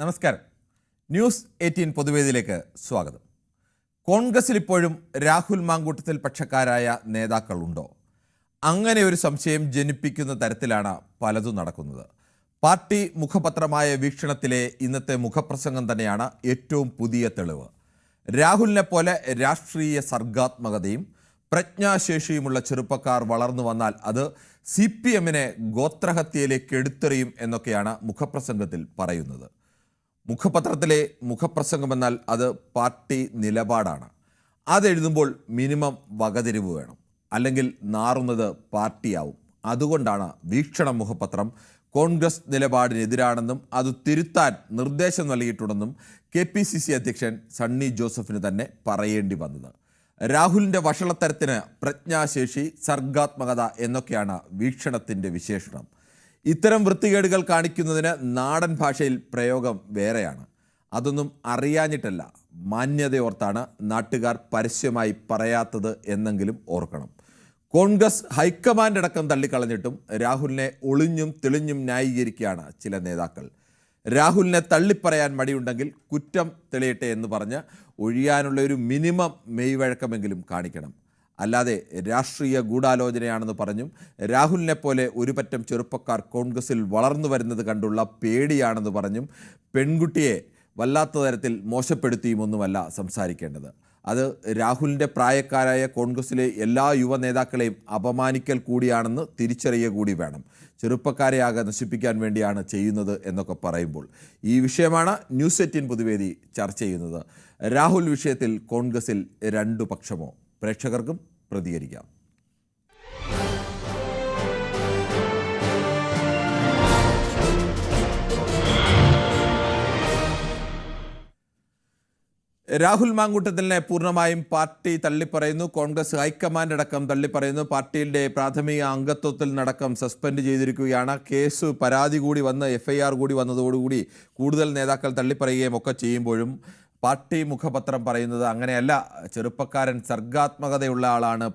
നമസ്കാരം. ന്യൂസ് 18 പൊതുവേദിയിലേക്ക് സ്വാഗതം. കോൺഗ്രസിൽ ഇപ്പോഴും രാഹുൽ മാങ്കൂട്ടത്തിൽ പക്ഷക്കാരായ നേതാക്കളുണ്ടോ? അങ്ങനെ ഒരു സംശയം ജനിപ്പിക്കുന്ന തരത്തിലാണ് പലതും നടക്കുന്നത്. പാർട്ടി മുഖപത്രമായ വീക്ഷണത്തിലെ ഇന്നത്തെ മുഖപ്രസംഗം തന്നെയാണ് ഏറ്റവും പുതിയ തെളിവ്. രാഹുലിനെ പോലെ രാഷ്ട്രീയ സർഗാത്മകതയും പ്രജ്ഞാശേഷിയുമുള്ള ചെറുപ്പക്കാർ വളർന്നു വന്നാൽ അത് CPM-നെ ഗോത്രഹത്യയിലേക്ക് എടുത്തെറിയും എന്നൊക്കെയാണ് മുഖപ്രസംഗത്തിൽ പറയുന്നത്. മുഖപത്രത്തിലെ മുഖപ്രസംഗമെന്നാൽ അത് പാർട്ടി നിലപാടാണ്. അതെഴുതുമ്പോൾ മിനിമം വകതിരിവ് വേണം, അല്ലെങ്കിൽ നാറുന്നത് പാർട്ടിയാവും. അതുകൊണ്ടാണ് വീക്ഷണം മുഖപത്രം കോൺഗ്രസ് നിലപാടിനെതിരാണെന്നും അത് തിരുത്താൻ നിർദ്ദേശം നൽകിയിട്ടുണ്ടെന്നും KPCC അധ്യക്ഷൻ സണ്ണി ജോസഫിന് തന്നെ പറയേണ്ടി വന്നത്. രാഹുലിൻ്റെ വഷളത്തരത്തിന് പ്രജ്ഞാശേഷി, സർഗാത്മകത എന്നൊക്കെയാണ് വീക്ഷണത്തിൻ്റെ വിശേഷണം. ഇത്തരം വൃത്തികേടുകൾ കാണിക്കുന്നതിന് നാടൻ ഭാഷയിൽ പ്രയോഗം വേറെയാണ്. അതൊന്നും അറിയാഞ്ഞിട്ടല്ല, മാന്യതയോർത്താണ് നാട്ടുകാർ പരസ്യമായി പറയാത്തത് എന്നെങ്കിലും ഓർക്കണം. കോൺഗ്രസ് ഹൈക്കമാൻഡ് അടക്കം തള്ളിക്കളഞ്ഞിട്ടും രാഹുലിനെ ഒളിഞ്ഞും തെളിഞ്ഞും ന്യായീകരിക്കുകയാണ് ചില നേതാക്കൾ. രാഹുലിനെ തള്ളിപ്പറയാൻ മടിയുണ്ടെങ്കിൽ കുറ്റം തെളിയട്ടെ എന്ന് പറഞ്ഞ് ഒഴിയാനുള്ള ഒരു മിനിമം മെയ്വഴക്കമെങ്കിലും കാണിക്കണം. അല്ലാതെ രാഷ്ട്രീയ ഗൂഢാലോചനയാണെന്ന് പറഞ്ഞും രാഹുലിനെ പോലെ ഒരു പറ്റം ചെറുപ്പക്കാർ കോൺഗ്രസിൽ വളർന്നു വരുന്നത് കണ്ടുള്ള പേടിയാണെന്ന് പറഞ്ഞും പെൺകുട്ടിയെ വല്ലാത്ത തരത്തിൽ മോശപ്പെടുത്തിയുമൊന്നുമല്ല സംസാരിക്കേണ്ടത്. അത് രാഹുലിൻ്റെ പ്രായക്കാരായ കോൺഗ്രസിലെ എല്ലാ യുവ നേതാക്കളെയും അപമാനിക്കൽ കൂടിയാണെന്ന് തിരിച്ചറിയുക കൂടി വേണം. ചെറുപ്പക്കാരെ ആകെ നശിപ്പിക്കാൻ വേണ്ടിയാണ് ചെയ്യുന്നത് എന്നൊക്കെ പറയുമ്പോൾ ഈ വിഷയമാണ് ന്യൂസ് 18 പൊതുവേദി ചർച്ച ചെയ്യുന്നത്. രാഹുൽ വിഷയത്തിൽ കോൺഗ്രസിൽ രണ്ടു പക്ഷമോ? പ്രേക്ഷകർക്കും പ്രതികരിക്കാം. രാഹുൽ മാങ്കൂട്ടത്തിലിനെ പൂർണ്ണമായും പാർട്ടി തള്ളിപ്പറയുന്നു. കോൺഗ്രസ് ഹൈക്കമാൻഡ് അടക്കം തള്ളിപ്പറയുന്നു. പാർട്ടിയുടെ പ്രാഥമിക അംഗത്വത്തിൽ നടക്കം സസ്പെൻഡ് ചെയ്തിരിക്കുകയാണ്. കേസ് പരാതി കൂടി വന്ന് FIR കൂടി വന്നതോടുകൂടി കൂടുതൽ നേതാക്കൾ തള്ളിപ്പറയുകയും ഒക്കെ ചെയ്യുമ്പോഴും പാർട്ടി മുഖപത്രം പറയുന്നത് അങ്ങനെയല്ല. ചെറുപ്പക്കാരൻ സർഗാത്മകതയുള്ള ആളാണ്,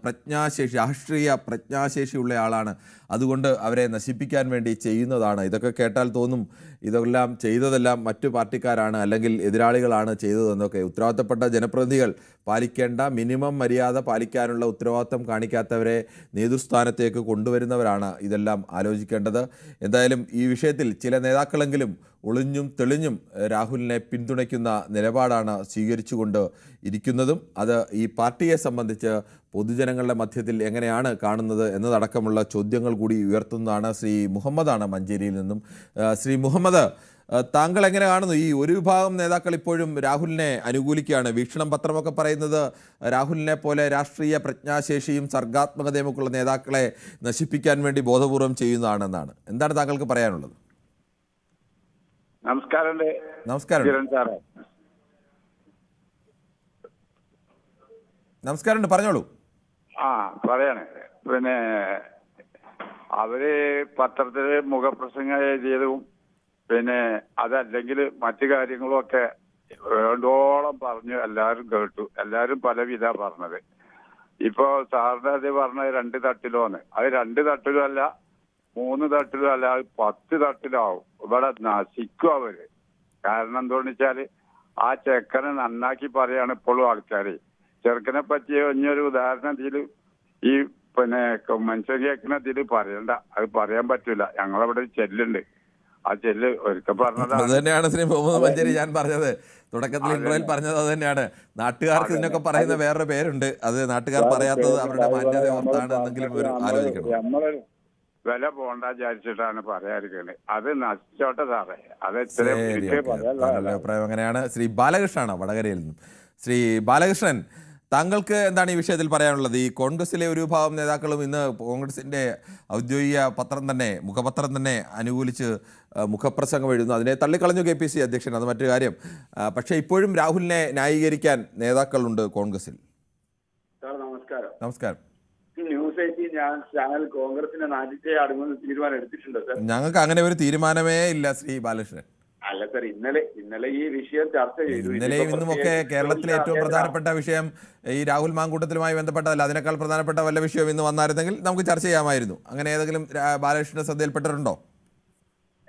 രാഷ്ട്രീയ പ്രജ്ഞാശേഷിയുള്ള ആളാണ്, അതുകൊണ്ട് അവരെ നശിപ്പിക്കാൻ വേണ്ടി ചെയ്യുന്നതാണ്. ഇതൊക്കെ കേട്ടാൽ തോന്നും ഇതെല്ലാം ചെയ്തതെല്ലാം മറ്റു പാർട്ടിക്കാരാണ് അല്ലെങ്കിൽ എതിരാളികളാണ് ചെയ്തതെന്നൊക്കെ. ഉത്തരവാദിത്തപ്പെട്ട ജനപ്രതിനിധികൾ പാലിക്കേണ്ട മിനിമം മര്യാദ പാലിക്കാനുള്ള ഉത്തരവാദിത്തം കാണിക്കാത്തവരെ നേതൃസ്ഥാനത്തേക്ക് കൊണ്ടുവരുന്നവരാണ് ഇതെല്ലാം ആലോചിക്കേണ്ടത്. എന്തായാലും ഈ വിഷയത്തിൽ ചില നേതാക്കളെങ്കിലും ഒളിഞ്ഞും തെളിഞ്ഞും രാഹുലിനെ പിന്തുണയ്ക്കുന്ന നിലപാടാണ് സ്വീകരിച്ചുകൊണ്ട് ഇരിക്കുന്നതും. അത് ഈ പാർട്ടിയെ സംബന്ധിച്ച് പൊതുജനങ്ങളുടെ മധ്യത്തിൽ എങ്ങനെയാണ് കാണുന്നത് എന്നതടക്കമുള്ള ചോദ്യങ്ങൾ കൂടി ഉയർത്തുന്നതാണ്. ശ്രീ മുഹമ്മദാണ് മഞ്ചേരിയിൽ നിന്നും. ശ്രീ മുഹമ്മദ്, താങ്കൾ എങ്ങനെ കാണുന്നു? ഈ ഒരു വിഭാഗം നേതാക്കൾ ഇപ്പോഴും രാഹുലിനെ അനുകൂലിക്കുകയാണ്. വീക്ഷണം പത്രമൊക്കെ പറയുന്നത് രാഹുലിനെ പോലെ രാഷ്ട്രീയ പ്രജ്ഞാശേഷിയും സർഗാത്മകതയും ഒക്കെ ഉള്ള നേതാക്കളെ നശിപ്പിക്കാൻ വേണ്ടി ബോധപൂർവം ചെയ്യുന്നതാണെന്നാണ്. എന്താണ് താങ്കൾക്ക് പറയാനുള്ളത്? നമസ്കാരം. നമസ്കാരം, പറഞ്ഞോളൂ. പറയണേ. പിന്നെ അവര് പത്രത്തില് മുഖപ്രസംഗം എഴുതിയതും പിന്നെ അതല്ലെങ്കിൽ മറ്റു കാര്യങ്ങളും ഒക്കെ വേണ്ടോളം പറഞ്ഞു, എല്ലാവരും കേട്ടു. എല്ലാവരും പലവിധ പറഞ്ഞത്. ഇപ്പൊ സാറിന്റെ അത് പറഞ്ഞത് 2 തട്ടിലോന്ന്. അത് 2 തട്ടിലും അല്ല, 3 തട്ടിലും അല്ല, അത് 10 തട്ടിലാവും. ഇവിടെ നശിക്കും അവര്. കാരണം എന്താണെന്ന് വെച്ചാല് ആ ചെക്കനെ നന്നാക്കി പറയാണ് ഇപ്പോഴും ആൾക്കാര്. ചെറുക്കനെ പറ്റിയ ഇനിയൊരു ഉദാഹരണം ഇതിൽ ഈ പിന്നെ മനുഷ്യ കേൾക്കുന്നതിൽ പറയണ്ട, അത് പറയാൻ പറ്റൂല. ഞങ്ങളവിടെ ചെല്ലുണ്ട്. ആ ചെല്ല് ഒരിക്കൽ പറഞ്ഞത് അത് തന്നെയാണ് ശ്രീ മുഹമ്മദ് മഞ്ചേരി ഞാൻ പറഞ്ഞത്. തുടക്കത്തിൽ ഇന്റർവ്യൂവിൽ പറഞ്ഞത് അത് തന്നെയാണ്. നാട്ടുകാർക്ക് ഇതിനൊക്കെ പറയുന്ന വേറൊരു പേരുണ്ട്. അത് നാട്ടുകാർ പറയാത്തത് അവരുടെ മാന്യത ഓർത്താണ് എന്നെങ്കിലും ആലോചിക്കണം. നമ്മളൊരു വില പോണ്ട വിചാരിച്ചിട്ടാണ് പറയാതിരിക്കുന്നത്. അത് നശിച്ചോട്ടെ സാറേ. അത് അഭിപ്രായം അങ്ങനെയാണ്. ശ്രീ ബാലകൃഷ്ണനാണ് വടകരയിൽ നിന്നും. ശ്രീ ബാലകൃഷ്ണൻ, താങ്കൾക്ക് എന്താണ് ഈ വിഷയത്തിൽ പറയാനുള്ളത്? ഈ കോൺഗ്രസിലെ ഒരു വിഭാഗം നേതാക്കളും ഇന്ന് കോൺഗ്രസിൻ്റെ ഔദ്യോഗിക പത്രം തന്നെ, മുഖപത്രം തന്നെ അനുകൂലിച്ച് മുഖപ്രസംഗം എഴുതുന്നു. അതിനെ തള്ളിക്കളഞ്ഞു KPCC അധ്യക്ഷൻ, അത് മറ്റൊരു കാര്യം. പക്ഷേ ഇപ്പോഴും രാഹുലിനെ ന്യായീകരിക്കാൻ നേതാക്കളുണ്ട് കോൺഗ്രസിൽ. നമസ്കാരം. ന്യൂസ് 18 ചാനൽ കോൺഗ്രസിനെ നാട്ടിലെ അടങ്ങുന്ന തീരുമാനം എടുത്തിട്ടുണ്ടോ സർ? ഞങ്ങൾക്ക് അങ്ങനെ ഒരു തീരുമാനമേ ഇല്ല ശ്രീ ബാലകൃഷ്ണൻ. അല്ല സർ, ഇന്നലെ ഈ വിഷയം ചർച്ച ചെയ്തു. ഇന്നലെയും ഇന്നുമൊക്കെ കേരളത്തിലെ ഏറ്റവും പ്രധാനപ്പെട്ട വിഷയം ഈ രാഹുൽ മാങ്കൂട്ടത്തിലുമായി ബന്ധപ്പെട്ടതല്ല. അതിനേക്കാൾ പ്രധാനപ്പെട്ട വല്ല വിഷയം ഇന്ന് വന്നായിരുന്നെങ്കിൽ നമുക്ക് ചർച്ച ചെയ്യാമായിരുന്നു. അങ്ങനെ ഏതെങ്കിലും ബാലകൃഷ്ണന്റെ ശ്രദ്ധയിൽപ്പെട്ടിട്ടുണ്ടോ?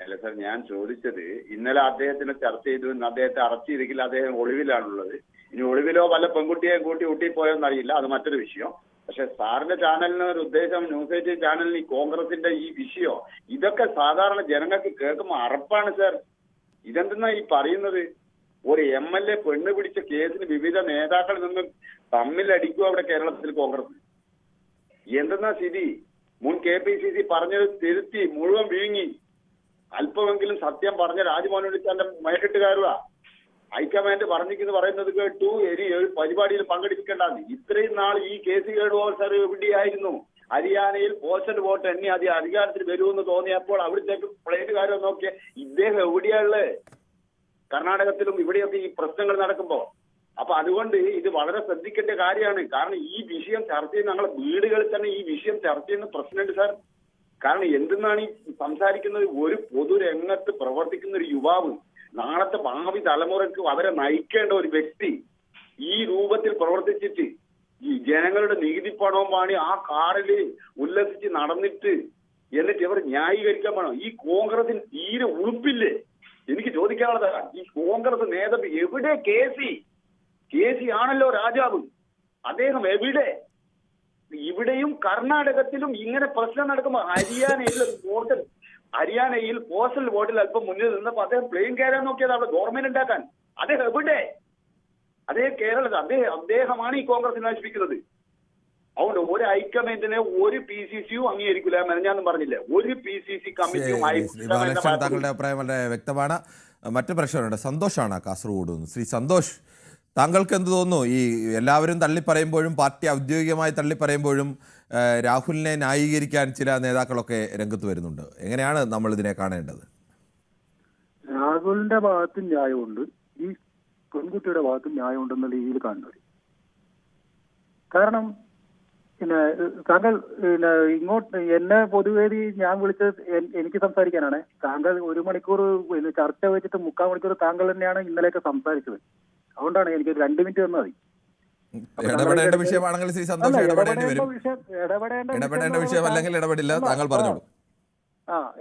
അല്ല സാർ, ഞാൻ ചോദിച്ചത് ഇന്നലെ അദ്ദേഹത്തിനെ ചർച്ച ചെയ്തു, ഇന്ന് അദ്ദേഹത്തെ അറസ്റ്റ് ചെയ്തിട്ടില്ല, അദ്ദേഹം ഒളിവിലാണുള്ളത്. ഇനി ഒളിവിലോ വല്ല പെൺകുട്ടിയെ കൂട്ടി ഊട്ടിപ്പോയോന്ന് അറിയില്ല, അത് മറ്റൊരു വിഷയം. പക്ഷെ സാറിന്റെ ചാനലിന് ഒരു ഉദ്ദേശം, ന്യൂസ് 8 ചാനലിന് ഈ കോൺഗ്രസിന്റെ ഈ വിഷയം ഇതൊക്കെ സാധാരണ ജനങ്ങൾക്ക് കേൾക്കുമ്പോൾ അറപ്പാണ് സാർ. ഇതെന്തെന്നാ ഈ പറയുന്നത്? ഒരു MLA പെണ്ണ് പിടിച്ച കേസിന് വിവിധ നേതാക്കളിൽ നിന്ന് തമ്മിലടിക്കുക അവിടെ കേരളത്തിൽ കോൺഗ്രസ്. എന്തെന്നാ സ്ഥിതി? മുൻ KPCC പറഞ്ഞത് തിരുത്തി മുഴുവൻ വിഴുങ്ങി. അല്പമെങ്കിലും സത്യം പറഞ്ഞ രാജ്മോഹൻ ഉണ്ണിത്താന്റെ മേക്കെട്ടുകാരുക ഹൈക്കമാൻഡ് പറഞ്ഞിരിക്കുന്നു പറയുന്നത് കേട്ടു. പരിപാടിയിൽ പങ്കെടുപ്പിക്കേണ്ടത്. ഇത്രയും നാൾ ഈ കേസ് കേടുപോൽ സാർ എവിടെയായിരുന്നു? ഹരിയാനയിൽ പോസ്റ്റൽ വോട്ട് എണ്ണി അധികാരത്തിൽ വരുമെന്ന് തോന്നിയപ്പോൾ അവിടത്തേക്ക് പ്ലേറ്റുകാരോ നോക്കിയ ഇദ്ദേഹം എവിടെയാണുള്ളത്? കർണാടകത്തിലും ഇവിടെയൊക്കെ ഈ പ്രശ്നങ്ങൾ നടക്കുമ്പോ. അപ്പൊ അതുകൊണ്ട് ഇത് വളരെ ശ്രദ്ധിക്കേണ്ട കാര്യമാണ്. കാരണം ഈ വിഷയം ചർച്ച ചെയ്യുന്ന ഞങ്ങളെ വീടുകളിൽ തന്നെ ഈ വിഷയം ചർച്ച ചെയ്യുന്ന പ്രശ്നമുണ്ട് സാർ. കാരണം എന്തെന്നാണ് ഈ സംസാരിക്കുന്നത്? ഒരു പൊതുരംഗത്ത് പ്രവർത്തിക്കുന്ന ഒരു യുവാവ്, നാളത്തെ ഭാവി തലമുറയ്ക്ക് അവരെ നയിക്കേണ്ട ഒരു വ്യക്തി ഈ രൂപത്തിൽ പ്രവർത്തിച്ചിട്ട് ഈ ജനങ്ങളുടെ നികുതി പണവും വാങ്ങി ആ കാറിൽ ഉല്ലസിച്ച് നടന്നിട്ട് എന്നിട്ട് ഇവർ ന്യായീകരിക്കാൻ വേണം. ഈ കോൺഗ്രസിന് തീരെ ഉളുപ്പില്ലേ? എനിക്ക് ചോദിക്കാനുള്ളതാണ്, ഈ കോൺഗ്രസ് നേതാവ് എവിടെ? കേസി ആണല്ലോ രാജാവ്, അദ്ദേഹം എവിടെ? ഇവിടെയും കർണാടകത്തിലും ഇങ്ങനെ പ്രശ്നം നടക്കുമ്പോൾ ഹരിയാനയിൽ പോസ്റ്റൽ വോട്ടിൽ അല്പം മുന്നിൽ നിന്നപ്പോ അദ്ദേഹം പ്ലെയിൻ കയറാൻ നോക്കിയത് അവിടെ ഗവൺമെന്റ് ഉണ്ടാക്കാൻ. അദ്ദേഹം എവിടെ? കേരളത്തിൽ അദ്ദേഹമാണ് ഈ കോൺഗ്രസ് നശിപ്പിക്കുന്നത്. അതുകൊണ്ട് ഒരു ഹൈക്കമാൻഡിനെ ഒരു PCCയും അംഗീകരിക്കില്ല. മെനഞ്ഞാന്നും പറഞ്ഞില്ലേ, ഒരു PCC കമ്മിറ്റിയും. താങ്കളുടെ അഭിപ്രായം വളരെ വ്യക്തമാണ്. മറ്റു പ്രശ്നമുണ്ട്. സന്തോഷാണ് കാസർഗോഡ് നിന്ന്. ശ്രീ സന്തോഷ്, താങ്കൾക്ക് എന്ത് തോന്നുന്നു? ഈ എല്ലാവരും തള്ളിപ്പറയുമ്പോഴും പാർട്ടി ഔദ്യോഗികമായി തള്ളിപ്പറയുമ്പോഴും രാഹുലിനെ ന്യായീകരിക്കാൻ ചില നേതാക്കളൊക്കെ രംഗത്ത് വരുന്നുണ്ട്. എങ്ങനെയാണ് നമ്മൾ ഇതിനെ കാണേണ്ടത്? രാഹുലിന്റെ ഭാഗത്തും ന്യായമുണ്ട്, ഈ പെൺകുട്ടിയുടെ ഭാഗത്തും ന്യായമുണ്ടെന്ന രീതിയിൽ കാണുന്നത്. കാരണം താങ്കൾ ഇങ്ങോട്ട് എന്നെ പൊതുവേദി ഞാൻ വിളിച്ചത് എനിക്ക് സംസാരിക്കാനാണ്. താങ്കൾ 1 മണിക്കൂർ ചർച്ച വെച്ചിട്ട് 3/4 മണിക്കൂർ താങ്കൾ തന്നെയാണ് ഇന്നലെയൊക്കെ സംസാരിച്ചത്. അതുകൊണ്ടാണ് എനിക്ക് 2 മിനിറ്റ് തന്നാൽ മതി. ഇടപെടേണ്ട വിഷയമാണെങ്കിൽ ശ്രീ സന്തോഷ് ഇടപെടേണ്ടി വരും. ഇടപെടേണ്ട വിഷയം അല്ലെങ്കിൽ ഇടപെടില്ല. താങ്കൾ പറഞ്ഞോളൂ.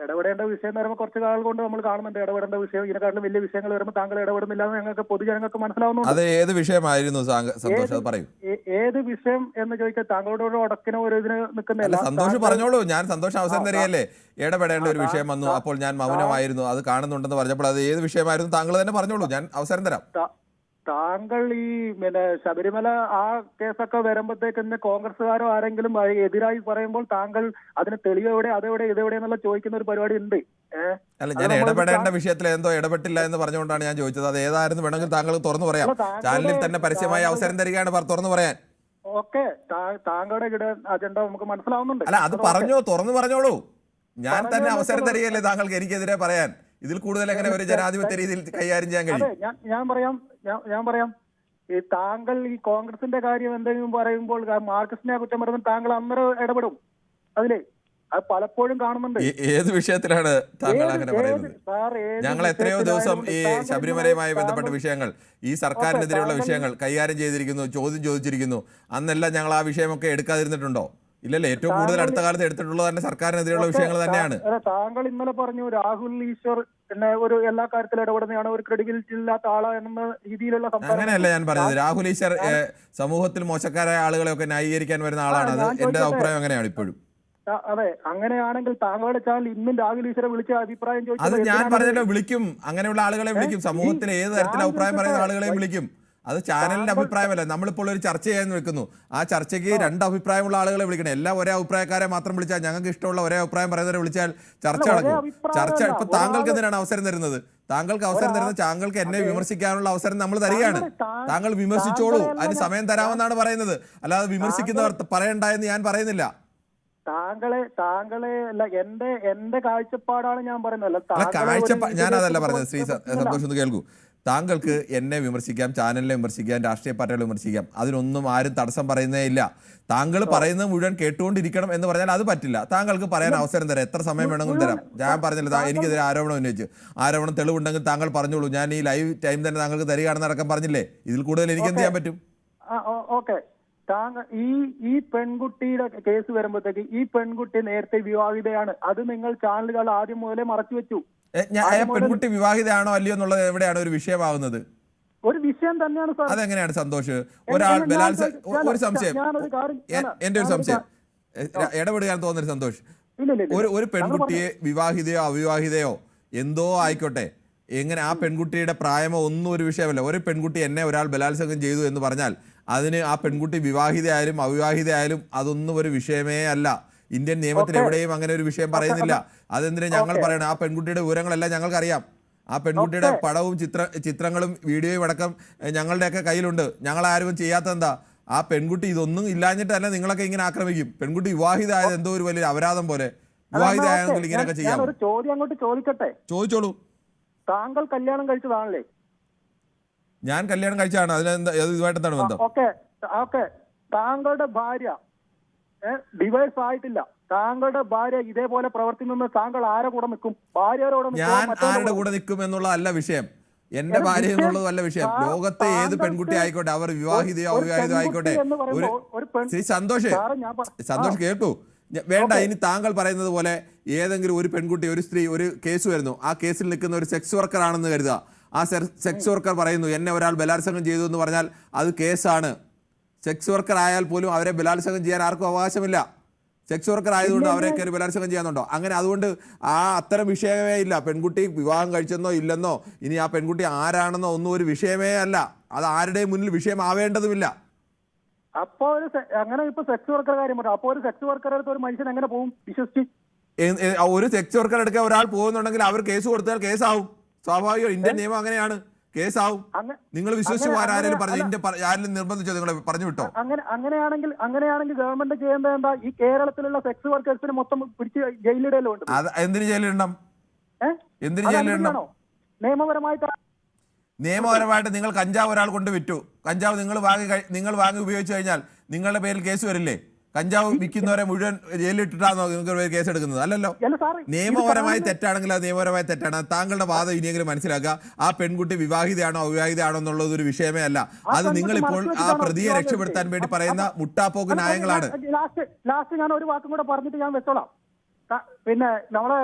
ഇടപെടേണ്ട വിഷയം എന്ന് പറയുമ്പോൾ കുറച്ച് കാലം കൊണ്ട് നമ്മൾ കാണുന്നുണ്ട്. ഇടപെടേണ്ട വിഷയം ഇതിനെക്കാട്ടിലും വലിയ വിഷയങ്ങൾ വരുമ്പോൾ താങ്കൾ ഇടപെടുന്നില്ല എന്ന് ഞങ്ങൾക്ക് പൊതുജനങ്ങൾക്ക് മനസ്സിലാവുന്നു. അത് ഏത് വിഷയമായിരുന്നു സന്തോഷ്? പറയൂ. ഏത് വിഷയം എന്ന് ചോദിച്ചാൽ താങ്കളുടെ ഒരു ഉടക്കിനോ ഒരു ഇതിന് നിൽക്കുന്നില്ല. സന്തോഷ് പറഞ്ഞോളൂ. ഞാൻ സന്തോഷം അവസരം തരികയല്ലേ. ഇടപെടേണ്ട ഒരു വിഷയം വന്നു, അപ്പോൾ ഞാൻ മൗനമായിരുന്നു. അത് കാണുന്നുണ്ടെന്ന് പറഞ്ഞപ്പോൾ അത് ഏത് വിഷയമായിരുന്നു? താങ്കൾ തന്നെ പറഞ്ഞോളൂ, ഞാൻ അവസരം തരാം. താങ്കൾ ഈ ശബരിമല ആ കേസൊക്കെ വരുമ്പോഴത്തേക്ക് കോൺഗ്രസ്സുകാരോ ആരെങ്കിലും എതിരായി പറയുമ്പോൾ താങ്കൾ അതിന് തെളിവെവിടെ, അതെവിടെ, ഇതെവിടെ എന്നുള്ള ചോദിക്കുന്ന ഒരു പരിപാടി ഉണ്ട്. അല്ല, ഞാൻ ഇടപെടേണ്ട വിഷയത്തിൽ എന്തോ ഇടപെട്ടില്ല എന്ന് പറഞ്ഞുകൊണ്ടാണ് ഞാൻ ചോദിച്ചത്. അത് ഏതായിരുന്നു വേണമെങ്കിൽ താങ്കൾ തുറന്നു പറയാം. ചാനലിൽ തന്നെ പരസ്യമായി അവസരം തരികയാണ് തുറന്നു പറയാൻ. ഓക്കെ, താങ്കളുടെ അജണ്ട നമുക്ക് മനസ്സിലാവുന്നുണ്ട്. അല്ല, അത് പറഞ്ഞോ, തുറന്നു പറഞ്ഞോളൂ. ഞാൻ തന്നെ അവസരം തരികയല്ലേ താങ്കൾക്ക് എനിക്കെതിരെ പറയാൻ. ഇതിൽ കൂടുതൽ എങ്ങനെ ഒരു ജനാധിപത്യ രീതിയിൽ കൈകാര്യം ചെയ്യാൻ കഴിയും? ഞാൻ പറയാം. ഈ താങ്കൾ ഈ കോൺഗ്രസിന്റെ കാര്യം എന്തെങ്കിലും പറയുമ്പോൾ മാർക്സിനെ കുറ്റം പറയുമ്പോൾ താങ്കൾ അന്നേരം ഇടപെടും അതില്. അത് പലപ്പോഴും കാണുന്നുണ്ട്. ഏത് വിഷയത്തിലാണ് താങ്കൾ അങ്ങനെ പറയുന്നത്? ഞങ്ങൾ എത്രയോ ദിവസം ഈ ശബരിമലയുമായി ബന്ധപ്പെട്ട വിഷയങ്ങൾ, ഈ സർക്കാരിനെതിരെയുള്ള വിഷയങ്ങൾ കൈകാര്യം ചെയ്തിരിക്കുന്നു, ചോദ്യം ചോദിച്ചിരിക്കുന്നു. അന്നെല്ലാം ഞങ്ങൾ ആ വിഷയമൊക്കെ എടുക്കാതിരുന്നിട്ടുണ്ടോ? ഇല്ലല്ലേ. ഏറ്റവും കൂടുതൽ അടുത്ത കാലത്ത് എടുത്തിട്ടുള്ളത് തന്നെ സർക്കാരിനെതിരെയുള്ള വിഷയങ്ങൾ തന്നെയാണ്. താങ്കൾ ഇന്നലെ പറഞ്ഞു രാഹുൽ ഈശ്വർ ഒരു എല്ലാ കാര്യത്തിലും ഇടപെടുന്നതാണ്, ഒരു ക്രെഡിബിലിറ്റി ഇല്ലാത്ത ആളാ എന്ന രീതിയിലുള്ള. അങ്ങനെയല്ല ഞാൻ പറഞ്ഞത്. രാഹുൽ ഈശ്വർ സമൂഹത്തിൽ മോശക്കാരായ ആളുകളെയൊക്കെ ന്യായീകരിക്കാൻ വരുന്ന ആളാണ്. അത് എന്റെ അഭിപ്രായം അങ്ങനെയാണ് ഇപ്പോഴും. അതെ, അങ്ങനെയാണെങ്കിൽ താങ്കളുടെ ചാനൽ ഇന്നും രാഹുൽ ഈശ്വരെ വിളിച്ച അഭിപ്രായം ചോദിച്ചു. അത് ഞാൻ പറഞ്ഞല്ലോ, വിളിക്കും. അങ്ങനെയുള്ള ആളുകളെ വിളിക്കും. സമൂഹത്തിൽ ഏത് തരത്തിൽ അഭിപ്രായം പറയുന്ന ആളുകളെയും വിളിക്കും. അത് ചാനലിന്റെ അഭിപ്രായമല്ല. നമ്മളിപ്പോൾ ഒരു ചർച്ച ചെയ്യാൻ വെക്കുന്നു. ആ ചർച്ചയ്ക്ക് 2 അഭിപ്രായമുള്ള ആളുകളെ വിളിക്കണം. എല്ലാം ഒരേ അഭിപ്രായക്കാരെ മാത്രം വിളിച്ചാൽ, ഞങ്ങൾക്ക് ഇഷ്ടമുള്ള ഒരേ അഭിപ്രായം പറയുന്നവരെ വിളിച്ചാൽ ചർച്ച നടക്കും. ചർച്ച ഇപ്പൊ താങ്കൾക്ക് എന്തിനാണ് അവസരം തരുന്നത്? താങ്കൾക്ക് അവസരം തരുന്നത് താങ്കൾക്ക് എന്നെ വിമർശിക്കാനുള്ള അവസരം നമ്മൾ തരികയാണ്. താങ്കൾ വിമർശിച്ചോളൂ, അതിന് സമയം തരാമെന്നാണ് പറയുന്നത്. അല്ലാതെ വിമർശിക്കുന്നവർ പറയണ്ട എന്ന് ഞാൻ പറയുന്നില്ല. താങ്കളെ അല്ല, എന്റെ കാഴ്ചപ്പാടാണ് ഞാൻ പറയുന്നത്. ഞാൻ അതല്ല പറഞ്ഞത്. ശ്രീ സന്തോഷ്, ഒന്ന് കേൾക്കൂ. താങ്കൾക്ക് എന്നെ വിമർശിക്കാം, ചാനലിനെ വിമർശിക്കാം, രാഷ്ട്രീയ പാർട്ടികളെ വിമർശിക്കാം. അതിനൊന്നും ആരും തടസ്സം പറയുന്നേ ഇല്ല. താങ്കൾ പറയുന്നത് മുഴുവൻ കേട്ടുകൊണ്ടിരിക്കണം എന്ന് പറഞ്ഞാൽ അത് പറ്റില്ല. താങ്കൾക്ക് പറയാൻ അവസരം തരാം, എത്ര സമയം വേണമെങ്കിലും തരാം. ഞാൻ പറഞ്ഞില്ല എനിക്കെതിരെ ആരോപണം ഉന്നയിച്ച്. ആരോപണം തെളിവുണ്ടെങ്കിൽ താങ്കൾ പറഞ്ഞോളൂ. ഞാൻ ഈ ലൈവ് ടൈം തന്നെ താങ്കൾക്ക് തരികയാണെന്ന് അടക്കം പറഞ്ഞില്ലേ. ഇതിൽ കൂടുതൽ എനിക്ക് എന്ത് ചെയ്യാൻ പറ്റും? ഓക്കെ, താങ്കൾ ഈ പെൺകുട്ടിയുടെ കേസ് വരുമ്പോഴത്തേക്ക് ഈ പെൺകുട്ടി നേരത്തെ വിവാഹിതയാണ്. അത് നിങ്ങൾ ചാനലുകൾ ആദ്യം മുതലേ മറച്ചു വെച്ചു. പെൺകുട്ടി വിവാഹിതയാണോ അല്ലയോ എന്നുള്ളത് എവിടെയാണ് ഒരു വിഷയമാവുന്നത്? ഒരു വിഷയം തന്നെയാണ് സാർ. അതെങ്ങനെയാണ് സന്തോഷ്? ഒരാൾ ഒരു സംശയം, എന്റെ ഒരു സംശയം, ഇടപെടുകയാണ് തോന്നുന്നത് സന്തോഷ്. ഒരു പെൺകുട്ടിയെ വിവാഹിതയോ അവിവാഹിതയോ എന്തോ ആയിക്കോട്ടെ, എങ്ങനെ ആ പെൺകുട്ടിയുടെ പ്രായമോ ഒന്നും ഒരു വിഷയമല്ല. ഒരു പെൺകുട്ടി എന്നെ ഒരാൾ ബലാത്സംഗം ചെയ്തു എന്ന് പറഞ്ഞാൽ അതിന് ആ പെൺകുട്ടി വിവാഹിതയായാലും അവിവാഹിതയായാലും അതൊന്നും ഒരു വിഷയമേ അല്ല. ഇന്ത്യൻ നിയമത്തിൽ എവിടെയും അങ്ങനെ ഒരു വിഷയം പറയുന്നില്ല. അതെന്തിനാ ഞങ്ങൾ പറയണം? ആ പെൺകുട്ടിയുടെ വിവരങ്ങളെല്ലാം ഞങ്ങൾക്കറിയാം. ആ പെൺകുട്ടിയുടെ പടവും ചിത്രങ്ങളും വീഡിയോയും അടക്കം ഞങ്ങളുടെയൊക്കെ കയ്യിലുണ്ട്. ഞങ്ങൾ ആരും ചെയ്യാത്തെന്താ? ആ പെൺകുട്ടി ഇതൊന്നും ഇല്ലാഞ്ഞിട്ടല്ല നിങ്ങളൊക്കെ ഇങ്ങനെ ആക്രമിക്കും. പെൺകുട്ടി വിവാഹിതയായത് എന്തോ ഒരു വലിയ അപരാധം പോലെ. വിവാഹിതയായെങ്കിൽ ഇങ്ങനെയൊക്കെ ചെയ്യാം. ഒരു ചോദ്യം അങ്ങോട്ട് ചോദിക്കട്ടെ? ചോദിച്ചോളൂ. താങ്കൾ കല്യാണം കഴിച്ചതാണല്ലേ? ഞാൻ കല്യാണം കഴിച്ചതാണ്. അതിനെന്താ ഇതുമായിട്ട് എന്താണ് ബന്ധം? ഓക്കെ. താങ്കളുടെ ഭാര്യ ഡിവൈസ് ആയിട്ടില്ല. താങ്കളുടെ ഭാര്യ ഇതേപോലെ പ്രവർത്തിക്കുന്ന താങ്കൾ ആരെ കൂടെ നിൽക്കും? ഭാര്യയോടെ ഞാൻ ആരുടെ കൂടെ നിൽക്കും എന്നുള്ളതല്ല വിഷയം. എന്റെ ഭാര്യ എന്നുള്ളതല്ല വിഷയം. ലോകത്തെ ഏത് പെൺകുട്ടി ആയിക്കോട്ടെ, അവർ വിവാഹിതയോ അവിവാഹിതയോ ആയിക്കോട്ടെ. ശ്രീ സന്തോഷ് കേൾക്കൂ. വേണ്ട, ഇനി താങ്കൾ പറയുന്നത് പോലെ ഏതെങ്കിലും ഒരു പെൺകുട്ടി, ഒരു സ്ത്രീ, ഒരു കേസ് വരുന്നു. ആ കേസിൽ നിൽക്കുന്ന ഒരു സെക്സ് വർക്കർ ആണെന്ന് കരുതുക. ആ സെക്സ് വർക്കർ പറയുന്നു എന്നെ ഒരാൾ ബലാത്സംഗം ചെയ്തു എന്ന് പറഞ്ഞാൽ അത് കേസാണ്. സെക്സ് വർക്കർ ആയാൽ പോലും അവരെ ബലാത്സംഗം ചെയ്യാൻ ആർക്കും അവകാശമില്ല. സെക്സ് വർക്കർ ആയതുകൊണ്ട് അവരെ കയറി ബലാത്സംഗം ചെയ്യാന്നുണ്ടോ? അങ്ങനെ അതുകൊണ്ട് അത്തരം വിഷയമേ ഇല്ല. പെൺകുട്ടി വിവാഹം കഴിച്ചെന്നോ ഇല്ലെന്നോ ഇനി ആ പെൺകുട്ടി ആരാണെന്നോ ഒന്നും ഒരു വിഷയമേ അല്ല. അത് ആരുടെയും മുന്നിൽ വിഷയമാവേണ്ടതുമില്ല. അപ്പോ അങ്ങനെ ഇപ്പൊ സെക്സ് വർക്കർ കാര്യം പറഞ്ഞു. അപ്പൊ ഒരു സെക്സ് വർക്കർ അടുത്ത് ഒരു മനുഷ്യൻ എങ്ങനെ പോകും വിശ്വസിച്ച്? ഒരു സെക്സ് വർക്കർ എടുക്കാൻ ഒരാൾ പോകുന്നുണ്ടെങ്കിൽ അവർ കേസ് കൊടുത്താൽ കേസാവും. സ്വാഭാവികം. ഇന്ത്യൻ നിയമം അങ്ങനെയാണ്. കേസാവും. നിങ്ങൾ വിശ്വസിച്ച് പോകാൻ ആരെങ്കിലും പറഞ്ഞു? ആരെങ്കിലും നിർബന്ധിച്ചോ? നിങ്ങൾ പറഞ്ഞു വിട്ടോ? അങ്ങനെയാണെങ്കിൽ ഗവൺമെന്റ് ചെയ്യേണ്ടത് എന്താ? ഈ കേരളത്തിലുള്ള സെക്സ് വർക്കേഴ്സിന് മൊത്തം പിടിച്ച് ജയിലിടല്ലോ? എന്തിന് ജയിലിടണം? എന്തിന് ജയിലിടണം? നിയമപരമായിട്ട് നിങ്ങൾ കഞ്ചാവ് ഒരാൾ കൊണ്ട് വിറ്റു. കഞ്ചാവ് നിങ്ങൾ വാങ്ങി ഉപയോഗിച്ചു കഴിഞ്ഞാൽ നിങ്ങളുടെ പേരിൽ കേസ് വരില്ലേ? കഞ്ചാവ് വിൽക്കുന്നവരെ മുഴുവൻ ജയിലിട്ടിട്ടാണോ നിങ്ങൾക്ക് കേസ് എടുക്കുന്നത്? അല്ലല്ലോ. നിയമപരമായി തെറ്റാണെങ്കിൽ അത് നിയമപരമായി തെറ്റാണ്. താങ്കളുടെ വാദം ഇനിയെങ്കിലും മനസ്സിലാക്കുക. ആ പെൺകുട്ടി വിവാഹിതയാണോ അവിവാഹിതയാണോ എന്നുള്ളത് ഒരു വിഷയമേ അല്ല. അത് നിങ്ങളിപ്പോൾ ആ പ്രതിയെ രക്ഷപ്പെടുത്താൻ വേണ്ടി പറയുന്ന മുട്ടാപ്പോക്ക് ന്യായങ്ങളാണ്. ലാസ്റ്റ് ഞാൻ ഒരു വാക്കും കൂടെ പറഞ്ഞിട്ട് ഞാൻ വെച്ചോളാം. പിന്നെ നമ്മളെ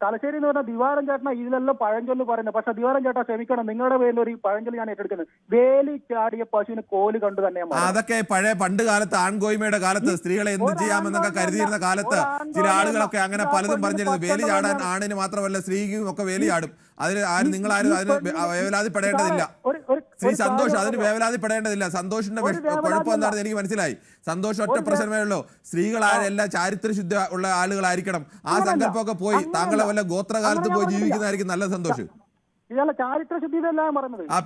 തലശ്ശേരി എന്ന് പറഞ്ഞ ദിവാരൻ ചേട്ടന ഇതിലെല്ലാം പഴഞ്ചൊല്ല് പറയുന്നത്. പക്ഷെ ദിവാരൻ ചേട്ടാ ക്ഷമിക്കണം, നിങ്ങളുടെ പേരിൽ ഒരു പഴഞ്ചൊല്ല് ഞാൻ ഏറ്റെടുക്കുന്നത്. വേലി ചാടിയ പശുവിന് കോല് കണ്ടു തന്നെ. അതൊക്കെ പണ്ട് കാലത്ത് ആൺകോയ്മയുടെ കാലത്ത് സ്ത്രീകളെ എന്ത് ചെയ്യാമെന്നൊക്കെ കരുതിയിരുന്ന കാലത്ത് ചില ആളുകളൊക്കെ അങ്ങനെ പലതും പറഞ്ഞിരുന്നു. വേലി ചാടാൻ ആണിന് മാത്രമല്ല സ്ത്രീക്കും ഒക്കെ വേലി ചാടും. നിങ്ങളാരും അതിന് വേവലാതിപ്പെടേണ്ടതില്ല. ശ്രീ സന്തോഷ്, അതിന് വേവലാതിപ്പെടേണ്ടതില്ല. സന്തോഷിന്റെ കുഴപ്പം എന്താണെന്ന് എനിക്ക് മനസ്സിലായി. സന്തോഷം ഒറ്റ പ്രശ്നമേ ഉള്ളൂ. സ്ത്രീകളാരെല്ലാം ചാരിത്രശുദ്ധ ഉള്ള ആളുകളായിരിക്കണം. ആ സങ്കല്പമൊക്കെ പോയി താങ്കളെ വല്ല ഗോത്രകാലത്ത് പോയി ജീവിക്കുന്നതായിരിക്കും നല്ല സന്തോഷം.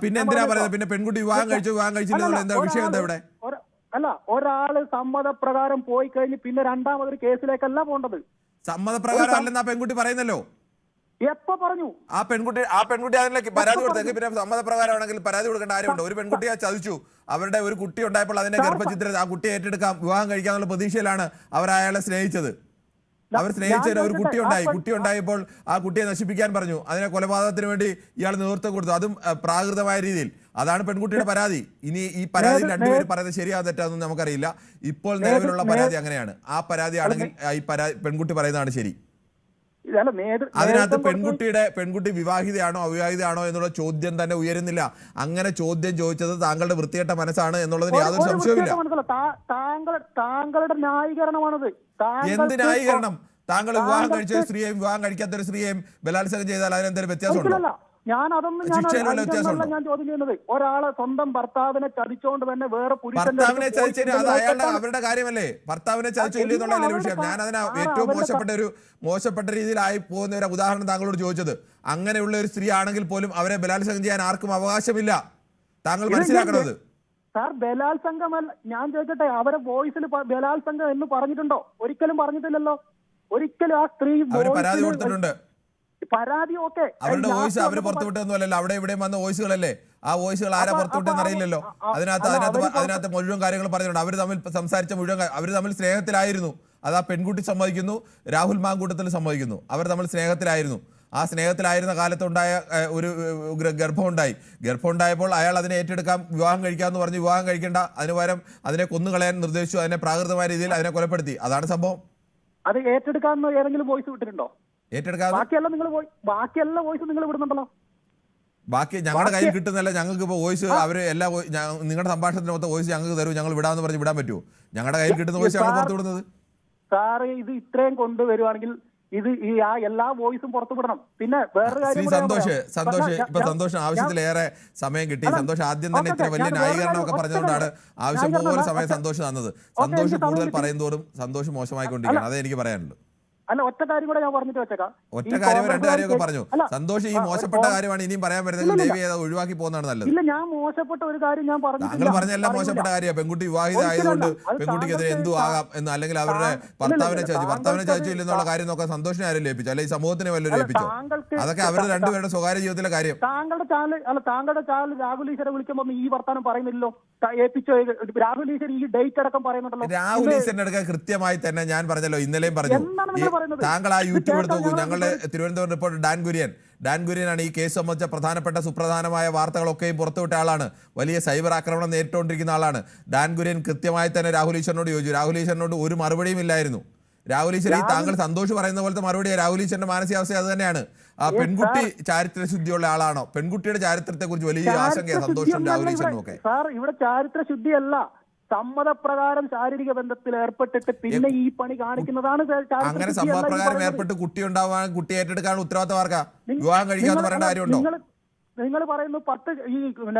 പിന്നെ എന്തിനാ പറയുന്നത്? പിന്നെ പെൺകുട്ടി വിവാഹം കഴിച്ചില്ല എന്താ വിഷയം? എന്താ ഇവിടെ? അല്ല, ഒരാള് സമ്മതപ്രകാരം പോയി കഴിഞ്ഞ് പിന്നെ രണ്ടാമതൊരു കേസിലേക്കല്ല പോകേണ്ടത്. സമ്മതപ്രകാരം അല്ലെന്ന് ആ പെൺകുട്ടി പറയുന്നല്ലോ. എപ്പോ പറഞ്ഞു? ആ പെൺകുട്ടി അതിലേക്ക് പരാതി കൊടുത്തേക്ക്. പിന്നെ സമ്മതപ്രകാരമാണെങ്കിൽ പരാതി കൊടുക്കേണ്ട കാര്യമുണ്ടോ? ഒരു പെൺകുട്ടിയെ ചതിച്ചു, അവരുടെ ഒരു കുട്ടി ഉണ്ടായപ്പോൾ അതിന്റെ ഗർഭചിത്രം ആ കുട്ടിയെ ഏറ്റെടുക്കാം, വിവാഹം കഴിക്കാന്നുള്ള പ്രതീക്ഷയിലാണ് അവർ അയാളെ സ്നേഹിച്ചത്. അവർ സ്നേഹിച്ചതിന് ഒരു കുട്ടി ഉണ്ടായപ്പോൾ ആ കുട്ടിയെ നശിപ്പിക്കാൻ പറഞ്ഞു. അതിനെ കൊലപാതകത്തിന് വേണ്ടി ഇയാൾ നേതൃത്വം കൊടുത്തു, അതും പ്രാകൃതമായ രീതിയിൽ. അതാണ് പെൺകുട്ടിയുടെ പരാതി. ഇനി ഈ പരാതി രണ്ടുപേരും പറയുന്നത് ശരിയാ തെറ്റാന്നും നമുക്കറിയില്ല. ഇപ്പോൾ നിലവിലുള്ള പരാതി അങ്ങനെയാണ്. ആ പരാതി ആണെങ്കിൽ ഈ പെൺകുട്ടി പറയുന്നതാണ് ശരി. അതിനകത്ത് പെൺകുട്ടി വിവാഹിതയാണോ അവിവാഹിതയാണോ എന്നുള്ള ചോദ്യം തന്നെ ഉയരുന്നില്ല. അങ്ങനെ ചോദ്യം ചോദിച്ചത് താങ്കളുടെ വൃത്തികെട്ട മനസ്സാണ് എന്നുള്ളതിന് യാതൊരു സംശയവുമില്ല. താങ്കളുടെ ന്യായീകരണമാണത്. എന്ത് ന്യായീകരണം? താങ്കൾ വിവാഹം കഴിച്ച ഒരു സ്ത്രീയെയും വിവാഹം കഴിക്കാത്ത ഒരു സ്ത്രീയെയും ബലാത്സംഗം ചെയ്താൽ അതിനെന്തെങ്കിലും വ്യത്യാസമുണ്ടോ? ഞാൻ ചോദ്യം ചെയ്യുന്നത് ഒരാളെ സ്വന്തം ഭർത്താവിനെ ചതിച്ചോണ്ട് തന്നെ വേറെ ഭർത്താവിനെ ചതിച്ചതിന് അത് അവരുടെ കാര്യമല്ലേ? ഭർത്താവിനെ ചതിച്ചില്ല എന്നുള്ള വിഷയം. ഞാൻ അതിനെ ഏറ്റവും മോശപ്പെട്ട രീതിയിലായി പോകുന്ന ഒരു ഉദാഹരണം താങ്കളോട് ചോദിച്ചത്. അങ്ങനെയുള്ള ഒരു സ്ത്രീ ആണെങ്കിൽ പോലും അവരെ ബലാത്സംഗം ചെയ്യാൻ ആർക്കും അവകാശമില്ല. താങ്കൾ മനസ്സിലാക്കണത്. സാർ, ബലാത്സംഗമല്ല. ഞാൻ ചോദിക്കട്ടെ, അവരെ വോയിസിൽ ബലാത്സംഗം എന്ന് പറഞ്ഞിട്ടുണ്ടോ? ഒരിക്കലും പറഞ്ഞിട്ടില്ലല്ലോ. ഒരിക്കലും ആ സ്ത്രീ പരാതി കൊടുത്തിട്ടുണ്ട്. പരാതി ഓക്കെ, അവരുടെ വോയിസ് അവര് പുറത്തുവിട്ടൊന്നുമല്ലല്ലോ. അവിടെ ഇവിടെയും വന്ന വോയിസുകളല്ലേ. ആ വോയിസുകൾ ആരാ പുറത്തുവിട്ടെന്ന് അറിയില്ലല്ലോ. അതിനകത്ത് മുഴുവൻ കാര്യങ്ങൾ പറഞ്ഞിട്ടുണ്ട്. അവർ തമ്മിൽ സംസാരിച്ച അവർ തമ്മിൽ സ്നേഹത്തിലായിരുന്നു. അത് ആ പെൺകുട്ടി സമ്മതിക്കുന്നു, രാഹുൽ മാങ്കൂട്ടത്തിൽ സമ്മതിക്കുന്നു. അവർ തമ്മിൽ സ്നേഹത്തിലായിരുന്നു. ആ സ്നേഹത്തിലായിരുന്ന കാലത്തുണ്ടായ ഒരു ഗർഭം ഉണ്ടായപ്പോൾ അയാൾ അതിനെ ഏറ്റെടുക്കാം, വിവാഹം കഴിക്കാമെന്ന് പറഞ്ഞ് വിവാഹം കഴിക്കേണ്ട, അതിന് പകരം അതിനെ കൊന്നുകളയാൻ നിർദ്ദേശിച്ചു. അതിനെ പ്രാകൃതമായ രീതിയിൽ അതിനെ കൊലപ്പെടുത്തി. അതാണ് സംഭവം. അത് ഏറ്റെടുക്കാമെന്ന് ഏതെങ്കിലും വോയിസ് വിട്ടിട്ടുണ്ടോ? ഏറ്റെടുക്കാതെ ബാക്കിയെല്ലാം വോയിസ് നിങ്ങൾ വിടുന്നുണ്ടല്ലോ. ബാക്കി ഞങ്ങളുടെ കയ്യിൽ കിട്ടുന്നല്ല. ഞങ്ങൾക്ക് ഇപ്പോൾ വോയിസ് അവർ എല്ലാ നിങ്ങളുടെ സംഭാഷണത്തിന് മൊത്തം വോയിസ് ഞങ്ങൾക്ക് തരൂ, ഞങ്ങൾ വിടാമെന്ന് പറഞ്ഞ് വിടാൻ പറ്റുമോ? ഞങ്ങളുടെ കയ്യിൽ കിട്ടുന്ന വോയിസ് ഞങ്ങൾ പുറത്തു വിടുന്നത്. സാറ് ഇത് ഇത്രയും കൊണ്ടുവരുവാണെങ്കിൽ ഇത് ആ എല്ലാ വോയിസും പുറത്തു വിടണം. പിന്നെ വേറൊരു കാര്യം സന്തോഷം ആവശ്യത്തിലേറെ സമയം കിട്ടി. സന്തോഷം ആദ്യം തന്നെ ഇത്ര വലിയ ന്യായീകരണമൊക്കെ പറഞ്ഞുകൊണ്ടാണ് ആവശ്യം പോലെ സമയം സന്തോഷം തന്നത്. സന്തോഷം കൂടുതൽ പറയുന്നതോറും സന്തോഷം മോശമായിക്കൊണ്ടിരിക്കുകയാണ്. അതേ എനിക്ക് പറയാനുള്ളൂ. അല്ല, ഒറ്റ കാര്യം കൂടെ ഞാൻ പറഞ്ഞിട്ട് വെച്ചേക്കാം. ഒറ്റ കാര്യമോ രണ്ട് കാര്യമൊക്കെ പറഞ്ഞു. സന്തോഷം ഈ മോശപ്പെട്ട കാര്യമാണ് ഇനിയും പറയാൻ വരുന്നത്. ദയവ് ചെയ്ത് ഒഴിവാക്കി പോകുന്നതാണ് നല്ലത്. ഇല്ല, ഞാൻ മോശപ്പെട്ട ഒരു കാര്യം ഞാൻ പറഞ്ഞു. താങ്കൾ പറഞ്ഞെല്ലാം മോശപ്പെട്ട കാര്യമാണ്. പെൺകുട്ടി വിവാഹിത ആയതുകൊണ്ട് പെൺകുട്ടിക്കെതിരെ എന്തു ആകാം എന്ന്, അല്ലെങ്കിൽ അവരുടെ ഭർത്താവിനെ ചതിച്ചു എന്നുള്ള കാര്യം നോക്കാൻ സന്തോഷിനെ ആരും ലഭിച്ചു, അല്ലെങ്കിൽ സമൂഹത്തിനെ വല്ലതും ലഭിച്ചോ? അതൊക്കെ അവരുടെ രണ്ടുപേരുടെ സ്വകാര്യ ജീവിതത്തിലെ കാര്യം. താങ്കളുടെ ചാനൽ രാഹുൽ ഈശ്വരെ വിളിക്കുമ്പോൾ ഈ വർത്താനം പറയുന്നില്ലല്ലോ. രാഹുൽ ഈശ്വർ ഈ ഡേറ്റ് അടക്കം പറയുന്നുണ്ടല്ലോ. രാഹുൽ ഈശ്വറിന്റെ അടുക്ക കൃത്യമായി തന്നെ ഞാൻ പറഞ്ഞല്ലോ, ഇന്നലെയും പറഞ്ഞു. താങ്കൾ ആ യൂട്യൂബ് എടുത്ത് നോക്കൂ. ഞങ്ങളുടെ തിരുവനന്തപുരം റിപ്പോർട്ടർ ഡാൻ കുര്യനാണ് ഈ കേസ് സംബന്ധിച്ച പ്രധാനപ്പെട്ട സുപ്രധാനമായ വാർത്തകളൊക്കെയും പുറത്തുവിട്ട ആളാണ്. വലിയ സൈബർ ആക്രമണം നേരിട്ടുകൊണ്ടിരിക്കുന്ന ആളാണ്. ഡാൻ കുര്യൻ കൃത്യമായി തന്നെ രാഹുൽ ഈശ്വറിനോട് ചോദിച്ചു. രാഹുൽ ഈശ്വറിനോട് ഒരു മറുപടിയും ഇല്ലായിരുന്നു. രാഹുൽ ഈശ്വർ ഈ താങ്കൾ സന്തോഷ് പറയുന്ന പോലത്തെ മറുപടി രാഹുൽ ഈശ്വറിന്റെ മാനസികാവസ്ഥ അത് തന്നെയാണ്. ആ പെൺകുട്ടി ചാരിത്രശുദ്ധിയുള്ള ആളാണോ? പെൺകുട്ടിയുടെ ചാരിത്രത്തെ കുറിച്ച് വലിയ ആശങ്ക സന്തോഷം രാഹുൽ ഈശ്വറിനും ഒക്കെ. സാർ, ഇവിടെ ചാരിത്രശുദ്ധിയല്ല, സമ്മതപ്രകാരം ശാരീരിക ബന്ധത്തിൽ ഏർപ്പെട്ടിട്ട് പിന്നെ ഈ പണി കാണിക്കുന്നതാണ്. അങ്ങനെ സമ്മതപ്രകാരം ഏർപ്പെട്ട് കുട്ടി ഉണ്ടാവാൻ, കുട്ടി ഏറ്റെടുക്കാൻ ഉത്തരവാദിത്തം ആർക്കാ? വിവാഹം കഴിക്കാന്ന് പറയേണ്ട കാര്യമുണ്ടോ? നിങ്ങൾ പറയുന്നു 10 ഈ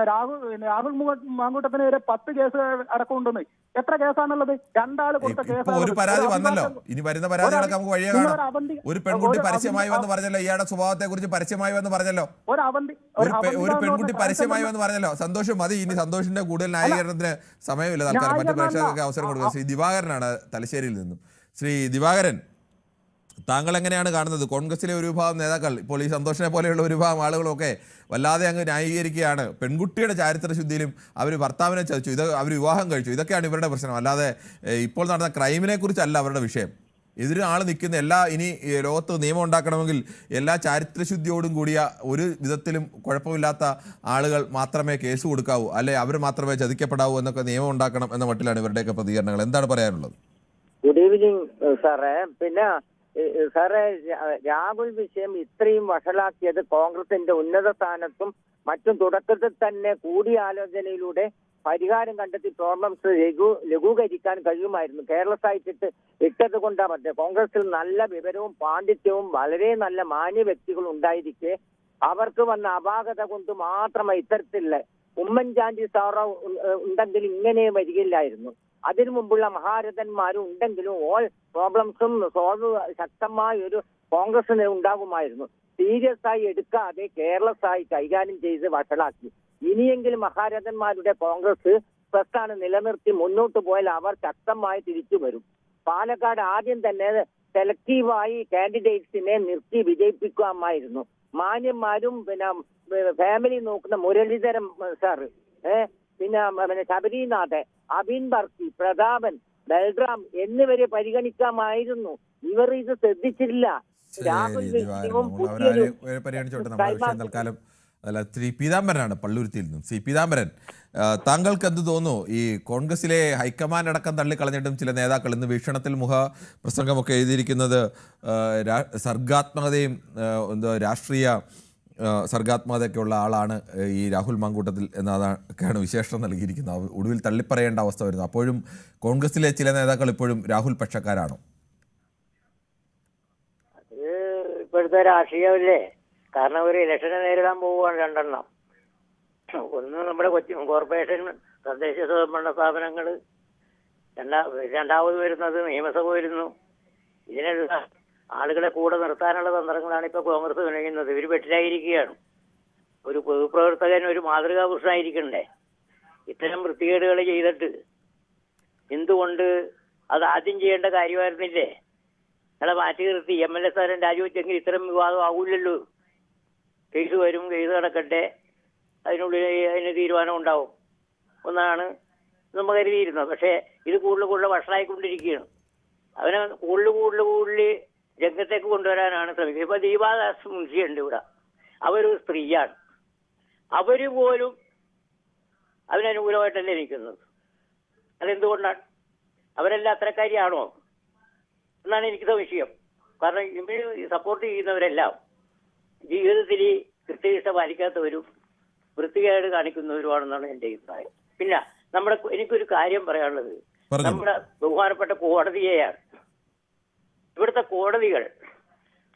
രാഹുൽ മാങ്കൂട്ടത്തിനെതിരെ 10 കേസ് അടക്കമുണ്ടെന്ന്. എത്ര കേസാണുള്ളത്? 2 ആള് കൊടുത്ത കേസ്. ഒരു പരാതി വന്നല്ലോ. ഇനി വരുന്ന പരാതികളൊക്കെ നമുക്ക് വഴിയെ കാണാം. ഒരു പെൺകുട്ടി പരസ്യമായി വന്ന് പറഞ്ഞല്ലോ, ഇയാളുടെ സ്വഭാവത്തെ കുറിച്ച് പരസ്യമായി വന്ന് പറഞ്ഞല്ലോ. ഒരു പെൺകുട്ടി പരസ്യമായി വന്ന് പറഞ്ഞല്ലോ. സന്തോഷം മതി. ഇനി സന്തോഷിന്റെ കൂടുതൽ ന്യായീകരണത്തിന് സമയമില്ല. തൽക്കാലം മറ്റു പ്രേക്ഷകർക്ക് അവസരം കൊടുക്കുക. ശ്രീ ദിവാകരനാണ് തലശ്ശേരിയിൽ നിന്നും. ശ്രീ ദിവാകരൻ, താങ്കൾ എങ്ങനെയാണ് കാണുന്നത്? കോൺഗ്രസിലെ ഒരു വിഭാഗം നേതാക്കൾ ഇപ്പോൾ ഈ സന്തോഷിനെ പോലെയുള്ള ഒരു വിഭാഗം ആളുകളൊക്കെ വല്ലാതെ അങ്ങ് ന്യായീകരിക്കുകയാണ്. പെൺകുട്ടിയുടെ ചാരിത്രശുദ്ധിയിലും അവർ ഭർത്താവിനെ ചതിച്ചു, ഇത് അവർ വിവാഹം കഴിച്ചു, ഇതൊക്കെയാണ് ഇവരുടെ പ്രശ്നം. അല്ലാതെ ഇപ്പോൾ നടന്ന ക്രൈമിനെ കുറിച്ചല്ല അവരുടെ വിഷയം. എതിരെ ആൾ നിൽക്കുന്ന ഇനി ലോകത്ത് നിയമം ഉണ്ടാക്കണമെങ്കിൽ എല്ലാ ചാരിത്രശുദ്ധിയോടും കൂടിയ ഒരു വിധത്തിലും കുഴപ്പമില്ലാത്ത ആളുകൾ മാത്രമേ കേസ് കൊടുക്കാവൂ, അല്ലെ അവർ മാത്രമേ ചതിക്കപ്പെടാവൂ എന്നൊക്കെ നിയമം ഉണ്ടാക്കണം എന്ന മട്ടിലാണ് ഇവരുടെയൊക്കെ പ്രതികരണങ്ങൾ. എന്താണ് പറയാനുള്ളത്? ഗുഡ് ഈവനിങ് സാറേ. പിന്നെ സാറേ, രാഹുൽ വിഷയം ഇത്രയും വഷളാക്കിയത് കോൺഗ്രസിന്റെ ഉന്നത സ്ഥാനത്തും മറ്റും തുടക്കത്തിൽ തന്നെ കൂടിയാലോചനയിലൂടെ പരിഹാരം കണ്ടെത്തി പ്രോബ്ലംസ് ലഘൂകരിക്കാൻ കഴിയുമായിരുന്നു. കേരളസായിട്ട് ഇട്ടത് കൊണ്ടാണ് പറ്റുക. കോൺഗ്രസിൽ നല്ല വിവരവും പാണ്ഡിത്യവും വളരെ നല്ല മാന്യ വ്യക്തികൾ ഉണ്ടായിരിക്കെ അവർക്ക് വന്ന അപാകത കൊണ്ട് മാത്രമായി ഇത്തരത്തിലുള്ള ഉമ്മൻചാണ്ടി സാറ ഉണ്ടെങ്കിൽ ഇങ്ങനെ വരികയില്ലായിരുന്നു. അതിനു മുമ്പുള്ള മഹാരഥന്മാരും ഉണ്ടെങ്കിലും ഓൾ പ്രോബ്ലംസും സോൾവ് ശക്തമായ ഒരു കോൺഗ്രസിന് ഉണ്ടാകുമായിരുന്നു. സീരിയസ് ആയി എടുക്കാതെ കേരളസായി കൈകാര്യം ചെയ്ത് വഷളാക്കി. ഇനിയെങ്കിലും മഹാരഥന്മാരുടെ കോൺഗ്രസ് പ്രസ്ഥാനം നിലനിർത്തി മുന്നോട്ട് പോയാൽ അവർ ശക്തമായി തിരിച്ചു വരും. പാലക്കാട് ആദ്യം തന്നെ സെലക്റ്റീവായി കാൻഡിഡേറ്റ്സിനെ നിർത്തി വിജയിപ്പിക്കാമായിരുന്നു. മാന്യന്മാരും പിന്നെ ഫാമിലി നോക്കുന്ന മുരളീധരൻ സാറ്, പിന്നെ ശബരിനാഥ്, അബിൻ ബർക്കി, പ്രതാപൻ, ബൽറാം എന്നിവരെ പരിഗണിക്കാമായിരുന്നു. ഇവർ ഇത് ശ്രദ്ധിച്ചില്ല. തൽക്കാലം അല്ല, ശ്രീ പീതാംബരനാണ് പള്ളുരുത്തിയിൽ നിന്നും. ശ്രീ പീതാംബരൻ, താങ്കൾക്ക് എന്ത് തോന്നുന്നു? ഈ കോൺഗ്രസിലെ ഹൈക്കമാൻഡ് അടക്കം തള്ളിക്കളഞ്ഞിട്ടും ചില നേതാക്കൾ ഇന്ന് വീക്ഷണത്തിൽ പ്രസംഗമൊക്കെ എഴുതിയിരിക്കുന്നത് സർഗാത്മകതയും രാഷ്ട്രീയ സർഗാത്മകതയൊക്കെയുള്ള ആളാണ് ഈ രാഹുൽ മാങ്കൂട്ടത്തിൽ എന്നതൊക്കെയാണ് വിശേഷണം നൽകിയിരിക്കുന്നത്. ഒടുവിൽ തള്ളിപ്പറയേണ്ട അവസ്ഥ വരുന്നു. അപ്പോഴും കോൺഗ്രസിലെ ചില നേതാക്കൾ ഇപ്പോഴും രാഹുൽ പക്ഷക്കാരാണോ? ഇപ്പോഴത്തെ രാഷ്ട്രീയമല്ലേ. കാരണം ഒരു ഇലക്ഷനെ നേരിടാൻ പോവുകയാണ് 2 എണ്ണം. ഒന്ന് നമ്മുടെ കൊച്ചി കോർപ്പറേഷൻ, തദ്ദേശ സ്വയംഭരണ സ്ഥാപനങ്ങൾ, രണ്ടാമത് വരുന്നത് നിയമസഭ വരുന്നു. ഇതിനെല്ലാം ആളുകളെ കൂടെ നിർത്താനുള്ള തന്ത്രങ്ങളാണ് ഇപ്പോൾ കോൺഗ്രസ് വിനയുന്നത്. ഇവർ വെട്ടിലായിരിക്കുകയാണ്. ഒരു പൊതുപ്രവർത്തകൻ ഒരു മാതൃകാ പുരുഷനായിരിക്കണ്ടേ? ഇത്തരം വൃത്തികേടുകൾ ചെയ്തിട്ട് എന്തുകൊണ്ട് അത് ആദ്യം ചെയ്യേണ്ട കാര്യമായിരുന്നില്ലേ? അയാളെ മാറ്റി നിർത്തി MLA സ്ഥാനം രാജിവെച്ചെങ്കിൽ ഇത്തരം വിവാദം ആവില്ലല്ലോ. കേസ് വരും, കേസ് നടക്കട്ടെ, അതിനുള്ളിൽ അതിന് തീരുമാനം ഉണ്ടാവും ഒന്നാണ് നമ്മൾ കരുതിയിരുന്നത്. പക്ഷേ ഇത് കൂടുതൽ വഷളായിക്കൊണ്ടിരിക്കുകയാണ്. അവനെ കൂടുതൽ രംഗത്തേക്ക് കൊണ്ടുവരാനാണ് ശ്രമിക്കുന്നത്. ഇപ്പൊ ദീപാദാസ് മുൻഷിയുണ്ട് ഇവിടെ. അവരൊരു സ്ത്രീയാണ്. അവര് പോലും അതിനനുകൂലമായിട്ടല്ലേ നിൽക്കുന്നത്. അതെന്തുകൊണ്ടാണ്? അവരെല്ലാം അത്രക്കാരിയാണോ എന്നാണ് എനിക്ക് സംശയം. കാരണം ഇവർ സപ്പോർട്ട് ചെയ്യുന്നവരെല്ലാം ജീവിതത്തിൽ കൃത്യനിഷ്ഠ പാലിക്കാത്തവരും വൃത്തികേട് കാണിക്കുന്നവരുമാണെന്നാണ് എൻ്റെ അഭിപ്രായം. പിന്നെ എനിക്കൊരു കാര്യം പറയാനുള്ളത് നമ്മുടെ ബഹുമാനപ്പെട്ട കോടതിയെയാണ്. ഇവിടുത്തെ കോടതികൾ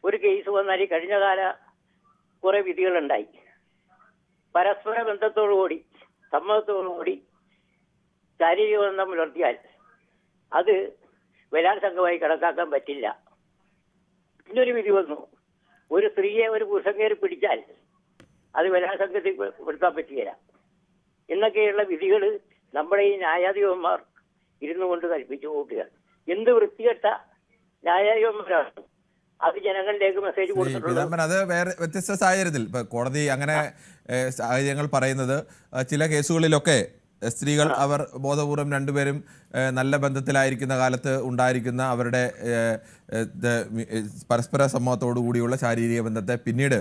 ഒരു കേസ് വന്നാൽ കഴിഞ്ഞ കാല കുറെ വിധികളുണ്ടായി. പരസ്പര ബന്ധത്തോടുകൂടി സമ്മതത്തോടുകൂടി ശാരീരിക ബന്ധം പുലർത്തിയാൽ അത് ബലാത്സംഗമായി കണക്കാക്കാൻ പറ്റില്ല. പിന്നൊരു വിധി വന്നു, ഒരു സ്ത്രീയെ ഒരു പുരുഷൻ കയറി പിടിച്ചാൽ അത് ബലാത്സംഗത്തിൽ പെടുത്താൻ പറ്റുകയില്ല എന്നൊക്കെയുള്ള വിധികൾ നമ്മുടെ ഈ ന്യായാധിപന്മാർ ഇരുന്നു കൊണ്ട് കൽപ്പിച്ചു കൂട്ടുക. എന്ത് വൃത്തികെട്ട ന്യായാധിപന്മാരാണ് അത് ജനങ്ങളിലേക്ക് മെസ്സേജ് കൊടുത്തിട്ടുള്ളത്. അത് വേറെ വ്യത്യസ്ത സാഹചര്യത്തിൽ ഇപ്പൊ കോടതി അങ്ങനെ സാഹചര്യങ്ങൾ പറയുന്നത് ചില കേസുകളിലൊക്കെ സ്ത്രീകൾ അവർ ബോധപൂർവം രണ്ടുപേരും നല്ല ബന്ധത്തിലായിരിക്കുന്ന കാലത്ത് ഉണ്ടായിരിക്കുന്ന അവരുടെ പരസ്പര സമ്മതത്തോടു കൂടിയുള്ള ശാരീരിക ബന്ധത്തെ പിന്നീട്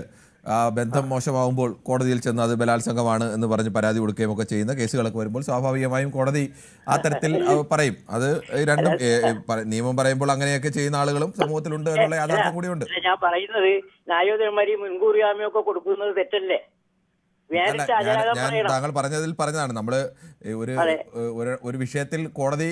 ആ ബന്ധം മോശമാകുമ്പോൾ കോടതിയിൽ ചെന്ന് അത് ബലാത്സംഗമാണ് എന്ന് പറഞ്ഞ് പരാതി കൊടുക്കുകയും ഒക്കെ ചെയ്യുന്ന കേസുകളൊക്കെ വരുമ്പോൾ സ്വാഭാവികമായും കോടതി ആ തരത്തിൽ പറയും. അത് രണ്ടും നിയമം പറയുമ്പോൾ അങ്ങനെയൊക്കെ ചെയ്യുന്ന ആളുകളും സമൂഹത്തിലുണ്ട് എന്നുള്ള യാഥാർത്ഥ്യം കൂടിയുണ്ട്. ഞാൻ പറയുന്നത് ന്യായാധിപന്മാര് മുൻകൂർ ജാമ്യമൊക്കെ കൊടുക്കുന്നത് തെറ്റല്ലേ? ഞാൻ താങ്കൾ പറഞ്ഞതാണ് നമ്മൾ ഒരു വിഷയത്തിൽ കോടതി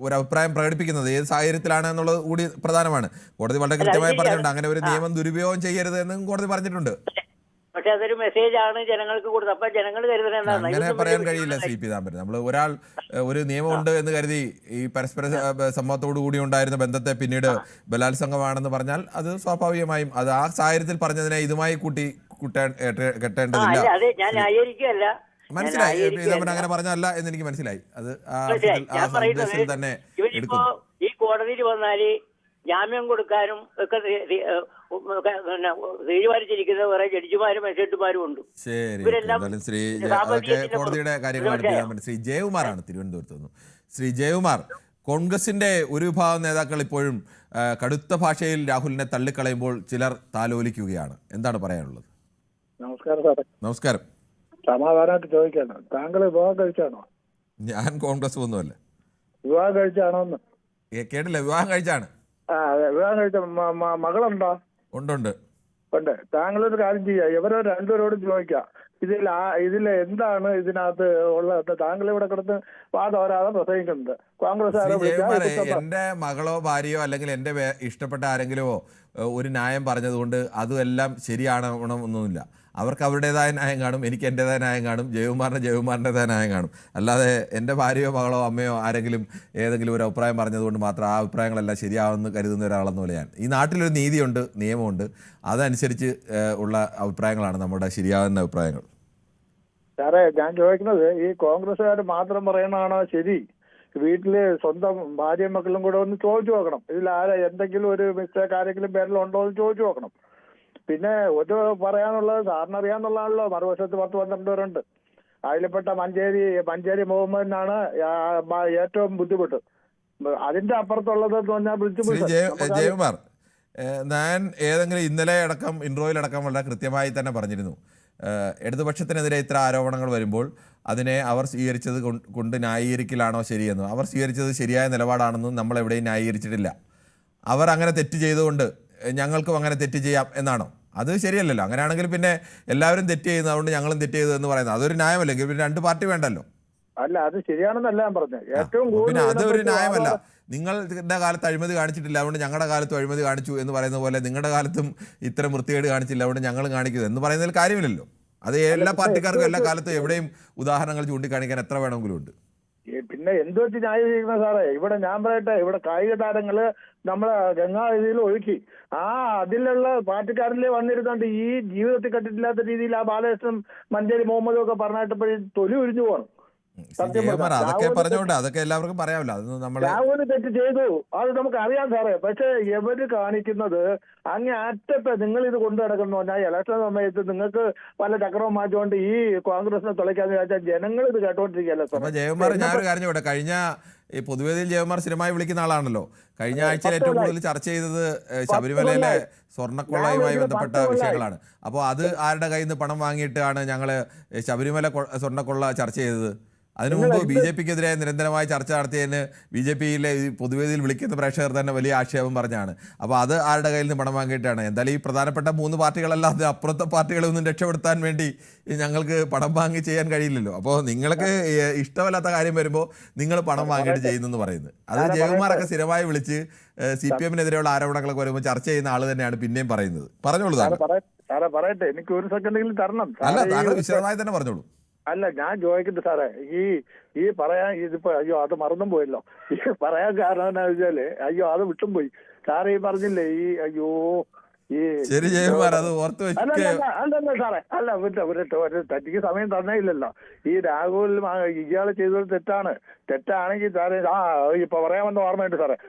ഒരു അഭിപ്രായം പ്രകടിപ്പിക്കുന്നത് ഏത് സാഹചര്യത്തിലാണ് എന്നുള്ളത് കൂടി പ്രധാനമാണ്. കോടതി വളരെ കൃത്യമായി പറഞ്ഞിട്ടുണ്ട് അങ്ങനെ ഒരു നിയമം ദുരുപയോഗം ചെയ്യരുത് എന്നും കോടതി പറഞ്ഞിട്ടുണ്ട്. പക്ഷെ അതൊരു മെസ്സേജ് ആണ് ജനങ്ങൾക്ക് കൊടുത്തത്. അപ്പൊ ജനങ്ങൾ കരുതുന്നത് അങ്ങനെ പറയാൻ കഴിയില്ല ശ്രീ പീതാംബരൻ. നമ്മൾ ഒരു നിയമമുണ്ട് എന്ന് കരുതി ഈ പരസ്പര സമ്മതത്തോടു കൂടി ഉണ്ടായിരുന്ന ബന്ധത്തെ പിന്നീട് ബലാത്സംഗമാണെന്ന് പറഞ്ഞാൽ അത് സ്വാഭാവികമായും അത് ആ സാഹചര്യത്തിൽ പറഞ്ഞതിനെ ഇതുമായി കെട്ടേണ്ടതില്ല. മനസ്സിലായി പീതാംബരൻ അങ്ങനെ പറഞ്ഞല്ല എന്ന് എനിക്ക് മനസ്സിലായി. അത് തന്നെ ഈ കോടതിയിൽ വന്നാല് ജാമ്യം കൊടുക്കാനും ഒക്കെ തീരുമാനിച്ചിരിക്കുന്ന കുറെ ജഡ്ജിമാരും മജിസ്ട്രേറ്റുമാരും ഉണ്ട്. കോടതിയുടെ കാര്യങ്ങളാണ്. ശ്രീ ജയകുമാറാണ് തിരുവനന്തപുരത്ത് നിന്ന്. ശ്രീ ജയകുമാർ, കോൺഗ്രസിന്റെ ഒരു വിഭാഗം നേതാക്കൾ ഇപ്പോഴും കടുത്ത ഭാഷയിൽ രാഹുലിനെ തള്ളിക്കളയുമ്പോൾ ചിലർ താലോലിക്കുകയാണ്. എന്താണ് പറയാനുള്ളത്? നമസ്കാരം സാറേ. നമസ്കാരം. സമാധാനമായിട്ട് ചോദിക്കാണ്, താങ്കൾ വിവാഹം കഴിച്ചാണോ? ഞാൻ കോൺഗ്രസ് ഒന്നുമല്ല. വിവാഹം കഴിച്ചാണോന്ന് കേട്ടില്ല. വിവാഹം കഴിച്ചാണ്. വിവാഹം കഴിച്ച മകളുണ്ടോ? ഉണ്ട്. താങ്കളൊരു കാര്യം ചെയ്യാം, ഇവരെ രണ്ടുപേരോടും ചോദിക്കാം ഇതിൽ എന്താണ് ഇതിനകത്ത് ഉള്ളത്. താങ്കൾ ഇവിടെ കിടന്ന് വാദോരാതെ പ്രസംഗിക്കുന്നത് കോൺഗ്രസ്. എന്റെ മകളോ ഭാര്യയോ അല്ലെങ്കിൽ എന്റെ ഇഷ്ടപ്പെട്ട ആരെങ്കിലുമോ ഒരു ന്യായം പറഞ്ഞതുകൊണ്ട് അതുമെല്ലാം ശരിയാണൊന്നുമില്ല. അവർക്ക് അവരുടേതായ ന്യായം കാണും, എനിക്ക് എൻ്റെതായ ന്യായം കാണും, ജയകുമാറിൻ്റെതായ ന്യായം കാണും. അല്ലാതെ എൻ്റെ ഭാര്യയോ മകളോ അമ്മയോ ആരെങ്കിലും ഏതെങ്കിലും ഒരു അഭിപ്രായം പറഞ്ഞതുകൊണ്ട് മാത്രം ആ അഭിപ്രായങ്ങളെല്ലാം ശരിയാവുമെന്ന് കരുതുന്ന ഒരാളെന്ന് പോലെയാണ്. ഈ നാട്ടിലൊരു നീതിയുണ്ട്, നിയമമുണ്ട്, അതനുസരിച്ച് ഉള്ള അഭിപ്രായങ്ങളാണ് നമ്മുടെ ശരിയാവുന്ന അഭിപ്രായങ്ങൾ. സാറേ, ഞാൻ ചോദിക്കുന്നത് ഈ കോൺഗ്രസ്സുകാർ മാത്രം പറയണതാണോ ശരി? വീട്ടില് സ്വന്തം ഭാര്യയും മക്കളും കൂടെ ഒന്ന് ചോദിച്ചു നോക്കണം. ഇതിൽ എന്തെങ്കിലും ഒരു മിസ്റ്റേക്ക് ആരെങ്കിലും പേരിലുണ്ടോ എന്ന് ചോദിച്ചു നോക്കണം. പിന്നെ ഒരു പറയാനുള്ളത്, സാറിന് അറിയാന്നുള്ളതാണല്ലോ, മറുവശത്ത് 10-12 പേരുണ്ട്. അതിൽപ്പെട്ട മഞ്ചേരി മുഹമ്മദിനാണ് ഏറ്റവും ബുദ്ധിമുട്ട്. അതിന്റെ അപ്പുറത്തുള്ളത് എന്ന് പറഞ്ഞാൽ ജയകുമാർ, ഞാൻ ഏതെങ്കിലും ഇന്നലെ അടക്കം ഇൻട്രോയിലടക്കം വളരെ കൃത്യമായി തന്നെ പറഞ്ഞിരുന്നു, ഇടതുപക്ഷത്തിനെതിരെ ഇത്ര ആരോപണങ്ങൾ വരുമ്പോൾ അതിനെ അവർ സ്വീകരിച്ചത് കൊണ്ട് ന്യായീകരിക്കലാണോ ശരിയെന്നും അവർ സ്വീകരിച്ചത് ശരിയായ നിലപാടാണെന്നും നമ്മൾ എവിടെയും ന്യായീകരിച്ചിട്ടില്ല. അവർ അങ്ങനെ തെറ്റ് ചെയ്തുകൊണ്ട് ഞങ്ങൾക്കും അങ്ങനെ തെറ്റ് ചെയ്യാം എന്നാണോ? അത് ശരിയല്ലല്ലോ. അങ്ങനെയാണെങ്കിൽ പിന്നെ എല്ലാവരും തെറ്റ് ചെയ്യുന്നത് അതുകൊണ്ട് ഞങ്ങളും തെറ്റ് ചെയ്തു എന്ന് പറയുന്നത് അതൊരു ന്യായമല്ലെങ്കിൽ പിന്നെ രണ്ട് പാർട്ടി വേണ്ടല്ലോ. അല്ല, അത് ശരിയാണെന്നല്ല ഞാൻ പറഞ്ഞത്. ഏറ്റവും പിന്നെ അതൊരു ന്യായമല്ല. നിങ്ങളുടെ കാലത്ത് അഴിമതി കാണിച്ചിട്ടില്ല അതുകൊണ്ട് ഞങ്ങളുടെ കാലത്തും അഴിമതി കാണിച്ചു എന്ന് പറയുന്ന പോലെ നിങ്ങളുടെ കാലത്തും ഇത്തരം വൃത്തികേട് കാണിച്ചില്ല അതുകൊണ്ട് ഞങ്ങൾ കാണിക്കുന്നത് എന്ന് പറയുന്നതിൽ കാര്യമില്ലല്ലോ. അത് എല്ലാ പാർട്ടിക്കാർക്കും എല്ലാ കാലത്തും എവിടെയും ഉദാഹരണങ്ങൾ ചൂണ്ടിക്കാണിക്കാൻ എത്ര വേണമെങ്കിലും ഉണ്ട്. പിന്നെ എന്ത് വെച്ച് ന്യായീകരിക്കുന്ന സാറേ? ഇവിടെ ഞാൻ പറയട്ടെ, ഇവിടെ കായിക താരങ്ങള് നമ്മളെ ഗംഗാനദിയിൽ ഒഴുക്കി അതിലുള്ള പാർട്ടിക്കാരിലെ വന്നിരുന്നുണ്ട് ഈ ജീവിതത്തിൽ കണ്ടിട്ടില്ലാത്ത രീതിയിൽ ആ ബാലകൃഷ്ണൻ മഞ്ചേരി മുഹമ്മദും ഒക്കെ പറഞ്ഞിട്ടപ്പോഴേ തൊലി ഉരിഞ്ഞു പോകണം. അതൊക്കെ പറഞ്ഞോണ്ട് അതൊക്കെ എല്ലാവർക്കും പറയാമല്ലോ. രാഹുൽ തെറ്റ് ചെയ്തു, അത് നമുക്ക് അറിയാം സാറേ. പക്ഷെ എവര് കാണിക്കുന്നത് അങ്ങേ അറ്റത്തെ നിങ്ങൾ ഇത് കൊണ്ടു നടക്കുന്നു പറഞ്ഞാൽ ഇലക്ഷൻ സമയത്ത് നിങ്ങൾക്ക് പല ചക്രവും മാറ്റിക്കൊണ്ട് ഈ കോൺഗ്രസിനെ തുളയ്ക്കാന്ന് വെച്ചാൽ ജനങ്ങൾ ഇത് കേട്ടോണ്ടിരിക്കുകയല്ലോ. ജയകുമാർ, ഞാനൊരു കാര്യം ചോട്ടെ, കഴിഞ്ഞ ഈ പൊതുവേദിയിൽ ജയകുമാർ സ്ഥിരമായി വിളിക്കുന്ന ആളാണല്ലോ. കഴിഞ്ഞ ആഴ്ചയിൽ ഏറ്റവും കൂടുതൽ ചർച്ച ചെയ്തത് ശബരിമലയിലെ സ്വർണ്ണക്കൊള്ളയുമായി ബന്ധപ്പെട്ട വിഷയങ്ങളാണ്. അപ്പോൾ അത് ആരുടെ കയ്യിൽ നിന്ന് പണം വാങ്ങിയിട്ടാണ് ഞങ്ങൾ ശബരിമല സ്വർണ്ണക്കൊള്ള ചർച്ച ചെയ്തത്? അതിനു മുമ്പ് BJP-ക്കെതിരെ നിരന്തരമായ ചർച്ച നടത്തിയതിന് BJP-യിലെ പൊതുവേദിയിൽ വിളിക്കുന്ന പ്രേക്ഷകർ തന്നെ വലിയ ആക്ഷേപം പറഞ്ഞാണ്. അപ്പോൾ അത് ആരുടെ കയ്യിൽ നിന്ന് പണം വാങ്ങിയിട്ടാണ്? എന്തായാലും ഈ പ്രധാനപ്പെട്ട 3 പാർട്ടികളല്ലാതെ അപ്പുറത്തെ പാർട്ടികളെ ഒന്നും രക്ഷപ്പെടുത്താൻ വേണ്ടി ഞങ്ങൾക്ക് പണം വാങ്ങി ചെയ്യാൻ കഴിയില്ലല്ലോ. അപ്പോൾ നിങ്ങൾക്ക് ഇഷ്ടമല്ലാത്ത കാര്യം വരുമ്പോൾ നിങ്ങൾ പണം വാങ്ങിയിട്ട് ചെയ്യുന്നെന്ന് പറയുന്നത്. അത് ജയകുമാറൊക്കെ സ്ഥിരമായി വിളിച്ച് CPM-നെതിരെയുള്ള ആരോപണങ്ങളൊക്കെ വരുമ്പോൾ ചർച്ച ചെയ്യുന്ന ആൾ തന്നെയാണ് പിന്നെയും പറയുന്നത്. പറഞ്ഞോളൂ സാറേ പറയട്ടെ, എനിക്ക് ഒരു സെക്കൻഡെങ്കിലും തരണം. അല്ല, താങ്കൾ വിശദമായി തന്നെ പറഞ്ഞോളൂ. അല്ല, ഞാൻ ചോദിക്കട്ടെ സാറേ, ഈ പറയാൻ ഇതിപ്പോ അയ്യോ അത് മറന്നും പോയല്ലോ. ഈ പറയാൻ കാരണം എന്താ വെച്ചാല് അത് വിട്ടും പോയി. സാറേ ഈ പറഞ്ഞില്ലേ അയ്യോ ശരി ജയകുമാർ, അത് ഓർത്ത് അല്ലല്ല സാറേ, അല്ല ഒരു തട്ടിക്ക് സമയം തന്നേയില്ലല്ലോ. ഈ രാഹുൽ ഇയാള് ചെയ്തത് തെറ്റാണെങ്കിൽ സാറേ ഇപ്പൊ പറയാമെന്ന് ഓർമ്മയുണ്ട് സാറേ.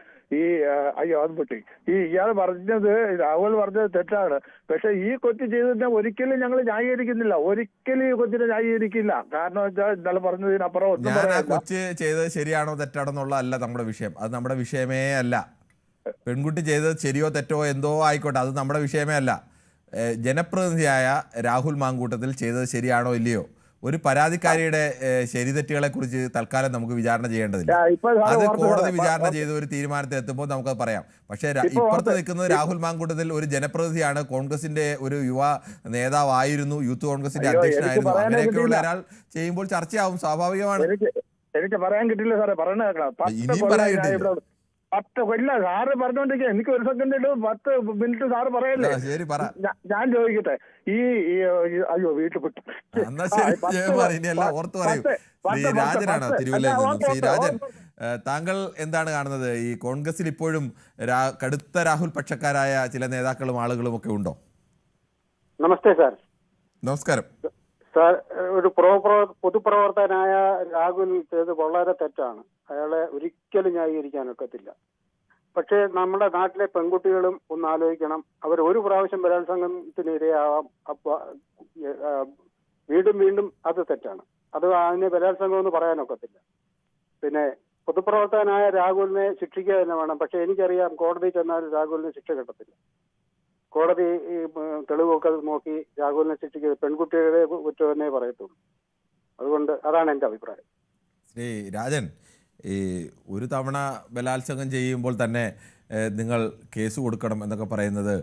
അത് പൊട്ടി. ഇയാൾ പറഞ്ഞത്, രാഹുൽ പറഞ്ഞത് തെറ്റാണ്. പക്ഷെ ഈ കൊച്ചു ചെയ്തതിനെ ഒരിക്കലും ഞങ്ങൾ ന്യായീകരിക്കുന്നില്ല. ഒരിക്കലും ഈ കൊച്ചിനെ ന്യായീകരിക്കില്ല. കാരണം വെച്ചാൽ ഇന്നലെ പറഞ്ഞതിനപ്പുറം ഒന്നും പറയാം. കൊച്ചു ചെയ്തത് ശരിയാണോ തെറ്റാണോ എന്നുള്ളതല്ല നമ്മുടെ വിഷയം. അത് നമ്മുടെ വിഷയമേ അല്ല. പെൺകുട്ടി ചെയ്തത് ശരിയോ തെറ്റോ എന്തോ ആയിക്കോട്ടെ, അത് നമ്മുടെ വിഷയമേ അല്ല. ജനപ്രതിനിധിയായ രാഹുൽ മാങ്കൂട്ടത്തിൽ ചെയ്തത് ശരിയാണോ ഇല്ലയോ, ഒരു പരാതിക്കാരിയുടെ ശരിതെറ്റുകളെ കുറിച്ച് തൽക്കാലം നമുക്ക് വിചാരണ ചെയ്യേണ്ടതില്ല. അത് കോടതി വിചാരണ ചെയ്ത് ഒരു തീരുമാനത്തിൽ എത്തുമ്പോൾ നമുക്കത് പറയാം. പക്ഷേ ഇപ്പുറത്ത് നിൽക്കുന്നത് രാഹുൽ മാങ്കൂട്ടത്തിൽ ഒരു ജനപ്രതിനിധിയാണ്, കോൺഗ്രസിന്റെ ഒരു യുവ നേതാവായിരുന്നു, യൂത്ത് കോൺഗ്രസിന്റെ അധ്യക്ഷനായിരുന്നു. അങ്ങനെയൊക്കെയുള്ള ഒരാൾ ചെയ്യുമ്പോൾ ചർച്ചയാവും, സ്വാഭാവികമാണ്. എനിക്ക് പറയാൻ കിട്ടില്ല സാറേ, പറയണ ഇനിയും പറയാൻ കിട്ടില്ല. 10 കൊല്ലം സാറ് പറഞ്ഞോണ്ടിരിക്കുക. എനിക്ക് ഒരു സെക്കൻഡ് 10 മിനിറ്റ് സാറ് പറയല്ലേ. ഞാൻ ചോദിക്കട്ടെ, അയ്യോ വീട്ടിൽ വിട്ടു. ശ്രീ രാജനാണ് തിരുവല്ലയിൽ നിന്ന്. ശ്രീ രാജൻ, താങ്കൾ എന്താണ് കാണുന്നത്? ഈ കോൺഗ്രസിൽ ഇപ്പോഴും കടുത്ത രാഹുൽ പക്ഷക്കാരായ ചില നേതാക്കളും ആളുകളും ഒക്കെ ഉണ്ടോ? നമസ്തേ സാർ. നമസ്കാരം സാർ. ഒരു പൊതുപ്രവർത്തകനായ രാഹുൽ ചെയ്ത് വളരെ തെറ്റാണ്. അയാളെ ഒരിക്കലും ന്യായീകരിക്കാനൊക്കത്തില്ല. പക്ഷേ നമ്മുടെ നാട്ടിലെ പെൺകുട്ടികളും ഒന്ന് ആലോചിക്കണം. അവർ ഒരു പ്രാവശ്യം ബലാത്സംഗത്തിന് ഇരയാവാം, വീണ്ടും വീണ്ടും അത് തെറ്റാണ്. അതിനെ ബലാത്സംഗം എന്ന് പറയാനൊക്കത്തില്ല. പിന്നെ പൊതുപ്രവർത്തകനായ രാഹുലിനെ ശിക്ഷിക്കുക തന്നെ വേണം. പക്ഷെ എനിക്കറിയാം, കോടതി ചെന്നാൽ രാഹുലിന് ശിക്ഷ കിട്ടത്തില്ല. കോടതി തെളിവൊക്കെ നോക്കി രാഹുലിനെ ശിക്ഷിക്കുക പെൺകുട്ടികളെ കുറ്റമെന്നേ പറയത്തുള്ളൂ. അതുകൊണ്ട് അതാണ് എൻ്റെ അഭിപ്രായം. ശ്രീ രാജൻ, ഈ ഒരു തവണ ബലാത്സംഗം ചെയ്യുമ്പോൾ തന്നെ നിങ്ങൾ കേസ് കൊടുക്കണം എന്നൊക്കെ പറയുന്നത്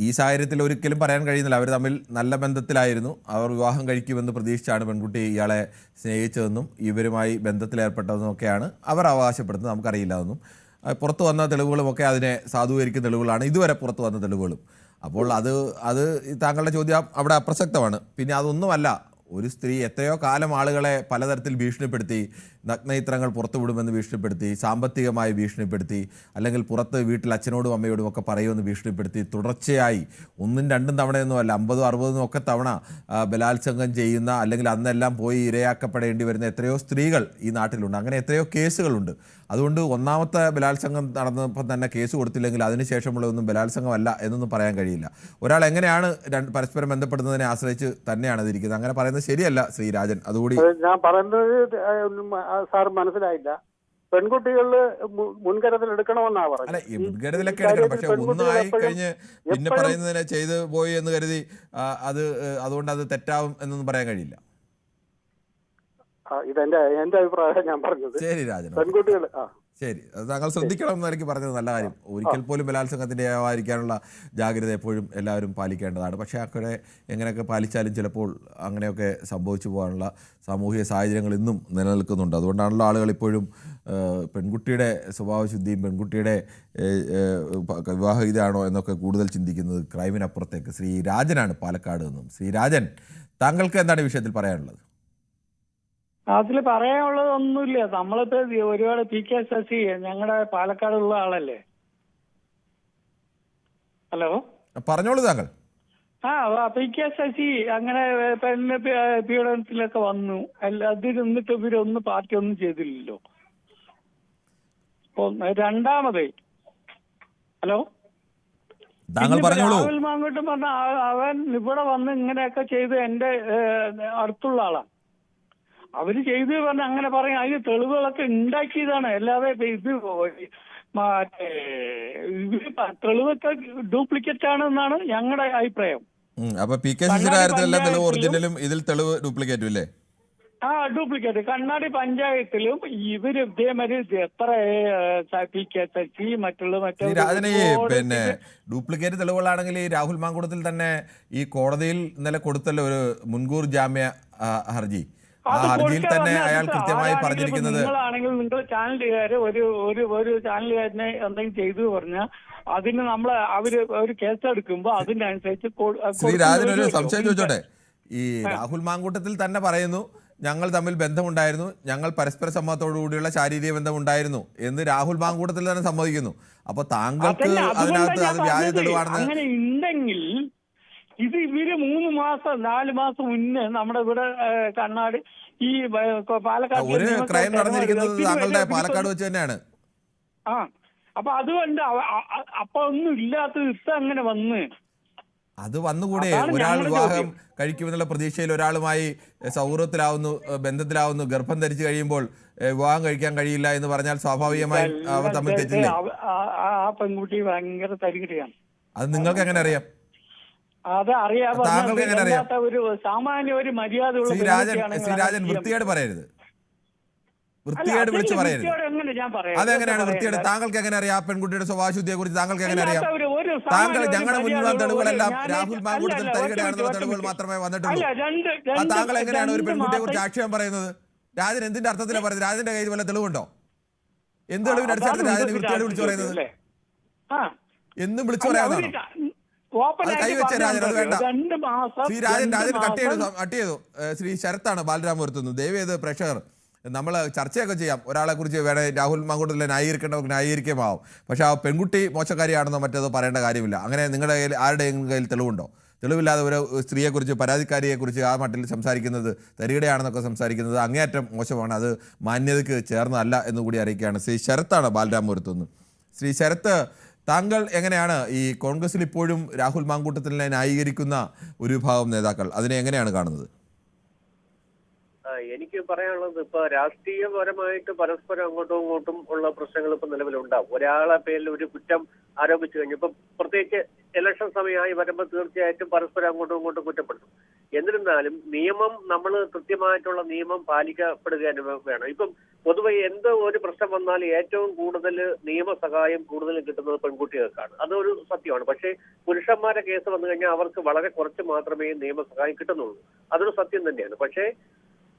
ഈ സാഹചര്യത്തിൽ ഒരിക്കലും പറയാൻ കഴിയുന്നില്ല. അവർ തമ്മിൽ നല്ല ബന്ധത്തിലായിരുന്നു, അവർ വിവാഹം കഴിക്കുമെന്ന് പ്രതീക്ഷിച്ചാണ് പെൺകുട്ടി ഇയാളെ സ്നേഹിച്ചതെന്നും ഇവരുമായി ബന്ധത്തിലേർപ്പെട്ടതെന്നും ഒക്കെയാണ് അവർ അവകാശപ്പെടുന്നത്. നമുക്കറിയില്ല അതൊന്നും. പുറത്തു വന്ന തെളിവുകളുമൊക്കെ അതിനെ സാധൂകരിക്കുന്ന തെളിവുകളാണ്, ഇതുവരെ പുറത്തു വന്ന തെളിവുകളും. അപ്പോൾ അത് താങ്കളുടെ ചോദ്യം അവിടെ അപ്രസക്തമാണ്. പിന്നെ അതൊന്നുമല്ല, ഒരു സ്ത്രീ എത്രയോ കാലം ആളുകളെ പലതരത്തിൽ ഭീഷണിപ്പെടുത്തി, നഗ്നചിത്രങ്ങൾ പുറത്തുവിടുമെന്ന് ഭീഷണിപ്പെടുത്തി, സാമ്പത്തികമായി ഭീഷണിപ്പെടുത്തി, അല്ലെങ്കിൽ പുറത്ത് വീട്ടിൽ അച്ഛനോടും അമ്മയോടും ഒക്കെ പറയുമെന്ന് ഭീഷണിപ്പെടുത്തി, തുടർച്ചയായി 1ഉം 2ഉം തവണയൊന്നുമല്ല 50ഉം 60ഉം ഒക്കെ തവണ ബലാത്സംഗം ചെയ്യുന്ന, അല്ലെങ്കിൽ അന്നെല്ലാം പോയി ഇരയാക്കപ്പെടേണ്ടി വരുന്ന എത്രയോ സ്ത്രീകൾ ഈ നാട്ടിലുണ്ട്. അങ്ങനെ എത്രയോ കേസുകളുണ്ട്. അതുകൊണ്ട് ഒന്നാമത്തെ ബലാത്സംഗം നടന്നപ്പോൾ തന്നെ കേസ് കൊടുത്തില്ലെങ്കിൽ അതിനുശേഷമുള്ള ഒന്നും ബലാത്സംഗമല്ല എന്നൊന്നും പറയാൻ കഴിയില്ല. ഒരാൾ എങ്ങനെയാണ് പരസ്പരം ബന്ധപ്പെടുന്നതിനെ ആശ്രയിച്ച് തന്നെയാണ് അതിരിക്കുന്നത്. അങ്ങനെ പറയുന്നത് ശരിയല്ല ശ്രീ രാജൻ. അതുകൂടി ഞാൻ പറയുന്നത് സാർ മനസ്സിലായില്ല. പെൺകുട്ടികളില് മുൻകരുതൽ എടുക്കണമെന്നാ പറഞ്ഞത്. അല്ല, ഈ മുൻകരുതലൊക്കെ എടുക്കണം. പക്ഷെ ഒന്നായി കഴിഞ്ഞ് പിന്നെ പറയുന്നതിനെ ചെയ്ത് പോയി എന്ന് കരുതി അതുകൊണ്ട് അത് തെറ്റാവും എന്നൊന്നും പറയാൻ കഴിയില്ല. എന്റെ അഭിപ്രായം ഞാൻ പറഞ്ഞത്. ശരി രാജൻ, പെൺകുട്ടികൾ ശരി, അത് താങ്കൾ ശ്രദ്ധിക്കണം എന്ന് എനിക്ക് പറഞ്ഞത് നല്ല കാര്യം. ഒരിക്കൽ പോലും ബലാത്സംഗത്തിൻ്റെ ആവാതിരിക്കാനുള്ള ജാഗ്രത എപ്പോഴും എല്ലാവരും പാലിക്കേണ്ടതാണ്. പക്ഷേ അക്കടെ എങ്ങനെയൊക്കെ പാലിച്ചാലും ചിലപ്പോൾ അങ്ങനെയൊക്കെ സംഭവിച്ചു പോകാനുള്ള സാമൂഹിക സാഹചര്യങ്ങൾ ഇന്നും നിലനിൽക്കുന്നുണ്ട്. അതുകൊണ്ടാണല്ലോ ആളുകൾ ഇപ്പോഴും പെൺകുട്ടിയുടെ സ്വഭാവശുദ്ധിയും പെൺകുട്ടിയുടെ വിവാഹിതയാണോ എന്നൊക്കെ കൂടുതൽ ചിന്തിക്കുന്നത് ക്രൈമിനപ്പുറത്തേക്ക്. ശ്രീ രാജനാണ് പാലക്കാട് നിന്നും. ശ്രീ രാജൻ, താങ്കൾക്ക് എന്താണ് ഈ വിഷയത്തിൽ പറയാനുള്ളത്? അതിൽ പറയാനുള്ളത് ഒന്നുമില്ല. നമ്മളിപ്പോ ഒരുപാട് PK ശശി ഞങ്ങളുടെ പാലക്കാടുള്ള ആളല്ലേ. ഹലോ, പറഞ്ഞോളൂ താങ്കൾ. PK ശശി അങ്ങനെ പെണ്ണ് പീഡനത്തിലൊക്കെ വന്നു. അതിൽ നിന്നിട്ട് ഇവരൊന്നും പാർട്ടി ഒന്നും ചെയ്തില്ലല്ലോ. രണ്ടാമത് ഹലോ, രാഹുൽ മാങ്കൂട്ടം പറഞ്ഞ അവൻ ഇവിടെ വന്ന് ഇങ്ങനെയൊക്കെ ചെയ്ത് എന്റെ അടുത്തുള്ള ആളാണ്. അവര് ചെയ്തു പറഞ്ഞ അങ്ങനെ പറയും. അതിന് തെളിവുകളൊക്കെ ഉണ്ടാക്കിയതാണ്. അല്ലാതെ ഇത് മറ്റേ തെളിവൊക്കെ ഡ്യൂപ്ലിക്കേറ്റ് ആണ് എന്നാണ് ഞങ്ങളുടെ അഭിപ്രായം. അപ്പൊ PK ശശിയുടെ കാര്യത്തിലെല്ലാം തെളിവ് ഒറിജിനലും ഇതിൽ തെളിവ് ഡ്യൂപ്ലിക്കേറ്റും അല്ലേ? ഡ്യൂപ്ലിക്കേറ്റ് കണ്ണാടി പഞ്ചായത്തിലും ഇവര് ഇതേമാതിരി എത്ര PKSSC മറ്റുള്ള രാജനെ പിന്നെ ഡ്യൂപ്ലിക്കേറ്റ് തെളിവുകളാണെങ്കിൽ ഈ രാഹുൽ മാങ്കൂട്ടത്തിൽ തന്നെ ഈ കോടതിയിൽ ഇന്നലെ കൊടുത്തല്ലോ ഒരു മുൻകൂർ ജാമ്യ ഹർജി. ആ ഹർജിയിൽ തന്നെ അയാൾ കൃത്യമായി പറഞ്ഞിരിക്കുന്നത് നിങ്ങളാണെങ്കിൽ നിങ്ങൾ ചാനലുകാര് ഒരു ചാനലുകാരനെ എന്തെങ്കിലും ചെയ്തു പറഞ്ഞാൽ അതിന് അവര് ഒരു കേസെടുക്കുമ്പോ അതിനനുസരിച്ച് ശ്രീ രാജൻ ഒരു സംശയം ചോദിച്ചോട്ടെ. ഈ രാഹുൽ മാങ്കൂട്ടത്തിൽ തന്നെ പറയുന്നു ഞങ്ങൾ തമ്മിൽ ബന്ധമുണ്ടായിരുന്നു, ഞങ്ങൾ പരസ്പര സമ്മതത്തോടു കൂടിയുള്ള ശാരീരിക ബന്ധമുണ്ടായിരുന്നു എന്ന് രാഹുൽ മാങ്കൂട്ടത്തിൽ തന്നെ സമ്മതിക്കുന്നു. അപ്പൊ താങ്കൾക്ക് അതിനകത്ത് അത് വ്യാജ തെളിവാണെന്ന് അങ്ങനെ ഉണ്ടെങ്കിൽ ഇവര് 3 മാസം 4 മാസം മുന്നേ നമ്മുടെ ഇവിടെ കണ്ണാടി ഈ പാലക്കാട് ഒരു ക്രൈം നടന്നിരിക്കുന്നത് താങ്കളുടെ പാലക്കാട് വെച്ച് തന്നെയാണ്. അപ്പൊ അതുകൊണ്ട് അപ്പൊ ഒന്നും ഇല്ലാത്തത് ഇപ്പൊ അങ്ങനെ വന്ന് അത് വന്നുകൂടെ? ഒരാൾ വിവാഹം കഴിക്കുമെന്നുള്ള പ്രതീക്ഷയിൽ ഒരാളുമായി സൗഹൃദത്തിലാവുന്നു, ബന്ധത്തിലാവുന്നു, ഗർഭം ധരിച്ചു കഴിയുമ്പോൾ വിവാഹം കഴിക്കാൻ കഴിയില്ല എന്ന് പറഞ്ഞാൽ സ്വാഭാവികമായും അവർ തമ്മിൽ തെറ്റില്ലേ? ആ പെൺകുട്ടി ഭയങ്കര തരികിടയാണ്. അത് നിങ്ങൾക്ക് എങ്ങനെ അറിയാം? അത് താങ്കൾക്ക് എങ്ങനെ അറിയാം? ഒരു സാമാന്യ ഒരു മര്യാദ ശ്രീരാജൻ വൃത്തികേട് പറയരുത്, വൃത്തികേട് വിളിച്ച് പറയരുത്. അതെങ്ങനെയാണ് വൃത്തികേട്? താങ്കൾക്ക് എങ്ങനെ അറിയാം? പെൺകുട്ടിയുടെ സ്വഭാവശുദ്ധിയെ കുറിച്ച് താങ്കൾക്ക് എങ്ങനെ അറിയാം? താങ്കൾ ഞങ്ങളുടെ മുന്നിലുള്ള തെളിവുകളെല്ലാം രാഹുൽ മാങ്കൂട്ടത്തിൽ തരികടയാണെന്നുള്ള തെളിവുകൾ മാത്രമേ വന്നിട്ടുള്ളൂ. താങ്കൾ എങ്ങനെയാണ് ഒരു പെൺകുട്ടിയെ കുറിച്ച് ആക്ഷേപം പറയുന്നത്? രാജൻ എന്തിന്റെ അർത്ഥത്തിലാണ് പറയുന്നത്? രാജന്റെ കയ്യിൽ വല്ല തെളിവുണ്ടോ? എന്ത് തെളിവിന്റെ അടിസ്ഥാനത്തിൽ രാജന് വൃത്തികേട് വിളിച്ചു പറയുന്നത്? എന്നും വിളിച്ചു പറയാവുന്നതാണോ? കൈവച്ച രാജൻ അത് വേണ്ട. ശ്രീ രാജൻ കട്ട് ചെയ്തു. ശ്രീ ശരത്താണ് ബാലരാമപുരത്തുനിന്ന്. ദയവേത് പ്രേക്ഷകർ നമ്മൾ ചർച്ചയൊക്കെ ചെയ്യാം. ഒരാളെ കുറിച്ച് വേണേ രാഹുൽ മാങ്കൂട്ടത്തിലെ ന്യായീകരിക്കേണ്ടവർക്ക് ന്യായീകരിക്കുകയാവും. പക്ഷെ ആ പെൺകുട്ടി മോശക്കാരിയാണെന്നോ മറ്റേതോ പറയേണ്ട കാര്യമില്ല. അങ്ങനെ നിങ്ങളുടെ കയ്യിൽ ആരുടെയും കയ്യിൽ തെളിവുണ്ടോ? തെളിവില്ലാതെ ഒരു സ്ത്രീയെക്കുറിച്ച്, പരാതിക്കാരിയെക്കുറിച്ച് ആ മട്ടിൽ സംസാരിക്കുന്നത്, തരികടയാണെന്നൊക്കെ സംസാരിക്കുന്നത് അങ്ങേയറ്റം മോശമാണ്. അത് മാന്യതയ്ക്ക് ചേർന്നതല്ല എന്നുകൂടി അറിയിക്കുകയാണ്. ശ്രീ ശരത്താണ് ബാലരാമപുരത്തുനിന്ന്. ശ്രീ ശരത്ത്, താങ്കൾ എങ്ങനെയാണ് ഈ കോൺഗ്രസിൽ ഇപ്പോഴും രാഹുൽ മാങ്കൂട്ടത്തിനെ ന്യായീകരിക്കുന്ന ഒരു വിഭാഗം നേതാക്കൾ അതിനെ എങ്ങനെയാണ് കാണുന്നത്? എനിക്ക് പറയാനുള്ളത്, ഇപ്പൊ രാഷ്ട്രീയപരമായിട്ട് പരസ്പരം അങ്ങോട്ടും ഇങ്ങോട്ടും ഉള്ള പ്രശ്നങ്ങൾ ഇപ്പൊ നിലവിലുണ്ടാവും. ഒരാളെ പേരിൽ ഒരു കുറ്റം ആരോപിച്ചു കഴിഞ്ഞു, ഇപ്പൊ പ്രത്യേകിച്ച് ഇലക്ഷൻ സമയമായി വരുമ്പോൾ തീർച്ചയായിട്ടും പരസ്പരം അങ്ങോട്ടും ഇങ്ങോട്ടും കുറ്റപ്പെടുത്തും. എന്നിരുന്നാലും നിയമം, നമ്മൾ കൃത്യമായിട്ടുള്ള നിയമം പാലിക്കപ്പെടുക വേണം. ഇപ്പം പൊതുവെ എന്ത് ഒരു പ്രശ്നം വന്നാൽ ഏറ്റവും കൂടുതൽ നിയമസഹായം കൂടുതൽ കിട്ടുന്നത് പെൺകുട്ടികൾക്കാണ്. അതൊരു സത്യമാണ്. പക്ഷേ പുരുഷന്മാരുടെ കേസ് വന്നു കഴിഞ്ഞാൽ അവർക്ക് വളരെ കുറച്ച് മാത്രമേ നിയമസഹായം കിട്ടുന്നുള്ളൂ. അതൊരു സത്യം തന്നെയാണ്. പക്ഷേ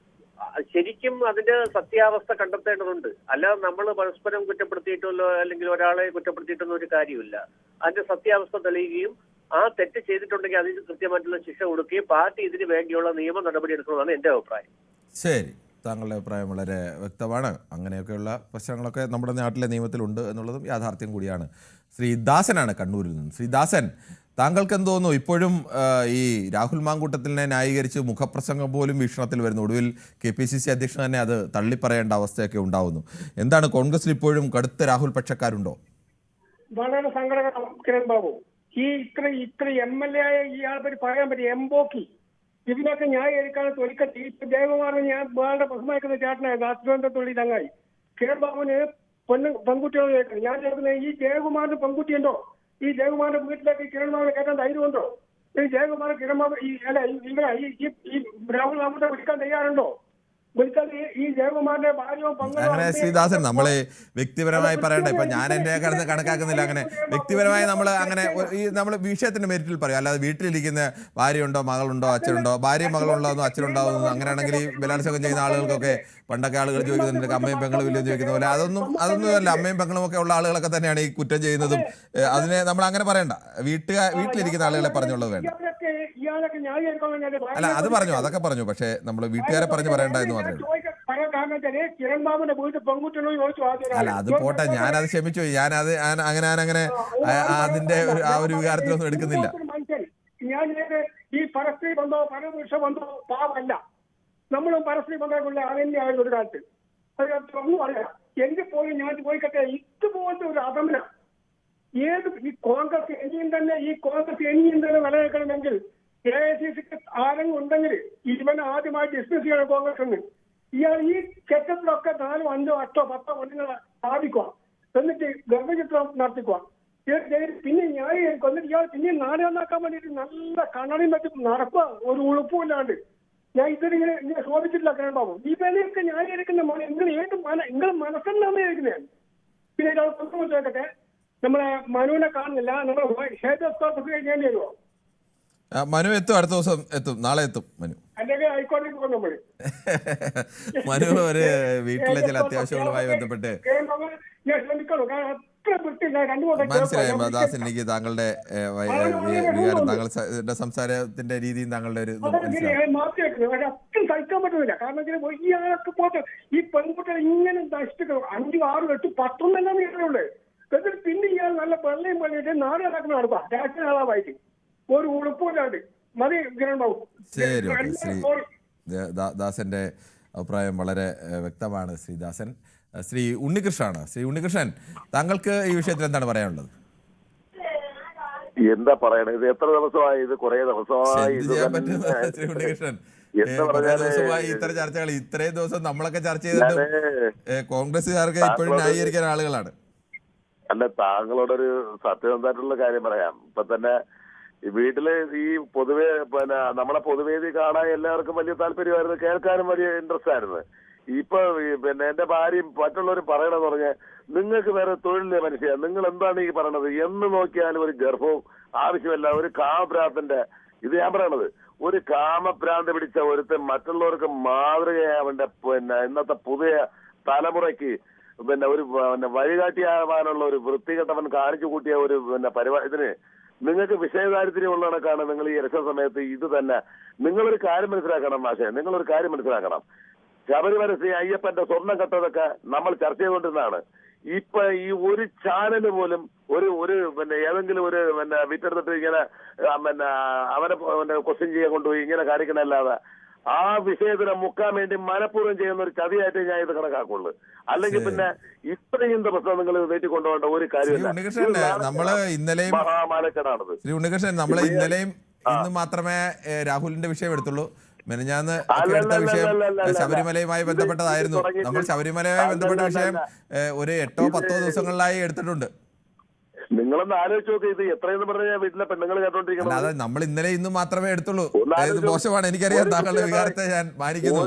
ശരിക്കും അതിന്റെ സത്യാവസ്ഥ കണ്ടെത്തേണ്ടതുണ്ട്. അല്ലാതെ നമ്മൾ പരസ്പരം കുറ്റപ്പെടുത്തിയിട്ടല്ലോ അല്ലെങ്കിൽ ഒരാളെ കുറ്റപ്പെടുത്തിയിട്ടൊന്നും ഒരു കാര്യമില്ല. അതിന്റെ സത്യാവസ്ഥ തെളിയുകയും ആ തെറ്റ് ചെയ്തിട്ടുണ്ടെങ്കിൽ അതിന് കൃത്യമായിട്ടുള്ള ശിക്ഷ കൊടുക്കുകയും പാർട്ടി ഇതിന് വേണ്ടിയുള്ള നിയമ നടപടി എടുക്കണമെന്നാണ് എന്റെ അഭിപ്രായം. ശരി, താങ്കളുടെ അഭിപ്രായം വളരെ വ്യക്തമാണ്. അങ്ങനെയൊക്കെയുള്ള പ്രശ്നങ്ങളൊക്കെ നമ്മുടെ നാട്ടിലെ നിയമത്തിലുണ്ട് എന്നുള്ളതും യാഥാർത്ഥ്യം കൂടിയാണ്. ശ്രീ ദാസനാണ് കണ്ണൂരിൽ നിന്ന്. ശ്രീ ദാസൻ, താങ്കൾക്ക് എന്ത് തോന്നുന്നു? ഇപ്പോഴും ഈ രാഹുൽ മാങ്കൂട്ടത്തിനെ ന്യായീകരിച്ച് മുഖപ്രസംഗം പോലും വീക്ഷണത്തിൽ വരുന്നു. ഒടുവിൽ KPCC അധ്യക്ഷൻ തന്നെ അത് തള്ളിപ്പറയേണ്ട അവസ്ഥയൊക്കെ ഉണ്ടാവുന്നു. എന്താണ്, കോൺഗ്രസിൽ ഇപ്പോഴും കടുത്ത രാഹുൽ പക്ഷക്കാരുണ്ടോ? വളരെ സങ്കടകരം കിരൺ ബാബു. ഈ ഇത്ര MLA ആയ ഇയാളെ പറയാൻ പറ്റിയ എംബോക്കി ഇതിനൊക്കെ ന്യായീകരിക്കാൻ തൊലിക്കത്തി. ഇപ്പൊ ദേവകുമാറിന് ഞാൻ വളരെ പ്രശ്നമാക്കുന്ന ചേട്ടനായിരുന്നു. തിരുവനന്തപുരത്തുള്ള ചങ്ങായി കിരൺ ബാബുവിന് പെൺകുട്ടികൾ കേൾക്കുന്നത്. ഞാൻ കേൾക്കുന്നത് ഈ ദേവകുമാറിന് പെൺകുട്ടിയുണ്ടോ? ഈ ജയകുമാറിന്റെ വീട്ടിലേക്ക് കിരൺ ബാബുവിനെ കേട്ടാൻ ധൈര്യമുണ്ടോ? ഈ ജയകുമാർ കിരൺ ബാബു ഈ രാഹുൽ മാങ്കൂട്ടത്തെ വിളിക്കാൻ തയ്യാറുണ്ടോ? അങ്ങനെ ശ്രീദാസൻ, നമ്മളെ വ്യക്തിപരമായി പറയണ്ട. ഇപ്പൊ ഞാൻ എന്റെ കണക്കാക്കുന്നില്ല. അങ്ങനെ വ്യക്തിപരമായി നമ്മൾ അങ്ങനെ ഈ നമ്മൾ വിഷയത്തിന്റെ മെരിറ്റിൽ പറയും. അല്ലാതെ വീട്ടിലിരിക്കുന്ന ഭാര്യയുണ്ടോ, മകളുണ്ടോ, അച്ഛനുണ്ടോ, ഭാര്യയും മകളുണ്ടോ, അച്ഛനുണ്ടാവുന്നു, അങ്ങനെയാണെങ്കിൽ ബലാത്സംഗം ചെയ്യുന്ന ആളുകൾക്കൊക്കെ പണ്ടൊക്കെ ആളുകൾ ചോദിക്കുന്നുണ്ട് അമ്മയും പെങ്ങളും ഇല്ലെന്ന് ചോദിക്കുന്ന പോലെ അതൊന്നും അല്ല. അമ്മയും പെങ്ങളും ഒക്കെ ഉള്ള ആളുകളൊക്കെ തന്നെയാണ് ഈ കുറ്റം ചെയ്യുന്നതും. അതിനെ നമ്മൾ അങ്ങനെ പറയണ്ട. വീട്ടിലിരിക്കുന്ന ആളുകളെ പറഞ്ഞുള്ളത് വേണ്ട. അല്ല, അത് പറഞ്ഞു, അതൊക്കെ പറഞ്ഞു. പക്ഷെ നമ്മൾ വീട്ടുകാരെ പറഞ്ഞു പറയണ്ട എന്ന് മാത്രമേ ഉള്ളൂ. അല്ല, അത് പോട്ടെ, ഞാനത് ക്ഷമിച്ചു. ഞാനത് അങ്ങനെ അതിന്റെ ആ ഒരു വികാരത്തിലൊന്നും എടുക്കുന്നില്ല. ഞാൻ ഈ പരസ്ത്രീ ബന്ധോ പരപുരുഷ ബന്ധോ പാവല്ല. നമ്മളും പരസ്ത്രീ ബന്ധമുള്ള ആരെന്നെയായിരുന്നു ഒരു കാലത്ത്. ഒന്നും അറിയാം. എങ്കിൽ പോയി ഞാൻ പോയിക്കട്ടെ, ഇതുപോലത്തെ ഒരു അധമന ഏത് ഈ കോൺഗ്രസ് ഇനിയും തന്നെ നിലനിൽക്കണമെങ്കിൽ AICCക്ക് ആരെങ്കിലും ഉണ്ടെങ്കിൽ ഇവനെ ആദ്യമായി ഡിസ്മിസ് ചെയ്യണം കോൺഗ്രസ് എന്ന്. ഇയാൾ ഈ ചെറ്റത്തിലൊക്കെ 4, 5, 8, 10 കൊല്ലങ്ങൾ സ്ഥാപിക്കുക, എന്നിട്ട് ഗർഭചിത്രം നടത്തിക്കുക, പിന്നെ ന്യായീകരിക്കും. എന്നിട്ട് ഇയാൾ പിന്നെ നാട് നന്നാക്കാൻ വേണ്ടിയിട്ട് നല്ല കണ്ണടയും പറ്റി നടക്കുക, ഒരു ഉളുപ്പുമില്ലാണ്ട്. ഞാൻ ഇതിങ്ങനെ ശോഭിച്ചിട്ടില്ല കിരൺ ബാബു. ഈ വിലയൊക്കെ ന്യായീകരിക്കുന്ന നിങ്ങൾ ഏത് നിങ്ങൾ മനസ്സെന്നാണ് ഇരിക്കുന്നത്. പിന്നെ ചോദിക്കട്ടെ, നമ്മളെ മനുവിനെ കാണുന്നില്ല, നമ്മൾ കഴിഞ്ഞാൽ വരുമോ? മനു എത്തും, അടുത്ത ദിവസം എത്തും, നാളെ എത്തും മനു. അല്ലെങ്കിൽ ഹൈക്കോടതിയിൽ പോകും നമ്മൾ. മനു ഒരു വീട്ടിലെ ചില അത്യാവശ്യങ്ങളുമായി ബന്ധപ്പെട്ട് ഞാൻ ശ്രമിക്കണം. കാരണം അത്ര വൃത്തിയില്ല. മനസ്സിലായി ദാസൻ, എനിക്ക് താങ്കളുടെ വികാരം, താങ്കളുടെ സംസാരത്തിന്റെ രീതിയും താങ്കളുടെ ഒരു മാറ്റി വെക്കുന്നത്. പക്ഷെ അത്രയും സഹിക്കാൻ പറ്റുന്നില്ല. കാരണം ഇയാൾക്ക് പോയിട്ട് ഈ പെൺകുട്ടികൾ ഇങ്ങനെ നശിപ്പിക്കണം. 5, 6, 8, 10 എല്ലാം നീട്ടുന്നുണ്ട്. എന്നിട്ട് പിന്നെ ഇയാൾ നല്ല വെള്ളയും പള്ളിയിട്ട് നാട് നടക്കുന്ന നടപ്പാ രാഷ്ട്രീയ നേതാവായിട്ട് ഒരു ഉളുപ്പില്ലാണ്ട് മതി കിരൺ ബാബു. ശരി, ഓക്കെ. ശ്രീ ദാസന്റെ അഭിപ്രായം വളരെ വ്യക്തമാണ്. ശ്രീദാസൻ. ശ്രീ ഉണ്ണികൃഷ്ണനാണ്. ശ്രീ ഉണ്ണികൃഷ്ണൻ, താങ്കൾക്ക് ഈ വിഷയത്തിൽ എന്താണ് പറയാനുള്ളത്? എന്താ പറയണത്? ഇത് എത്ര ദിവസമായി? ഇത് കുറെ ദിവസമായി. ശ്രീ ഉണ്ണികൃഷ്ണൻ, ദിവസമായി ഇത്തരം ചർച്ചകൾ, ഇത്രയും ദിവസം നമ്മളൊക്കെ ചർച്ച ചെയ്തിട്ട് കോൺഗ്രസ്സുകാർക്ക് ഇപ്പോഴും ന്യായീകരിക്കാൻ ആളുകളാണ്. അല്ല, താങ്കളോടൊരു സത്യസന്ധമായിട്ടുള്ള കാര്യം പറയാം. ഇപ്പൊ തന്നെ വീട്ടില് ഈ പൊതുവെ നമ്മളെ പൊതുവേദി കാണാൻ എല്ലാവർക്കും വലിയ താല്പര്യമായിരുന്നു, കേൾക്കാനും വലിയ ഇൻട്രസ്റ്റ് ആയിരുന്നു. ഇപ്പൊ എന്റെ ഭാര്യയും മറ്റുള്ളവരും പറയണെന്ന് പറഞ്ഞാൽ, നിങ്ങൾക്ക് വേറെ തൊഴിലില്ലേ മനുഷ്യ, നിങ്ങൾ എന്താണ് ഈ പറയണത്? എന്ന് നോക്കിയാലും ഒരു ഗർഭവും ആവശ്യമല്ല. ഒരു കാമഭ്രാന്തന്റെ ഇത് ഞാൻ പറയണത്, ഒരു കാമഭ്രാന്ത് പിടിച്ച ഒരുത്തൻ മറ്റുള്ളവർക്ക് മാതൃകയാവേണ്ട ഇന്നത്തെ പുതിയ തലമുറയ്ക്ക് ഒരു വഴികാട്ടിയാവാനുള്ള ഒരു വൃത്തികെട്ടവൻ കാണിച്ചു കൂട്ടിയ ഒരു ഇതിന് നിങ്ങൾക്ക് വിഷയദാരിദ്ര്യമുള്ള കണക്കാണ്. നിങ്ങൾ ഈ ഇലക്ഷൻ സമയത്ത് ഇത് തന്നെ നിങ്ങളൊരു കാര്യം മനസ്സിലാക്കണം മാഷേ, നിങ്ങളൊരു കാര്യം മനസ്സിലാക്കണം. ശബരിമല ശ്രീ അയ്യപ്പന്റെ സ്വർണ്ണം കട്ടതൊക്കെ നമ്മൾ ചർച്ച ചെയ്തുകൊണ്ടിരുന്നതാണ്. ഇപ്പൊ ഈ ഒരു ചാനല് പോലും ഒരു ഏതെങ്കിലും ഒരു വിറ്റെടുത്തിട്ട് ഇങ്ങനെ അവനെ ക്വസ്റ്റ്യൻ ചെയ്യാൻ കൊണ്ടുപോയി ഇങ്ങനെ കാണിക്കണല്ലാതെ ആ വിഷയത്തിനെ മുക്കാൻ വേണ്ടി മനഃപൂർവ്വം ചെയ്യുന്ന ഒരു ചതിയായിട്ട് ഞാൻ ഇത് കണക്കാക്കുള്ളൂ. അല്ലെങ്കിൽ പിന്നെ ഇത്രയും ദിവസം നിങ്ങൾ നീട്ടി കൊണ്ടുപോകേണ്ട ഒരു കാര്യമില്ല. നമ്മള് ഇന്നലെയും മഹാമാലക്കടാണത്. ശ്രീ ഉണ്ണികൃഷ്ണൻ, നമ്മള് ഇന്നലെയും ഇന്ന് മാത്രമേ രാഹുലിന്റെ വിഷയം എടുത്തുള്ളൂ. മെനഞ്ഞാന്ന് എടുത്ത വിഷയം ശബരിമലയുമായി ബന്ധപ്പെട്ടതായിരുന്നു. നമ്മൾ ശബരിമലയുമായി ബന്ധപ്പെട്ട വിഷയം ഒരു 8-10 ദിവസങ്ങളിലായി എടുത്തിട്ടുണ്ട്. നിങ്ങളൊന്ന് ആലോചിച്ച് നോക്കി, ഇത് എത്രയെന്ന് പറഞ്ഞാൽ വീട്ടിലെ പെണ്ണുങ്ങൾ കേട്ടോണ്ടിരിക്കണം. അതെ, നമ്മൾ ഇന്നലെ ഇന്നും മാത്രമേ എടുത്തുള്ളൂ. ഇത് മോശമാണ്, എനിക്കറിയാം. താങ്കളുടെ വികാരത്തെ ഞാൻ മാനിക്കുന്നു.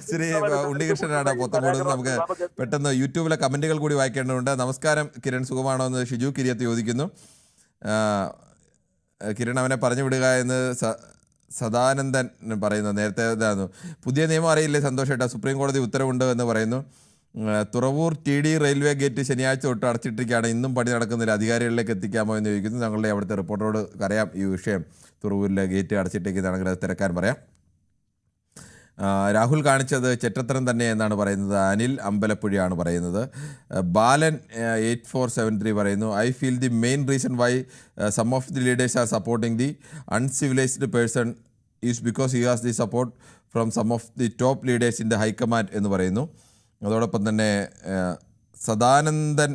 ശ്രീ ഉണ്ണികൃഷ്ണനാണ് പൊത്തങ്കോട്. നമുക്ക് പെട്ടെന്ന് യൂട്യൂബിലെ കമന്റുകൾ കൂടി വായിക്കേണ്ടതുണ്ട്. നമസ്കാരം കിരൺ, സുഖമാണോ എന്ന് ഷിജു കിരിയത്ത് ചോദിക്കുന്നു. കിരൺ അവനെ പറഞ്ഞു വിടുക എന്ന് സദാനന്ദൻ പറയുന്നു. നേരത്തെ ഇതായിരുന്നു. പുതിയ നിയമം അറിയില്ലേ സന്തോഷേട്ടാ, സുപ്രീം കോടതി ഉത്തരവുണ്ട് എന്ന് പറയുന്നു. തുറവൂർ TD റെയിൽവേ ഗേറ്റ് ശനിയാഴ്ച തൊട്ട് അടച്ചിട്ടിരിക്കുകയാണ്, ഇന്നും പണി നടക്കുന്നില്ല, അധികാരികളിലേക്ക് എത്തിക്കാമോ എന്ന് ചോദിക്കുന്നു. ഞങ്ങളുടെ അവിടുത്തെ റിപ്പോർട്ടറോട് അറിയാം ഈ വിഷയം. തുറവൂരിലെ ഗേറ്റ് അടച്ചിട്ടിരിക്കുന്നതാണെങ്കിൽ അത് തിരക്കാൻ പറയാം. രാഹുൽ കാണിച്ചത് ചെറ്റത്തരം തന്നെ എന്നാണ് പറയുന്നത്. അനിൽ അമ്പലപ്പുഴയാണ് പറയുന്നത്. ബാലൻ 8473 പറയുന്നു, I feel the main reason why some of the leaders are supporting the uncivilised person is because he has the support from some of the top leaders in the high command എന്ന് പറയുന്നു. അതോടൊപ്പം തന്നെ സദാനന്ദൻ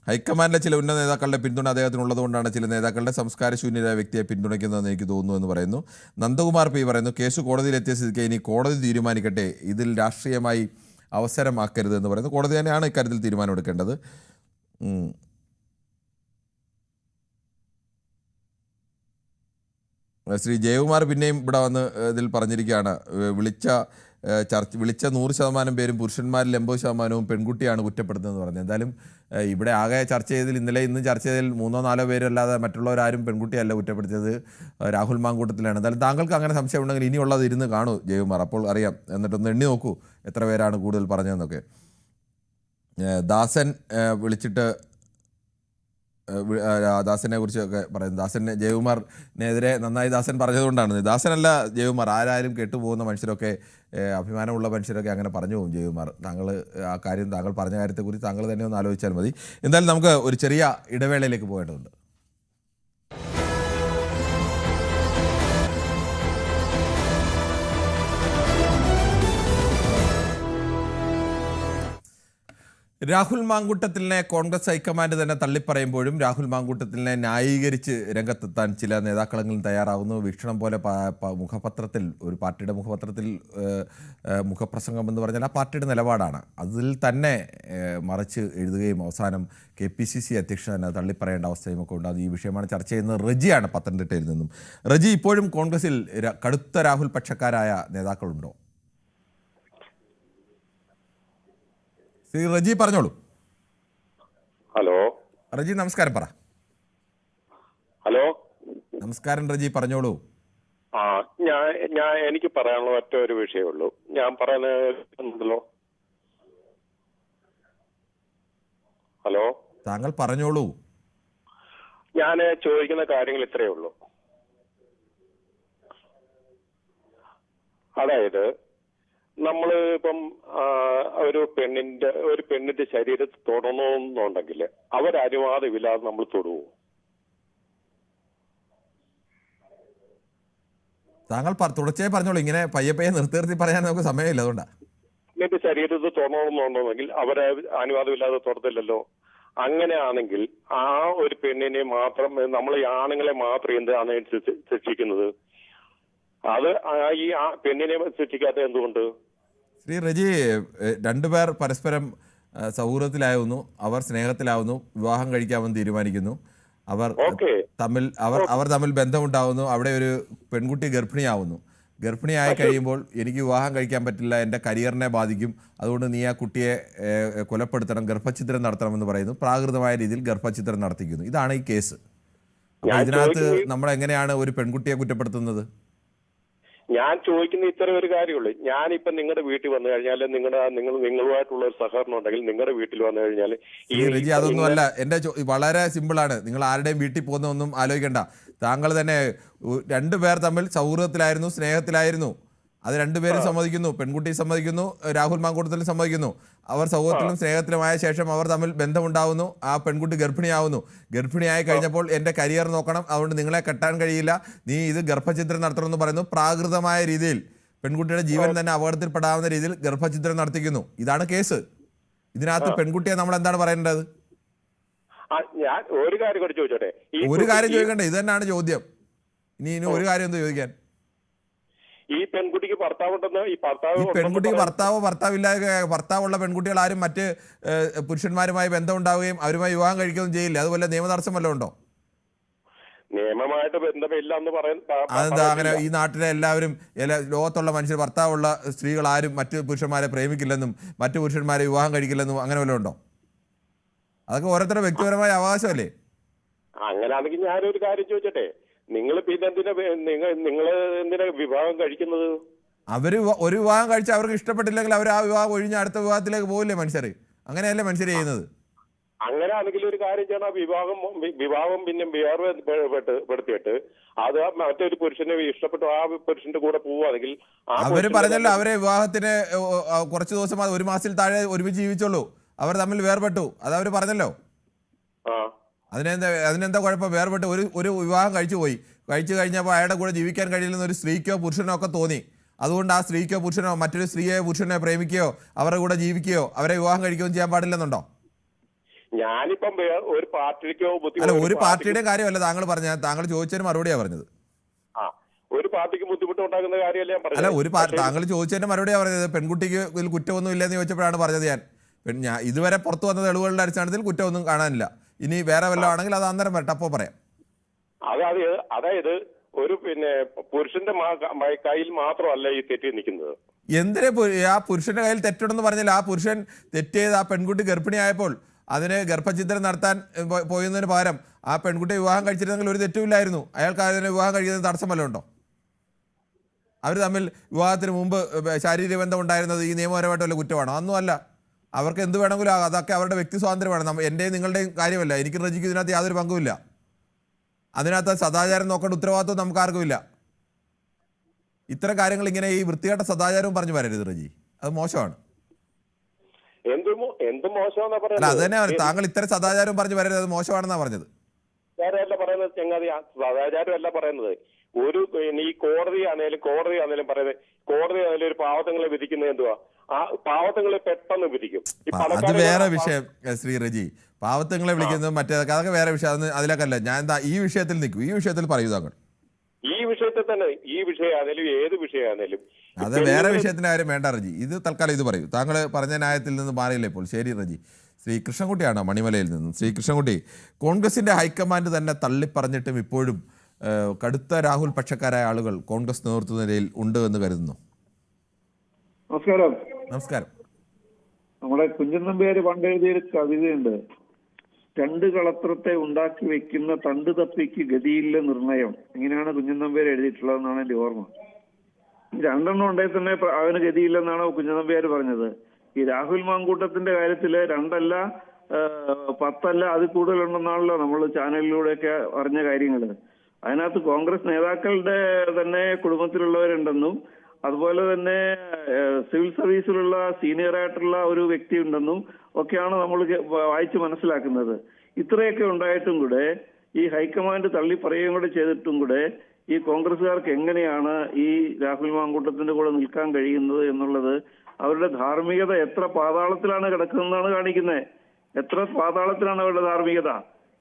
ഹൈക്കമാൻഡിലെ ചില ഉന്നത നേതാക്കളുടെ പിന്തുണ അദ്ദേഹത്തിനുള്ളതുകൊണ്ടാണ് ചില നേതാക്കളുടെ സംസ്കാരശൂന്യരായ വ്യക്തിയെ പിന്തുണയ്ക്കുന്നതെന്ന് എനിക്ക് തോന്നുന്നു എന്ന് പറയുന്നു. നന്ദകുമാർ P പറയുന്നു, കേസ് കോടതിയിലെത്തിയ സ്ഥിതിക്ക് ഇനി കോടതി തീരുമാനിക്കട്ടെ, ഇതിൽ രാഷ്ട്രീയമായി അവസരമാക്കരുത് എന്ന് പറയുന്നു. കോടതി തന്നെയാണ് ഇക്കാര്യത്തിൽ തീരുമാനമെടുക്കേണ്ടത്. ശ്രീ ജയകുമാർ പിന്നെയും ഇവിടെ വന്ന് ഇതിൽ പറഞ്ഞിരിക്കുകയാണ്, വിളിച്ച 100% പേരും പുരുഷന്മാരിൽ 80% പെൺകുട്ടിയാണ് കുറ്റപ്പെടുത്തുന്നതെന്ന് പറഞ്ഞു. എന്തായാലും ഇവിടെ ആകെ ചർച്ച ചെയ്തതിൽ ഇന്നും ചർച്ച ചെയ്തതിൽ 3-4 പേരല്ലാതെ മറ്റുള്ളവരാരും പെൺകുട്ടിയല്ല കുറ്റപ്പെടുത്തിയത്, രാഹുൽ മാങ്കൂട്ടത്തിലാണ്. എന്തായാലും താങ്കൾക്ക് അങ്ങനെ സംശയം ഉണ്ടെങ്കിൽ ഇനിയുള്ളത് ഇരുന്ന് കാണൂ ജയകുമാർ, അപ്പോൾ അറിയാം. എന്നിട്ടൊന്ന് എണ്ണി നോക്കൂ എത്ര പേരാണ് കൂടുതൽ പറഞ്ഞതെന്നൊക്കെ. ദാസൻ വിളിച്ചിട്ട് ദാസനെ കുറിച്ചൊക്കെ പറയുന്നത്. ദാസനെ ജയകുമാറിനെതിരെ നന്നായി ദാസൻ പറഞ്ഞതുകൊണ്ടാണ്. ദാസനല്ല ജയകുമാർ, ആരായാലും കെട്ടുപോകുന്ന മനുഷ്യരൊക്കെ, അഭിമാനമുള്ള മനുഷ്യരൊക്കെ അങ്ങനെ പറഞ്ഞു പോകും. ജയകുമാർ, താങ്കൾ ആ കാര്യം, താങ്കൾ പറഞ്ഞ കാര്യത്തെക്കുറിച്ച് താങ്കൾ തന്നെ ഒന്ന് ആലോചിച്ചാൽ മതി. എന്തായാലും നമുക്ക് ഒരു ചെറിയ ഇടവേളയിലേക്ക് പോകേണ്ടതുണ്ട്. രാഹുൽ മാങ്കൂട്ടത്തിലിനെ കോൺഗ്രസ് ഹൈക്കമാൻഡ് തന്നെ തള്ളിപ്പറയുമ്പോഴും രാഹുൽ മാങ്കൂട്ടത്തിലിനെ ന്യായീകരിച്ച് രംഗത്തെത്താൻ ചില നേതാക്കളെങ്കിലും തയ്യാറാകുന്നു. വീക്ഷണം പോലെ മുഖപത്രത്തിൽ, ഒരു പാർട്ടിയുടെ മുഖപത്രത്തിൽ മുഖപ്രസംഗം എന്ന് പറഞ്ഞാൽ ആ പാർട്ടിയുടെ നിലപാടാണ്. അതിൽ തന്നെ മറിച്ച് എഴുതുകയും അവസാനം KPCC അധ്യക്ഷൻ തന്നെ തള്ളിപ്പറയേണ്ട അവസ്ഥയും ഒക്കെ ഉണ്ട്. അത് ഈ വിഷയമാണ് ചർച്ച ചെയ്യുന്നത്. റജിയാണ് പത്തനംതിട്ടയിൽ നിന്നും. റജി, ഇപ്പോഴും കോൺഗ്രസിൽ കടുത്ത രാഹുൽ പക്ഷക്കാരായ നേതാക്കളുണ്ടോ? റജി പറഞ്ഞോളൂ. ഹലോ റജി, നമസ്കാരം. പറ. ഹലോ, നമസ്കാരം റജി, പറഞ്ഞോളൂ. ഞാൻ എനിക്ക് പറയാനുള്ള ഒറ്റ ഒരു വിഷയമുള്ളൂ. ഞാൻ പറയുന്നല്ലോ. ഹലോ, താങ്കൾ പറഞ്ഞോളൂ. ഞാൻ ചോദിക്കുന്ന കാര്യങ്ങൾ ഇത്രയേ ഉള്ളൂ. അതായത് നമ്മള് ഇപ്പം ഒരു പെണ്ണിന്റെ ശരീരത്തിൽ തൊടണമെന്നുണ്ടെങ്കിൽ അവരനുവാദമില്ലാതെ നമ്മൾ തൊടുവോ? താങ്കൾ തുടർച്ചയായി പറഞ്ഞോളൂ. ഇങ്ങനെ പയ്യെ നിർത്തി പറയാൻ നമുക്ക് സമയമില്ല, അതുകൊണ്ടാ. പെണ്ണിന്റെ ശരീരത്തിൽ തൊടണമെന്നുണ്ടെങ്കിൽ അവരെ അനുവാദമില്ലാതെ തൊടത്തില്ലല്ലോ. അങ്ങനെയാണെങ്കിൽ ആ ഒരു പെണ്ണിനെ മാത്രം, നമ്മൾ ഈ ആണുങ്ങളെ മാത്രം എന്താണ് ശിക്ഷിക്കുന്നത്? അത് ഈ പെണ്ണിനെ ശിക്ഷിക്കാത്ത എന്തുകൊണ്ട്? ശ്രീ റജി, രണ്ടുപേർ പരസ്പരം സൗഹൃദത്തിലാവുന്നു, അവർ സ്നേഹത്തിലാവുന്നു, വിവാഹം കഴിക്കാമെന്ന് തീരുമാനിക്കുന്നു, അവർ തമ്മിൽ ബന്ധമുണ്ടാവുന്നു, അവിടെ ഒരു പെൺകുട്ടി ഗർഭിണിയാവുന്നു. ഗർഭിണിയായി കഴിയുമ്പോൾ എനിക്ക് വിവാഹം കഴിക്കാൻ പറ്റില്ല, എൻ്റെ കരിയറിനെ ബാധിക്കും, അതുകൊണ്ട് നീ ആ കുട്ടിയെ കൊലപ്പെടുത്തണം, ഗർഭഛിദ്രം നടത്തണമെന്ന് പറയുന്നു. പ്രാകൃതമായ രീതിയിൽ ഗർഭഛിദ്രം നടത്തിക്കുന്നു. ഇതാണ് ഈ കേസ്. അപ്പോൾ ഇതിനകത്ത് നമ്മൾ എങ്ങനെയാണ് ഒരു പെൺകുട്ടിയെ കുറ്റപ്പെടുത്തുന്നത്? ഞാൻ ചോദിക്കുന്ന ഇത്ര ഒരു കാര്യമുള്ളൂ. ഞാനിപ്പം നിങ്ങളുടെ വീട്ടിൽ വന്നു കഴിഞ്ഞാൽ നിങ്ങളുമായിട്ടുള്ള ഒരു സഹകരണം ഉണ്ടെങ്കിൽ നിങ്ങളുടെ വീട്ടിൽ വന്നു കഴിഞ്ഞാൽ റജി, അതൊന്നും അല്ല. എൻ്റെ വളരെ സിമ്പിളാണ്. നിങ്ങൾ ആരുടെയും വീട്ടിൽ പോകുന്ന ഒന്നും ആലോചിക്കണ്ട. താങ്കൾ തന്നെ രണ്ടുപേർ തമ്മിൽ സൗഹൃദത്തിലായിരുന്നു, സ്നേഹത്തിലായിരുന്നു. അത് രണ്ടുപേരും സമ്മതിക്കുന്നു. പെൺകുട്ടി സമ്മതിക്കുന്നു, രാഹുൽ മാങ്കൂട്ടത്തിലും സമ്മതിക്കുന്നു. അവർ സൗഹൃദത്തിലും സ്നേഹത്തിലുമായ ശേഷം അവർ തമ്മിൽ ബന്ധമുണ്ടാവുന്നു. ആ പെൺകുട്ടി ഗർഭിണിയാവുന്നു. ഗർഭിണിയായി കഴിഞ്ഞപ്പോൾ എൻ്റെ കരിയർ നോക്കണം, അതുകൊണ്ട് നിങ്ങളെ കെട്ടാൻ കഴിയില്ല, നീ ഇത് ഗർഭഛിദ്രം നടത്തണമെന്ന് പറയുന്നു. പ്രാകൃതമായ രീതിയിൽ പെൺകുട്ടിയുടെ ജീവൻ തന്നെ അപകടത്തിൽപ്പെടാവുന്ന രീതിയിൽ ഗർഭഛിദ്രം നടത്തിക്കുന്നു. ഇതാണ് കേസ്. ഇതിനകത്ത് പെൺകുട്ടിയെ നമ്മൾ എന്താണ് പറയേണ്ടത്? ഞാൻ ഒരു കാര്യം കൂടി ചോദിച്ചോട്ടെ. ഒരു കാര്യം ചോദിക്കണ്ടേ? ഇത് തന്നെയാണ് ചോദ്യം. ഇനി ഒരു കാര്യം എന്താ ചോദിക്കാൻ? ഈ പെൺകുട്ടിക്ക് ഭർത്താവുണ്ടെന്ന് ഈ പെൺകുട്ടിക്ക് ഭർത്താവുള്ള പെൺകുട്ടികൾ ആരും മറ്റ് പുരുഷന്മാരുമായി ബന്ധം ഉണ്ടാവുകയും അവരുമായി വിവാഹം കഴിക്കുകയും ചെയ്യില്ല. അതുപോലെ നിയമതടസ്സം വല്ലതും ഉണ്ടോ? നിയമമായിട്ട് ബന്ധമില്ല എന്ന് അതെന്താ അങ്ങനെ? ഈ നാട്ടിലെ എല്ലാവരും, ലോകത്തുള്ള മനുഷ്യർ, ഭർത്താവുള്ള സ്ത്രീകൾ ആരും മറ്റു പുരുഷന്മാരെ പ്രേമിക്കില്ലെന്നും മറ്റു പുരുഷന്മാരെ വിവാഹം കഴിക്കില്ലെന്നും അങ്ങനെ വല്ലതും ഉണ്ടോ? അതൊക്കെ ഓരോരുത്തരുടെ വ്യക്തിപരമായ അവകാശമല്ലേ? അങ്ങനെയാണെങ്കിൽ ഞാനൊരു കാര്യം ചോദിച്ചോട്ടെ. നിങ്ങൾ നിങ്ങൾ എന്തിനാ വിവാഹം കഴിക്കുന്നത്? അവര് ഒരു വിവാഹം കഴിച്ച് അവർക്ക് ഇഷ്ടപ്പെട്ടില്ലെങ്കിൽ അവർ ആ വിവാഹം ഒഴിഞ്ഞ് അടുത്ത വിവാഹത്തിലേക്ക് പോകില്ലേ മനുഷ്യർ? അങ്ങനെയല്ലേ മനുഷ്യർ ചെയ്യുന്നത്? അങ്ങനെയാണെങ്കിൽ ഒരു കാര്യം ചെയ്യണം. വിവാഹം പിന്നെ വേർപെടുത്തിയിട്ട് അത് മറ്റൊരു പുരുഷനെ ഇഷ്ടപ്പെട്ടു ആ പുരുഷന്റെ കൂടെ പോവുകയാണെങ്കിൽ അവര് പറഞ്ഞല്ലോ, അവരെ വിവാഹത്തിന് കുറച്ച് ദിവസം, ഒരു മാസത്തിൽ താഴെ ഒരുമിച്ച് ജീവിച്ചോളൂ, അവർ തമ്മിൽ വേർപെട്ടു, അതവർ പറഞ്ഞല്ലോ. അതിനെന്താ കുഴപ്പം? വേർപെട്ട് ഒരു വിവാഹം കഴിച്ചു കഴിഞ്ഞപ്പോൾ അയാളുടെ കൂടെ ജീവിക്കാൻ കഴിയില്ലെന്ന് ഒരു സ്ത്രീക്കോ പുരുഷനോ ഒക്കെ തോന്നി. അതുകൊണ്ട് ആ സ്ത്രീക്കോ പുരുഷനോ മറ്റൊരു സ്ത്രീയെ പുരുഷനെ പ്രേമിക്കുകയോ അവരുടെ കൂടെ ജീവിക്കുകയോ അവരെ വിവാഹം കഴിക്കുകയോ ചെയ്യാൻ പാടില്ലെന്നുണ്ടോ? ഞാനിപ്പം ഒരു പാർട്ടിക്കോ അല്ല, ഒരു പാർട്ടിയുടെ കാര്യമല്ല താങ്കൾ പറഞ്ഞ. താങ്കൾ ചോദിച്ചതിന് മറുപടിയാണ് പറഞ്ഞത്. ഒരു പാർട്ടിക്ക് ബുദ്ധിമുട്ടുണ്ടാക്കുന്ന കാര്യമല്ലേ പറഞ്ഞത്? അല്ല, താങ്കൾ ചോദിച്ചതിന്റെ മറുപടിയാണ് പറഞ്ഞത്. പെൺകുട്ടിക്ക് ഇതിൽ കുറ്റമൊന്നും ഇല്ലെന്ന് ചോദിച്ചപ്പോഴാണ് പറഞ്ഞത്. ഞാൻ ഇതുവരെ പുറത്തു വന്ന തെളിവുകളുടെ അടിസ്ഥാനത്തിൽ കുറ്റമൊന്നും കാണാനില്ല. ഇനി വേറെ വല്ലതും ആണെങ്കിൽ അത് അന്നേരം വരട്ടെ, അപ്പോൾ പറയാം. അതായത് ഒരു പുരുഷന്റെ കയ്യിൽ മാത്രമല്ല ഈ തെറ്റി നിൽക്കുന്നത്. എന്തിനെ ആ പുരുഷന്റെ കയ്യിൽ തെറ്റുണ്ടെന്ന് പറഞ്ഞാൽ ആ പുരുഷൻ തെറ്റിയത് ആ പെൺകുട്ടി ഗർഭിണിയായപ്പോൾ അതിന് ഗർഭഛിദ്രം നടത്താൻ പോയതിന് പകരം ആ പെൺകുട്ടിയെ വിവാഹം കഴിച്ചിരുന്നെങ്കിൽ ഒരു തെറ്റുമില്ലായിരുന്നു. അയാൾക്ക് അതിനെ വിവാഹം കഴിക്കുന്നതിന് തടസ്സം വല്ലതും ഉണ്ടോ? അവർ തമ്മിൽ വിവാഹത്തിന് മുമ്പ് ശാരീരിക ബന്ധം ഉണ്ടായിരുന്നത് ഈ നിയമപരമായിട്ട് വല്ല കുറ്റമാണോ? ഒന്നും അല്ല. അവർക്ക് എന്ത് വേണമെങ്കിലും അതൊക്കെ അവരുടെ വ്യക്തി സ്വാതന്ത്ര്യമാണ്. എൻ്റെയും നിങ്ങളുടെയും കാര്യമല്ല. എനിക്ക് റജിക്ക് ഇതിനകത്ത് യാതൊരു പങ്കുമില്ല. അതിനകത്ത് സദാചാരം നോക്കേണ്ട ഉത്തരവാദിത്വം നമുക്ക് ആർക്കുമില്ല. ഇത്തരം കാര്യങ്ങൾ ഇങ്ങനെ ഈ വൃത്തികെട്ട സദാചാരവും പറഞ്ഞു വരരുത് റജി, അത് മോശമാണ്. അല്ല, അത് തന്നെയാണ്. താങ്കൾ ഇത്തരം സദാചാരവും പറഞ്ഞു വരരുത്, അത് മോശമാണെന്നാണ് പറഞ്ഞത്. സദാചാരമല്ല പറയുന്നത്. ഈ കോടതി ആണേലും പറയുന്നത്, കോടതി ആണേലും ഒരു പാവത്തങ്ങളെ വിധിക്കുന്നത് എന്തുവാ? ആ പാവത്തങ്ങളെ പെട്ടെന്ന് പിരിക്കും. ഈ അത് പണക്കാരെ വേറെ വിഷയം ശ്രീ റജി. പാവത്തങ്ങളെ വിളിക്കുന്നത് മറ്റേതൊക്കെ അതൊക്കെ വേറെ വിഷയം. അതിലേക്കല്ല ഞാൻ എന്താ ഈ വിഷയത്തിൽ നിൽക്കും. ഈ വിഷയത്തിൽ പറയൂ താങ്കൾ. ഈ വിഷയത്തിൽ തന്നെ, ഈ വിഷയമാണേലും ഏത് വിഷയമാണേലും അത് വേറെ വിഷയത്തിന്റെ കാര്യം വേണ്ട റജി. ഇത് തൽക്കാലം ഇത് പറയൂ. താങ്കൾ പറഞ്ഞ ന്യായത്തിൽ നിന്ന് മാറിയില്ല ഇപ്പോൾ. ശരി റജി. ശ്രീ കൃഷ്ണൻകുട്ടിയാണ് മണിമലയിൽ നിന്നും. ശ്രീ കൃഷ്ണൻകുട്ടി, കോൺഗ്രസിന്റെ ഹൈക്കമാൻഡ് തന്നെ തള്ളിപ്പറഞ്ഞിട്ടും ഇപ്പോഴും കടുത്ത രാഹുൽ പക്ഷക്കാരായ ആളുകൾ കോൺഗ്രസ് നേതൃത്വ നിലയിൽ ഉണ്ട് എന്ന് കരുതുന്നു. നമസ്കാരം. നമസ്കാരം. നമ്മുടെ കുഞ്ചൻ നമ്പ്യാർ പണ്ട് എഴുതിയൊരു കവിതയുണ്ട്. രണ്ട് കളത്രത്തെ ഉണ്ടാക്കി വെക്കുന്ന തണ്ട് തപ്പിക്ക് ഗതിയില്ല നിർണയം. ഇങ്ങനെയാണ് കുഞ്ചൻ നമ്പ്യാർ എഴുതിയിട്ടുള്ളതെന്നാണ് എന്റെ ഓർമ്മ. രണ്ടെണ്ണം ഉണ്ടെങ്കിൽ തന്നെ അവന് ഗതിയില്ലെന്നാണ് കുഞ്ചൻ നമ്പ്യാർ പറഞ്ഞത്. ഈ രാഹുൽ മാങ്കൂട്ടത്തിന്റെ കാര്യത്തില് 2 അല്ല 10 അല്ല അതിൽ കൂടുതലുണ്ടെന്നാണല്ലോ നമ്മൾ ചാനലിലൂടെയൊക്കെ അറിഞ്ഞ കാര്യങ്ങള്. അതിനകത്ത് കോൺഗ്രസ് നേതാക്കളുടെ തന്നെ കുടുംബത്തിലുള്ളവരുണ്ടെന്നും അതുപോലെ തന്നെ സിവിൽ സർവീസിലുള്ള സീനിയർ ആയിട്ടുള്ള ഒരു വ്യക്തി ഉണ്ടെന്നും ഒക്കെയാണ് നമ്മൾ വായിച്ച് മനസ്സിലാക്കുന്നത്. ഇത്രയൊക്കെ ഉണ്ടായിട്ടും കൂടെ ഈ ഹൈക്കമാൻഡ് തള്ളി പറയുകയും കൂടെ ചെയ്തിട്ടും കൂടെ ഈ കോൺഗ്രസുകാർക്ക് എങ്ങനെയാണ് ഈ രാഹുൽ മാങ്കൂട്ടത്തിന്റെ കൂടെ നിൽക്കാൻ കഴിയുന്നത് എന്നുള്ളത് അവരുടെ ധാർമ്മികത എത്ര പാതാളത്തിലാണ് കിടക്കുന്നതെന്നാണ് കാണിക്കുന്നത്. എത്ര പാതാളത്തിലാണ് അവരുടെ ധാർമ്മികത.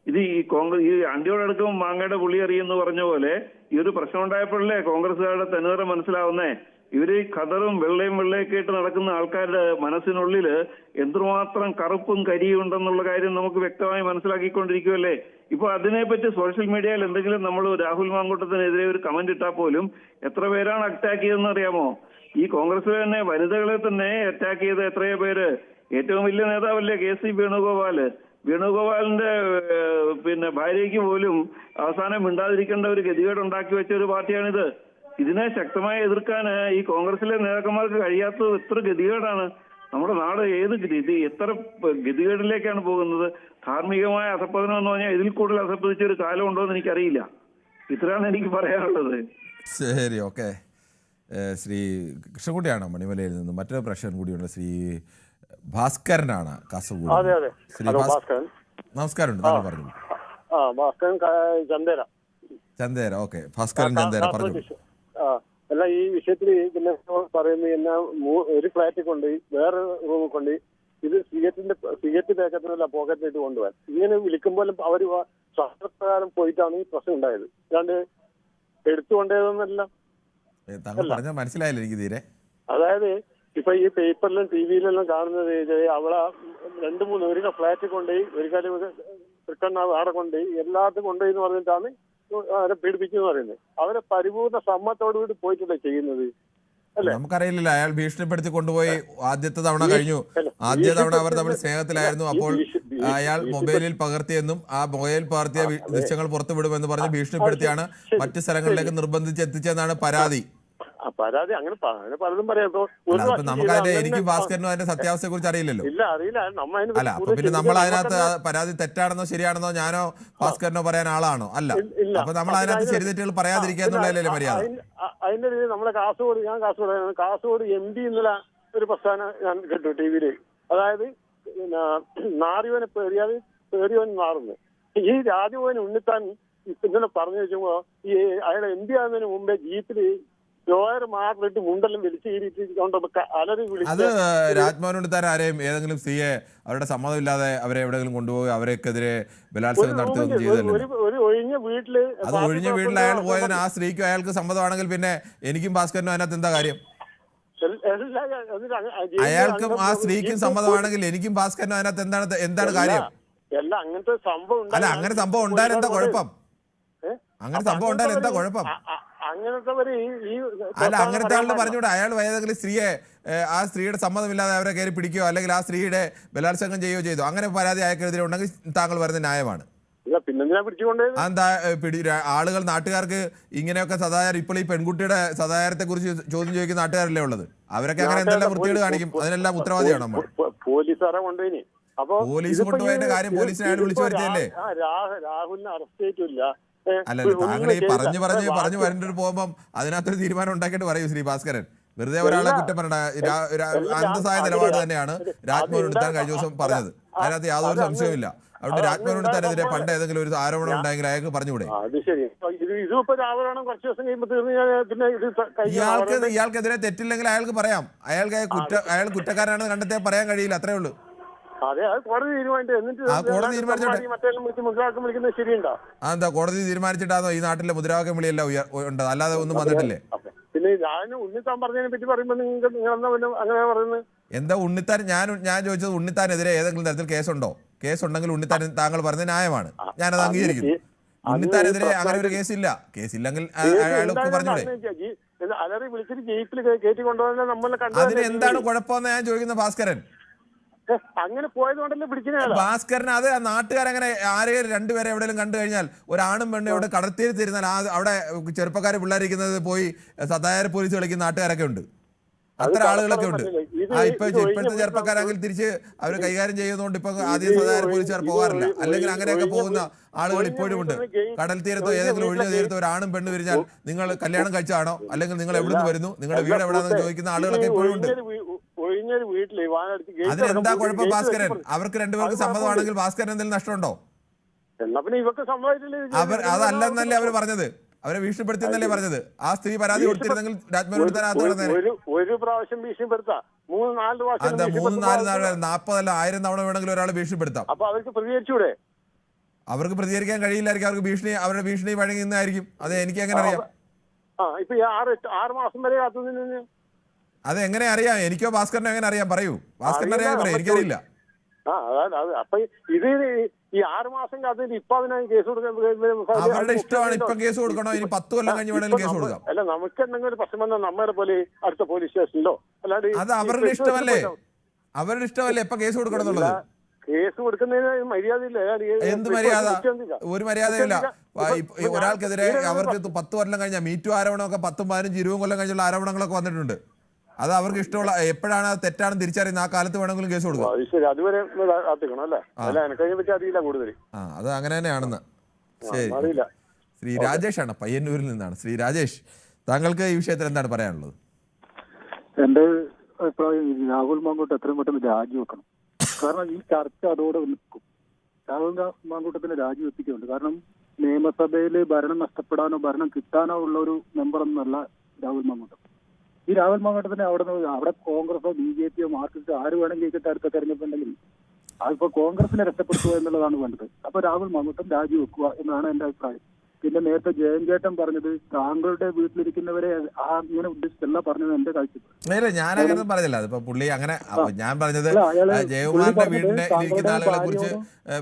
ഇത് ഈ കോൺഗ്രസ് ഈ അണ്ടിയോടടുക്കും മാങ്ങയുടെ പുളി അറിയെന്ന് പറഞ്ഞ പോലെ ഈ ഒരു പ്രശ്നം ഉണ്ടായപ്പോഴല്ലേ കോൺഗ്രസുകാരുടെ തനിനിറം മനസ്സിലാവുന്നേ. ഇവര് ഖദറും വെള്ളയൊക്കെ ഇട്ട് നടക്കുന്ന ആൾക്കാരുടെ മനസ്സിനുള്ളില് എന്തുമാത്രം കറുപ്പും കരിയും ഉണ്ടെന്നുള്ള കാര്യം നമുക്ക് വ്യക്തമായി മനസ്സിലാക്കിക്കൊണ്ടിരിക്കുമല്ലേ. ഇപ്പൊ അതിനെപ്പറ്റി സോഷ്യൽ മീഡിയയിൽ എന്തെങ്കിലും നമ്മൾ രാഹുൽ മാങ്കൂട്ടത്തിനെതിരെ ഒരു കമന്റ് ഇട്ടാൽ പോലും എത്ര പേരാണ് അറ്റാക്ക് ചെയ്തതെന്ന് അറിയാമോ? ഈ കോൺഗ്രസിലെ തന്നെ വനിതകളെ തന്നെ അറ്റാക്ക് ചെയ്ത എത്രയോ പേര്. ഏറ്റവും വലിയ നേതാവല്ലേ KC വേണുഗോപാലിന്റെ ഭാര്യയ്ക്ക് പോലും അവസാനം മിണ്ടാതിരിക്കേണ്ട ഒരു ഗതികേട് ഉണ്ടാക്കി വെച്ച ഒരു പാർട്ടിയാണിത്. ഇതിനെ ശക്തമായി എതിർക്കാൻ ഈ കോൺഗ്രസിലെ നേതാക്കന്മാർക്ക് കഴിയാത്തത് എത്ര ഗതികേടാണ്. നമ്മുടെ നാട് എത്ര ഗതികേടിലേക്കാണ് പോകുന്നത്. ധാർമ്മികമായ അധപ്പതനം എന്ന് പറഞ്ഞാൽ ഇതിൽ കൂടുതൽ അധപ്പതിച്ച ഒരു കാലം ഉണ്ടോ എന്ന് എനിക്കറിയില്ല. ഇത്രയാണ് എനിക്ക് പറയാനുള്ളത്. ശരി, ഓക്കെ. ശ്രീ കൃഷ്ണൻകുട്ടിയാണോ മണിമലയിൽ നിന്ന്? മറ്റൊരു പ്രശ്നം കൂടിയുണ്ട്. ശ്രീ ഭാസ്കരനാണ് കാസർഗോഡ്. ശ്രീ ഭാസ്കരൻ, നമസ്കാരം. താങ്കൾ പറഞ്ഞു. ചന്ദേര. ഓക്കെ, ഭാസ്കരൻ ചന്ദേര പറഞ്ഞു. അല്ല, ഈ വിഷയത്തിൽ പിന്നെ പറയുന്നത് എന്നെ ഒരു ഫ്ലാറ്റിൽ കൊണ്ടുപോയി വേറെ റൂമിൽ കൊണ്ടുപോയി ഇത് സിഗരറ്റ് പാക്കറ്റിനല്ല പോക്കറ്റിലിട്ട് കൊണ്ടുപോകാൻ ഇങ്ങനെ വിളിക്കുമ്പോഴും അവര് ശാസ്ത്രപ്രകാരം പോയിട്ടാണ് ഈ പ്രശ്നം ഉണ്ടായത്. അല്ലാണ്ട് എടുത്തുകൊണ്ടേതൊന്നല്ല. മനസ്സിലായില്ല എനിക്ക് തീരെ. അതായത് ഇപ്പൊ ഈ പേപ്പറിലും TV-യിലെല്ലാം കാണുന്നത് അവളെ 2-3 ഒരു ഫ്ലാറ്റിൽ കൊണ്ടുപോയി ഒരു കാര്യം തൃക്കണ്ണ വേറെ കൊണ്ടുപോയി എല്ലാത്തും കൊണ്ടുപോയി എന്ന് പറഞ്ഞിട്ടാണ് അവരെ പീഡിപ്പിക്കുന്നു പറയുന്നത്. അവരെ പരിപൂർണ്ണ സമ്മതത്തോടുകൂടി പോയിട്ടല്ലേ ചെയ്യുന്നത്. നമുക്കറിയില്ലല്ലോ, അയാൾ ഭീഷണിപ്പെടുത്തി കൊണ്ടുപോയി. ആദ്യത്തെ തവണ കഴിഞ്ഞു. ആദ്യ തവണ അവർ തമ്മിൽ സ്നേഹത്തിലായിരുന്നു. അപ്പോൾ അയാൾ മൊബൈലിൽ പകർത്തിയെന്നും ആ മൊബൈൽ പകർത്തിയ ദൃശ്യങ്ങൾ പുറത്തു വിടുമെന്ന് പറഞ്ഞ് ഭീഷണിപ്പെടുത്തിയാണ് മറ്റു സ്ഥലങ്ങളിലേക്ക് നിർബന്ധിച്ച് എത്തിച്ചെന്നാണ് പരാതി. പരാതി അങ്ങനെ പലതും പറയാം. നമുക്കതിന്റെ എനിക്ക് ഭാസ്കരനും അതിന്റെ സത്യാവസ്ഥയെ കുറിച്ച് അറിയില്ലല്ലോ. ഇല്ല, അറിയില്ല. അല്ല, അപ്പൊ പിന്നെ നമ്മൾ അതിനകത്ത് പരാതി തെറ്റാണെന്നോ ശരിയാണെന്നോ ഞാനോ ഭാസ്കരനോ പറയാൻ ആളാണോ? അല്ല. അപ്പൊ നമ്മൾ അതിനകത്ത് ശരി തെറ്റുകൾ പറയാതിരിക്കുക എന്നുള്ളതല്ലേ മര്യാദ. അതിന്റെ രീതിയിൽ നമ്മളെ കാസർഗോഡ് MP എന്നുള്ള ഒരു പ്രസ്ഥാനം ഞാൻ കേട്ടു TV-യില്. അതായത് നാറിയോനെ പേടിയോൻ നാറുന്നു. ഈ രാജഭവൻ ഉണ്ണിത്താൻ ഇന്നലെ പറഞ്ഞു വെച്ചുമ്പോ ഈ അയാളെ MP ആകുന്നതിന് മുമ്പേ ജീപ്പില് ലോയർ മാത്രമായിട്ട് മുണ്ടെല്ലാം അത് രാജ്മോഹൻ ഉണ്ണിത്താൻ ആരെയും ഏതെങ്കിലും സ്ത്രീയെ അവരുടെ സമ്മതമില്ലാതെ അവരെ എവിടെയെങ്കിലും കൊണ്ടുപോയി അവരെക്കെതിരെ ബലാത്സംഗം നടത്തുകയൊന്നും ചെയ്തല്ലോ. അത് ഒഴിഞ്ഞ വീട്ടിൽ അയാൾ പോയതിന് ആ സ്ത്രീക്കും അയാൾക്ക് സമ്മതമാണെങ്കിൽ പിന്നെ എനിക്കും ഭാസ്കരനും അതിനകത്ത് എന്താ കാര്യം? അയാൾക്കും ആ സ്ത്രീക്കും സമ്മതമാണെങ്കിൽ എനിക്കും ഭാസ്കരനും അതിനകത്ത് എന്താണ് കാര്യം? അല്ല, അങ്ങനെ സംഭവം ഉണ്ടായാലും എന്താ കുഴപ്പം? അങ്ങനെ സംഭവം ഉണ്ടായാലും എന്താ കുഴപ്പം? അല്ല, അങ്ങനത്തെ ആളുടെ പറഞ്ഞൂടെ അയാൾ ഏതെങ്കിലും സ്ത്രീയെ ആ സ്ത്രീയുടെ സമ്മതമില്ലാതെ അവരെ കയറി പിടിക്കുകയോ അല്ലെങ്കിൽ ആ സ്ത്രീയുടെ ബലാത്സംഗം ചെയ്യുകയോ ചെയ്തോ അങ്ങനെ പരാതി അയാൾക്കെതിരെ ഉണ്ടെങ്കിൽ താങ്കൾ പറയുന്നത് ന്യായമാണ്. എന്താ ആളുകൾ നാട്ടുകാർക്ക് ഇങ്ങനെയൊക്കെ സദാചാരം ഇപ്പോൾ ഈ പെൺകുട്ടിയുടെ സദാചാരത്തെ കുറിച്ച് ചോദ്യം ചോദിക്കുന്ന നാട്ടുകാരല്ലേ ഉള്ളത്. അവരൊക്കെ അങ്ങനെ എന്തെല്ലാം വൃത്തികേട് കാണിക്കും. അതിനെല്ലാം ഉത്തരവാദിയാണ് നമ്മൾ. പോലീസ് കൊണ്ടുപോയതിന്റെ കാര്യം പോലീസിനെ അയാൾ വിളിച്ചു വരുത്തിയല്ലേ? രാഹുലിനെ അറസ്റ്റ് ചെയ്തിട്ടില്ല. അല്ല, താങ്കൾ ഈ പറഞ്ഞു വരേണ്ട പോകുമ്പം അതിനകത്തൊരു തീരുമാനം ഉണ്ടാക്കിയിട്ട് പറയൂ ശ്രീ ഭാസ്കരൻ. വെറുതെ ഒരാളെ കുറ്റം പറയണ്ട. അന്തസ്സായ നിലപാട് തന്നെയാണ് രാജ്മോഹൻ ഉണ്ണിത്താൻ കഴിഞ്ഞ ദിവസം പറഞ്ഞത്. അതിനകത്ത് യാതൊരു സംശയവുമില്ല. അതുകൊണ്ട് രാജ്മോഹൻ ഉണ്ണിത്താനെതിരെ പണ്ട് ഏതെങ്കിലും ഒരു ആരോപണം ഉണ്ടെങ്കിൽ അയാൾക്ക് പറഞ്ഞുകൂടെ? അത് ശരി. ഇതിപ്പോ ആവരണം കുറച്ച് ദിവസം കഴിയുമ്പോൾ തീർന്നു കഴിഞ്ഞാൽ പിന്നെ ഇത് ഇയാൾക്കെതിരെ തെറ്റില്ലെങ്കിൽ അയാൾക്ക് പറയാം. അയാൾ കുറ്റക്കാരാണെന്ന് കണ്ടെത്തിയാൽ പറയാൻ കഴിയില്ല, അത്രേ ഉള്ളൂ. അതെ, അത് കോടതി തീരുമാനിച്ചു. എന്നിട്ട് മറ്റേലും മുദ്രാവാക്യം വിളിക്കുന്നത് ശരിയുണ്ടോ? എന്താ കോടതി തീരുമാനിച്ചിട്ടാണോ ഈ നാട്ടിലെ മുദ്രാവാക്യം വിളിയെല്ലാം ഉണ്ട്, അല്ലാതെ ഒന്നും വന്നിട്ടില്ലേ? പിന്നെ ഞാൻ ഉണ്ണിത്താൻ പറഞ്ഞതിനെ പറ്റി പറയുമ്പോൾ നിങ്ങൾ അങ്ങനെ പറയുന്നത് എന്താ? ഉണ്ണിത്താൻ ഞാൻ ചോദിച്ചത് ഉണ്ണിത്താനെതിരെ ഏതെങ്കിലും തരത്തിൽ കേസുണ്ടോ? കേസുണ്ടെങ്കിൽ ഉണ്ണിത്താൻ താങ്കൾ പറഞ്ഞ ന്യായമാണ്, ഞാനത് അംഗീകരിക്കുന്നു. ഉണ്ണിത്താനെതിരെ അങ്ങനെ ഒരു കേസില്ല. കേസില്ലെങ്കിൽ അയാൾക്ക് പറഞ്ഞൂടെ? അലറി വിളിച്ചിട്ട് ജയിപ്പിൽ കയറ്റി കൊണ്ടുപോകാൻ നമ്മളെ അതിന് എന്താണ് കുഴപ്പമെന്ന് ഞാൻ ചോദിക്കുന്നത് ഭാസ്കരൻ. അങ്ങനെ പോയതുകൊണ്ടല്ലേ പിടിക്കുന്ന ഭാസ്കരൻ? അത് നാട്ടുകാരങ്ങനെ ആരെയും രണ്ടുപേരെ എവിടെയെങ്കിലും കണ്ടു കഴിഞ്ഞാൽ ഒരാണും പെണ്ണും ഇവിടെ കടത്തിരുന്നാൽ അവിടെ ചെറുപ്പക്കാർ പിള്ളേരിക്കുന്നത് പോയി സദാചാര പോലീസ് കളിക്കുന്ന നാട്ടുകാരൊക്കെ ഉണ്ട്, അത്ര ആളുകളൊക്കെ ഉണ്ട്. ഇപ്പോഴത്തെ ചെറുപ്പക്കാരെങ്കിൽ തിരിച്ച് അവർ കൈകാര്യം ചെയ്യുന്നതുകൊണ്ട് ഇപ്പൊ ആദ്യം സദാചാര പോലീസുകാർ പോകാറില്ല. അല്ലെങ്കിൽ അങ്ങനെയൊക്കെ പോകുന്ന ആളുകൾ ഇപ്പോഴും ഉണ്ട്. കടൽ തീരത്തോ ഏതെങ്കിലും ഒഴിഞ്ഞ തീരത്തോ ഒരാണും പെണ്ണ് വിരിഞ്ഞാൽ നിങ്ങൾ കല്യാണം കഴിച്ചാണോ, അല്ലെങ്കിൽ നിങ്ങൾ എവിടുന്ന് വരുന്നു, നിങ്ങളുടെ വീട് എവിടെയാണെന്ന് ചോദിക്കുന്ന ആളുകളൊക്കെ ഇപ്പോഴും ഉണ്ട്. അതിനെന്താ കുഴപ്പം ഭാസ്കരൻ? അവർക്ക് രണ്ടുപേർക്ക് സമ്മതമാണെങ്കിൽ ഭാസ്കരൻ എന്തെങ്കിലും നഷ്ടമുണ്ടോ? അതല്ലെന്നല്ലേ അവര് പറഞ്ഞത്, അവരെ ഭീഷണിപ്പെടുത്തിയെന്നല്ലേ പറഞ്ഞത്. ആ സ്ത്രീ പരാതി കൊടുത്തിരുന്നെങ്കിൽ രാജ്മോഹൻ ഒരു പ്രാവശ്യം ഭീഷണിപ്പെടുത്താം, 3-4 40 അല്ല 1000 തവണ വേണമെങ്കിലും ഒരാളെ ഭീഷണിപ്പെടുത്താം. അപ്പൊ അവർക്ക് പ്രതികരിച്ചൂടെ? അവർക്ക് പ്രതികരിക്കാൻ കഴിയില്ലായിരിക്കും, അവർക്ക് അവരുടെ ഭീഷണി വഴങ്ങുന്നതായിരിക്കും. അത് എനിക്ക് എങ്ങനെ അറിയാം? ഇപ്പൊ 6 മാസം വരെ കാത്തുനിന്ന് അത് എങ്ങനെ അറിയാം? എനിക്കോ ഭാസ്കരനോ എങ്ങനെ അറിയാം? പറയൂ, ഭാസ്കരൻ അറിയാൻ പറയാം, എനിക്കറിയില്ല. അപ്പൊ ഇത് ഈ 6 മാസം കാത്തിട്ട് ഇപ്പൊ അതിനായി കേസ് കൊടുക്കാൻ അവരുടെ ഇഷ്ടമാണ്. ഇപ്പൊ കേസ് കൊടുക്കണോ? ഇനി 10 കൊല്ലം കഴിഞ്ഞ് വേണമെങ്കിലും കേസ് കൊടുക്കാം. അല്ല, നമുക്ക് എന്തെങ്കിലും ഒരു പ്രശ്നം വന്നാൽ നമ്മളെ പോലെ അടുത്ത പോലീസ് സ്റ്റേഷനിലോ അല്ലാണ്ട് അത് അവരുടെ ഇഷ്ടമല്ലേ? അവരുടെ ഇഷ്ടമല്ലേ എപ്പൊ കേസ് കൊടുക്കണം എന്നുള്ളത്? കേസ് കൊടുക്കുന്നതിന് മര്യാദയില്ല. എന്ത് മര്യാദ? ഒരു മര്യാദയില്ല. ഒരാൾക്കെതിരെ അവർക്ക് 10 കൊല്ലം കഴിഞ്ഞ മീറ്റു ആരോപണമൊക്കെ 10, 15, 20 കൊല്ലം കഴിഞ്ഞുള്ള ആരോപണങ്ങളൊക്കെ വന്നിട്ടുണ്ട്. അത് അവർക്ക് ഇഷ്ടമുള്ള എപ്പോഴാണ് അത് തെറ്റാണെന്ന് തിരിച്ചറിയുന്ന ആ കാലത്ത് വേണമെങ്കിലും കേസ് കൊടുക്കും. അത് അങ്ങനെ തന്നെയാണെന്ന്. ശരി, ശ്രീ രാജേഷ് ആണ്, പയ്യന്നൂരിൽ നിന്നാണ്. ശ്രീ രാജേഷ്, താങ്കൾക്ക് ഈ വിഷയത്തിൽ എന്താണ് പറയാനുള്ളത്? എന്റെ അഭിപ്രായം, രാഹുൽ മാങ്കൂട്ടം എത്രയും പെട്ടെന്ന് രാജിവെക്കണം. കാരണം ഈ ചർച്ച അതോടെ നിൽക്കും. രാഹുൽ മാങ്കൂട്ടത്തിന് രാജിവെപ്പിക്കുന്നുണ്ട്. കാരണം നിയമസഭയിൽ ഭരണം നഷ്ടപ്പെടാനോ ഭരണം കിട്ടാനോ ഉള്ള ഒരു മെമ്പറൊന്നല്ല രാഹുൽ മാങ്കൂട്ടം. ഈ രാഹുൽ മാങ്കൂട്ടത്തിന് അവിടെ കോൺഗ്രസോ BJPയോ മാർക്സിസ്റ്റോ ആര് വേണമെങ്കിൽ ജയിക്കട്ടെ അടുത്ത തെരഞ്ഞെടുപ്പുണ്ടെങ്കിൽ അതിപ്പോ കോൺഗ്രസിനെ രക്ഷപ്പെടുത്തുക എന്നുള്ളതാണ് വേണ്ടത്. അപ്പൊ രാഹുൽ മാങ്കൂട്ടം രാജിവെക്കുക എന്നാണ് എന്റെ അഭിപ്രായം. പിന്നെ നേരത്തെ ജയൻചേട്ടൻ പറഞ്ഞത് താങ്കളുടെ വീട്ടിലിരിക്കുന്നവരെ അങ്ങനെ ഉദ്ദേശിച്ചല്ല പറഞ്ഞത് എന്റെ കാഴ്ചപ്പാട്. ഞാൻ അങ്ങനെ പറഞ്ഞില്ല. അതിപ്പോ പുള്ളി അങ്ങനെ, ഞാൻ പറഞ്ഞത് ജയകുമാറിന്റെ വീടിന്റെ ഇരിക്കുന്ന ആളുകളെ കുറിച്ച്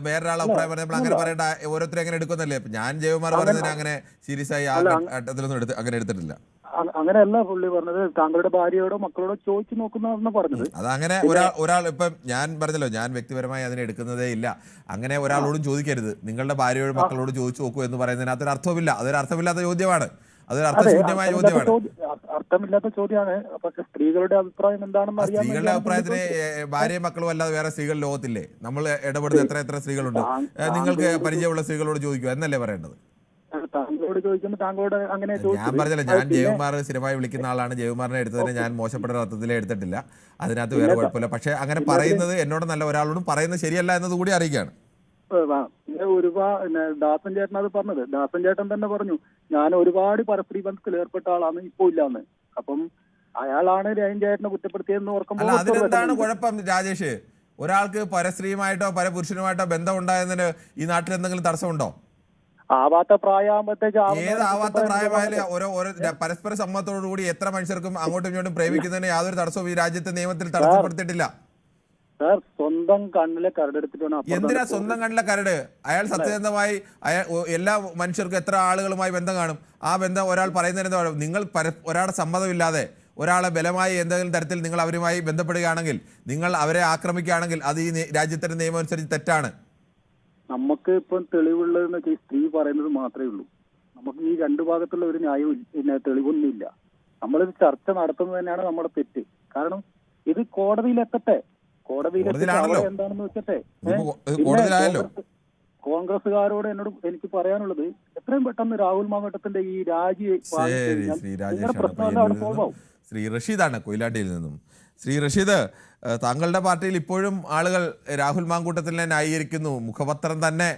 വേറൊരാൾ അഭിപ്രായം പറഞ്ഞപ്പോൾ അങ്ങനെ പറയേണ്ട, ഓരോരുത്തരും അങ്ങനെ എടുക്കുന്നല്ലേ. ഞാൻ ജയകുമാർ പറഞ്ഞതിന് അങ്ങനെ സീരിയസ് ആയി ആ ഘട്ടത്തിലൊന്നും അങ്ങനെ എടുത്തിട്ടില്ല. അങ്ങനെയല്ല പുള്ളി പറഞ്ഞത്, താങ്കളുടെ ഭാര്യയോടോ മക്കളോടോ ചോദിച്ചു നോക്കുന്ന പറഞ്ഞത്. അതങ്ങനെ ഒരാൾ ഇപ്പം ഞാൻ പറഞ്ഞല്ലോ, ഞാൻ വ്യക്തിപരമായി അതിനെ എടുക്കുന്നതേ ഇല്ല. അങ്ങനെ ഒരാളോടും ചോദിക്കരുത്. നിങ്ങളുടെ ഭാര്യയോടും മക്കളോട് ചോദിച്ചു നോക്കൂ എന്ന് പറയുന്നതിനകത്ത് ഒരു അർത്ഥമില്ല. അതൊരു അർത്ഥമില്ലാത്ത ചോദ്യമാണ്. അതൊരു അർത്ഥശൂന്യമായ ചോദ്യമാണ്. അർത്ഥമില്ലാത്ത ചോദ്യമാണ്. പക്ഷെ സ്ത്രീകളുടെ അഭിപ്രായം എന്താണെന്ന് അറിയാം. സ്ത്രീകളുടെ അഭിപ്രായത്തിന് ഭാര്യയും മക്കളും അല്ലാതെ വേറെ സ്ത്രീകൾ ലോകത്തില്ലേ? നമ്മൾ ഇടപെടുന്ന എത്ര സ്ത്രീകളുണ്ട്? നിങ്ങൾക്ക് പരിചയമുള്ള സ്ത്രീകളോട് ചോദിക്കുക എന്നല്ലേ പറയേണ്ടത്? താങ്കളോട് ചോദിക്കുമ്പോൾ താങ്കളോട് അങ്ങനെ ഞാൻ പറഞ്ഞില്ല. ഞാൻ ജയകുമാർ സ്ഥിരമായി വിളിക്കുന്ന ആളാണ്. ജയകുമാറിനെ എടുത്തതിന് ഞാൻ മോശപ്പെട്ട അർത്ഥത്തിലേ എടുത്തിട്ടില്ല. അതിനകത്ത് വേറെ കുഴപ്പമില്ല. പക്ഷെ അങ്ങനെ പറയുന്നത് എന്നോട് നല്ല ഒരാളോടും പറയുന്നത് ശരിയല്ല എന്നത് കൂടി അറിയിക്കുകയാണ്. ഒരുപാട് ദാസൻ ചേട്ടൻ അത് പറഞ്ഞത്. ദാസൻ ചേട്ടൻ തന്നെ പറഞ്ഞു, ഞാൻ ഒരുപാട് പരസ്ത്രീ ബന്ധത്തിൽ ഏർപ്പെട്ട ആളാണ്, ഇപ്പോ ഇല്ലാന്ന്. അപ്പം അയാളാണ് രജൻ ചേട്ടനെ കുറ്റപ്പെടുത്തിയെന്ന് ഓർക്കുമ്പോൾ അതിനെന്താണ് കുഴപ്പം രാജേഷ്? ഒരാൾക്ക് പരസ്ത്രീയുമായിട്ടോ പരപുരുഷനുമായിട്ടോ ബന്ധം ഉണ്ടായതിന് ഈ നാട്ടിൽ എന്തെങ്കിലും തടസ്സമുണ്ടോ? ആവാത്ത പ്രായമാകുമ്പോഴത്തേക്ക് ഏതാവാത്ത പ്രായമായാലും ഓരോ പരസ്പര സമ്മതത്തോടുകൂടി എത്ര മനുഷ്യർക്കും അങ്ങോട്ടും ഇങ്ങോട്ടും പ്രേമിക്കുന്നതിന് യാതൊരു തടസ്സവും ഈ രാജ്യത്തെ നിയമത്തിൽ തടസ്സപ്പെടുത്തിയിട്ടില്ല. സ്വന്തം കണ്ണിലെ കരടെടുത്തിട്ടാണ്. എന്തിനാ സ്വന്തം കണ്ണിലെ കരട്? അയാൾ സത്യസന്ധമായി എല്ലാ മനുഷ്യർക്കും എത്ര ആളുകളുമായി ബന്ധം കാണും. ആ ബന്ധം ഒരാൾ പറയുന്നതിന് നിങ്ങൾ ഒരാളുടെ സമ്മതമില്ലാതെ ഒരാളെ ബലമായി എന്തെങ്കിലും തരത്തിൽ നിങ്ങൾ അവരുമായി ബന്ധപ്പെടുകയാണെങ്കിൽ, നിങ്ങൾ അവരെ ആക്രമിക്കുകയാണെങ്കിൽ അത് ഈ രാജ്യത്തിന്റെ നിയമം അനുസരിച്ച് തെറ്റാണ്. നമുക്ക് ഇപ്പം തെളിവുള്ളതെന്ന് വെച്ചാൽ സ്ത്രീ പറയുന്നത് മാത്രമേ ഉള്ളൂ. നമുക്ക് ഈ രണ്ടു ഭാഗത്തുള്ള ഒരു ന്യായവും തെളിവൊന്നുമില്ല. നമ്മളിത് ചർച്ച നടത്തുന്നത് തന്നെയാണ് നമ്മുടെ തെറ്റ്. കാരണം ഇത് കോടതിയിലെത്തട്ടെ, കോടതിയിൽ എന്താണെന്ന് വെച്ചട്ടെ. കോൺഗ്രസുകാരോട് എനിക്ക് പറയാനുള്ളത്, എത്രയും പെട്ടെന്ന് രാഹുൽ മാങ്കൂട്ടത്തിന്റെ ഈ രാജി പ്രശ്നം സോൾവ് ആവും. ശ്രീ റഷീദാണ് കൊയിലാണ്ടിയിൽ നിന്നും. ശ്രീ റഷീദ്, താങ്കളുടെ പാർട്ടിയിൽ ഇപ്പോഴും ആളുകൾ രാഹുൽ മാങ്കൂട്ടത്തിനെ ന്യായീകരിക്കുന്നു. മുഖപത്രം തന്നെ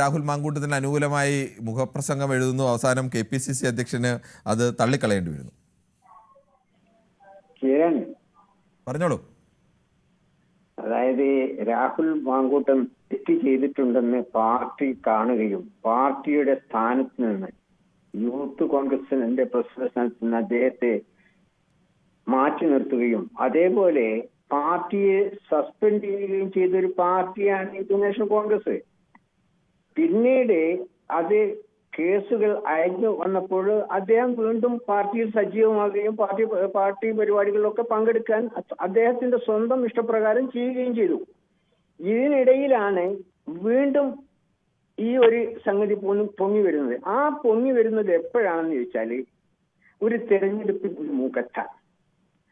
രാഹുൽ മാങ്കൂട്ടത്തിന് അനുകൂലമായി മുഖപ്രസംഗം എഴുതുന്നു. അവസാനം KPCC അധ്യക്ഷന് അത് തള്ളിക്കളയേണ്ടി വരുന്നു. പറഞ്ഞോളൂ. അതായത് രാഹുൽ മാങ്കൂട്ടം തെറ്റ് ചെയ്തിട്ടുണ്ടെന്ന് പാർട്ടി കാണുകയും പാർട്ടിയുടെ സ്ഥാനത്ത് നിന്ന് യൂത്ത് കോൺഗ്രസിന്റെ പ്രസിഡന്റ് സ്ഥാനത്ത് നിന്ന് അദ്ദേഹത്തെ മാറ്റി നിർത്തുകയും അതേപോലെ പാർട്ടിയെ സസ്പെൻഡ് ചെയ്യുകയും ചെയ്തൊരു പാർട്ടിയാണ് ഇന്ത്യൻ നാഷണൽ കോൺഗ്രസ്. പിന്നീട് അത് കേസുകൾ അയഞ്ഞു വന്നപ്പോൾ അദ്ദേഹം വീണ്ടും പാർട്ടിയിൽ സജീവമാകുകയും പാർട്ടി പരിപാടികളിലൊക്കെ പങ്കെടുക്കാൻ അദ്ദേഹത്തിന്റെ സ്വന്തം ഇഷ്ടപ്രകാരം ചെയ്യുകയും ചെയ്തു. ഇതിനിടയിലാണ് വീണ്ടും ഈ ഒരു സംഗതി പൊങ്ങി വരുന്നത്. ആ പൊങ്ങി വരുന്നത് എപ്പോഴാണെന്ന് ചോദിച്ചാൽ ഒരു തെരഞ്ഞെടുപ്പിന്റെ മുഖത്താണ്.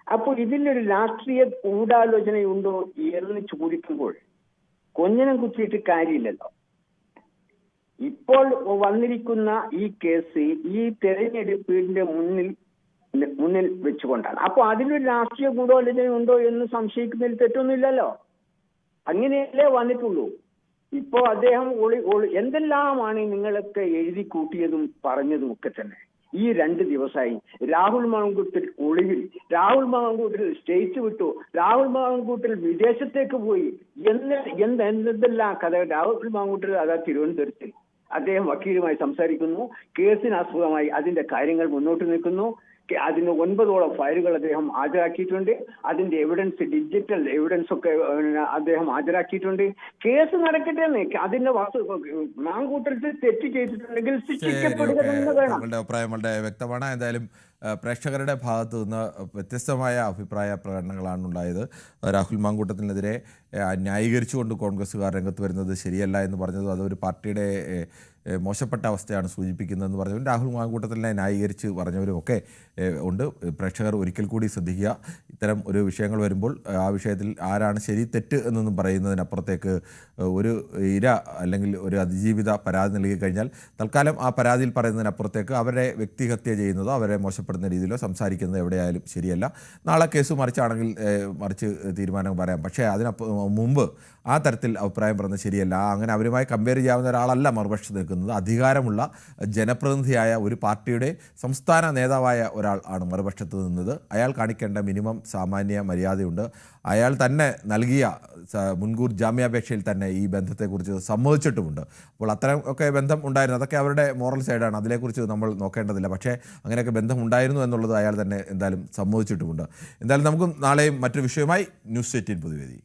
അപ്പോൾ ഇതിലൊരു രാഷ്ട്രീയ ഗൂഢാലോചനയുണ്ടോ എന്ന് ചോദിക്കുമ്പോൾ കൊഞ്ഞനം കുത്തിയിട്ട് കാര്യമില്ലല്ലോ. ഇപ്പോൾ വന്നിരിക്കുന്ന ഈ കേസ് ഈ തെരഞ്ഞെടുപ്പിന്റെ മുന്നിൽ വെച്ചുകൊണ്ടാണ്. അപ്പൊ അതിലൊരു രാഷ്ട്രീയ ഗൂഢാലോചന ഉണ്ടോ എന്ന് സംശയിക്കുന്നതിൽ തെറ്റൊന്നുമില്ലല്ലോ. അങ്ങനെയല്ലേ വന്നിട്ടുള്ളൂ. ഇപ്പോ അദ്ദേഹം എന്തെല്ലാമാണ് നിങ്ങളൊക്കെ എഴുതി കൂട്ടിയതും പറഞ്ഞതും ഒക്കെ തന്നെ. ഈ 2 ദിവസമായി രാഹുൽ മാങ്കൂട്ടൽ ഒളിവിൽ, രാഹുൽ മാങ്കൂട്ടൽ സ്റ്റേറ്റ് വിട്ടു, രാഹുൽ മാങ്കൂട്ടൽ വിദേശത്തേക്ക് പോയി എന്തെല്ലാം കഥ. രാഹുൽ മാങ്കൂട്ടൽ അതാ തിരുവനന്തപുരത്തിൽ അദ്ദേഹം വക്കീലുമായി സംസാരിക്കുന്നു. കേസിനാസ്പദമായി അതിന്റെ കാര്യങ്ങൾ മുന്നോട്ട് നിൽക്കുന്നു. അതിന് 9ഓളം ഫയലുകൾ അദ്ദേഹം ഹാജരാക്കിയിട്ടുണ്ട്. അതിന്റെ എവിഡൻസ്, ഡിജിറ്റൽ എവിഡൻസ് ഒക്കെ അദ്ദേഹം ഹാജരാക്കിയിട്ടുണ്ട്. കേസ് നടക്കട്ടെ. അതിന്റെ മാങ്കൂട്ടത്തിൽ തെറ്റ് ചെയ്തിട്ടുണ്ടെങ്കിൽ ശിക്ഷിക്കപ്പെടുക തന്നെ വേണം. താങ്കളുടെ അഭിപ്രായം വളരെ വ്യക്തമാണ്. എന്തായാലും പ്രേക്ഷകരുടെ ഭാഗത്തു നിന്ന് വ്യത്യസ്തമായ അഭിപ്രായ പ്രകടനങ്ങളാണ് ഉണ്ടായത്. രാഹുൽ മാങ്കൂട്ടത്തിനെതിരെ ന്യായീകരിച്ചുകൊണ്ട് കോൺഗ്രസ്സുകാർ രംഗത്ത് വരുന്നത് ശരിയല്ല എന്ന് പറഞ്ഞത് അതൊരു പാർട്ടിയുടെ മോശപ്പെട്ട അവസ്ഥയാണ് സൂചിപ്പിക്കുന്നതെന്ന് പറഞ്ഞവരും രാഹുൽ മാങ്കൂട്ടത്തിനെ ന്യായീകരിച്ച് പറഞ്ഞവരുമൊക്കെ ഉണ്ട്. പ്രേക്ഷകർ ഒരിക്കൽ കൂടി ശ്രദ്ധിക്കുക. ഇത്തരം ഒരു വിഷയങ്ങൾ വരുമ്പോൾ ആ വിഷയത്തിൽ ആരാണ് ശരി തെറ്റ് എന്നൊന്നും പറയുന്നതിനപ്പുറത്തേക്ക് ഒരു ഇര അല്ലെങ്കിൽ ഒരു അതിജീവിത പരാതി നൽകി കഴിഞ്ഞാൽ തൽക്കാലം ആ പരാതിയിൽ പറയുന്നതിനപ്പുറത്തേക്ക് അവരെ വ്യക്തിഹത്യ ചെയ്യുന്നതോ അവരെ മോശപ്പെടുന്ന രീതിയിലോ സംസാരിക്കുന്നത് എവിടെയായാലും ശരിയല്ല. നാളെ കേസ് മറിച്ച് തീരുമാനം പറയാം. പക്ഷേ മുമ്പ് ആ തരത്തിൽ അഭിപ്രായം പറയുന്നത് ശരിയല്ല. അങ്ങനെ അവരുമായി കമ്പയർ ചെയ്യാവുന്ന ഒരാളല്ല മറുപക്ഷത്ത് നിൽക്കുന്നത്. അധികാരമുള്ള ജനപ്രതിനിധിയായ ഒരു പാർട്ടിയുടെ സംസ്ഥാന നേതാവായ ഒരാൾ ആണ് മറുപക്ഷത്ത് നിന്നത്. അയാൾ കാണിക്കേണ്ട മിനിമം സാമാന്യ മര്യാദയുണ്ട്. അയാൾ തന്നെ നൽകിയ മുൻകൂർ ജാമ്യാപേക്ഷയിൽ തന്നെ ഈ ബന്ധത്തെക്കുറിച്ച് സമ്മതിച്ചിട്ടുമുണ്ട്. അപ്പോൾ അത്തരം ഒക്കെ ബന്ധം ഉണ്ടായിരുന്നു. അതൊക്കെ അവരുടെ മോറൽ സൈഡാണ്. അതിനെക്കുറിച്ച് നമ്മൾ നോക്കേണ്ടതില്ല. പക്ഷേ അങ്ങനെയൊക്കെ ബന്ധം ഉണ്ടായിരുന്നു എന്നുള്ളത് അയാൾ തന്നെ എന്തായാലും സമ്മതിച്ചിട്ടുമുണ്ട്. എന്തായാലും നമുക്ക് നാളെയും മറ്റൊരു വിഷയമായി ന്യൂസ് 18 പൊതുവേദി.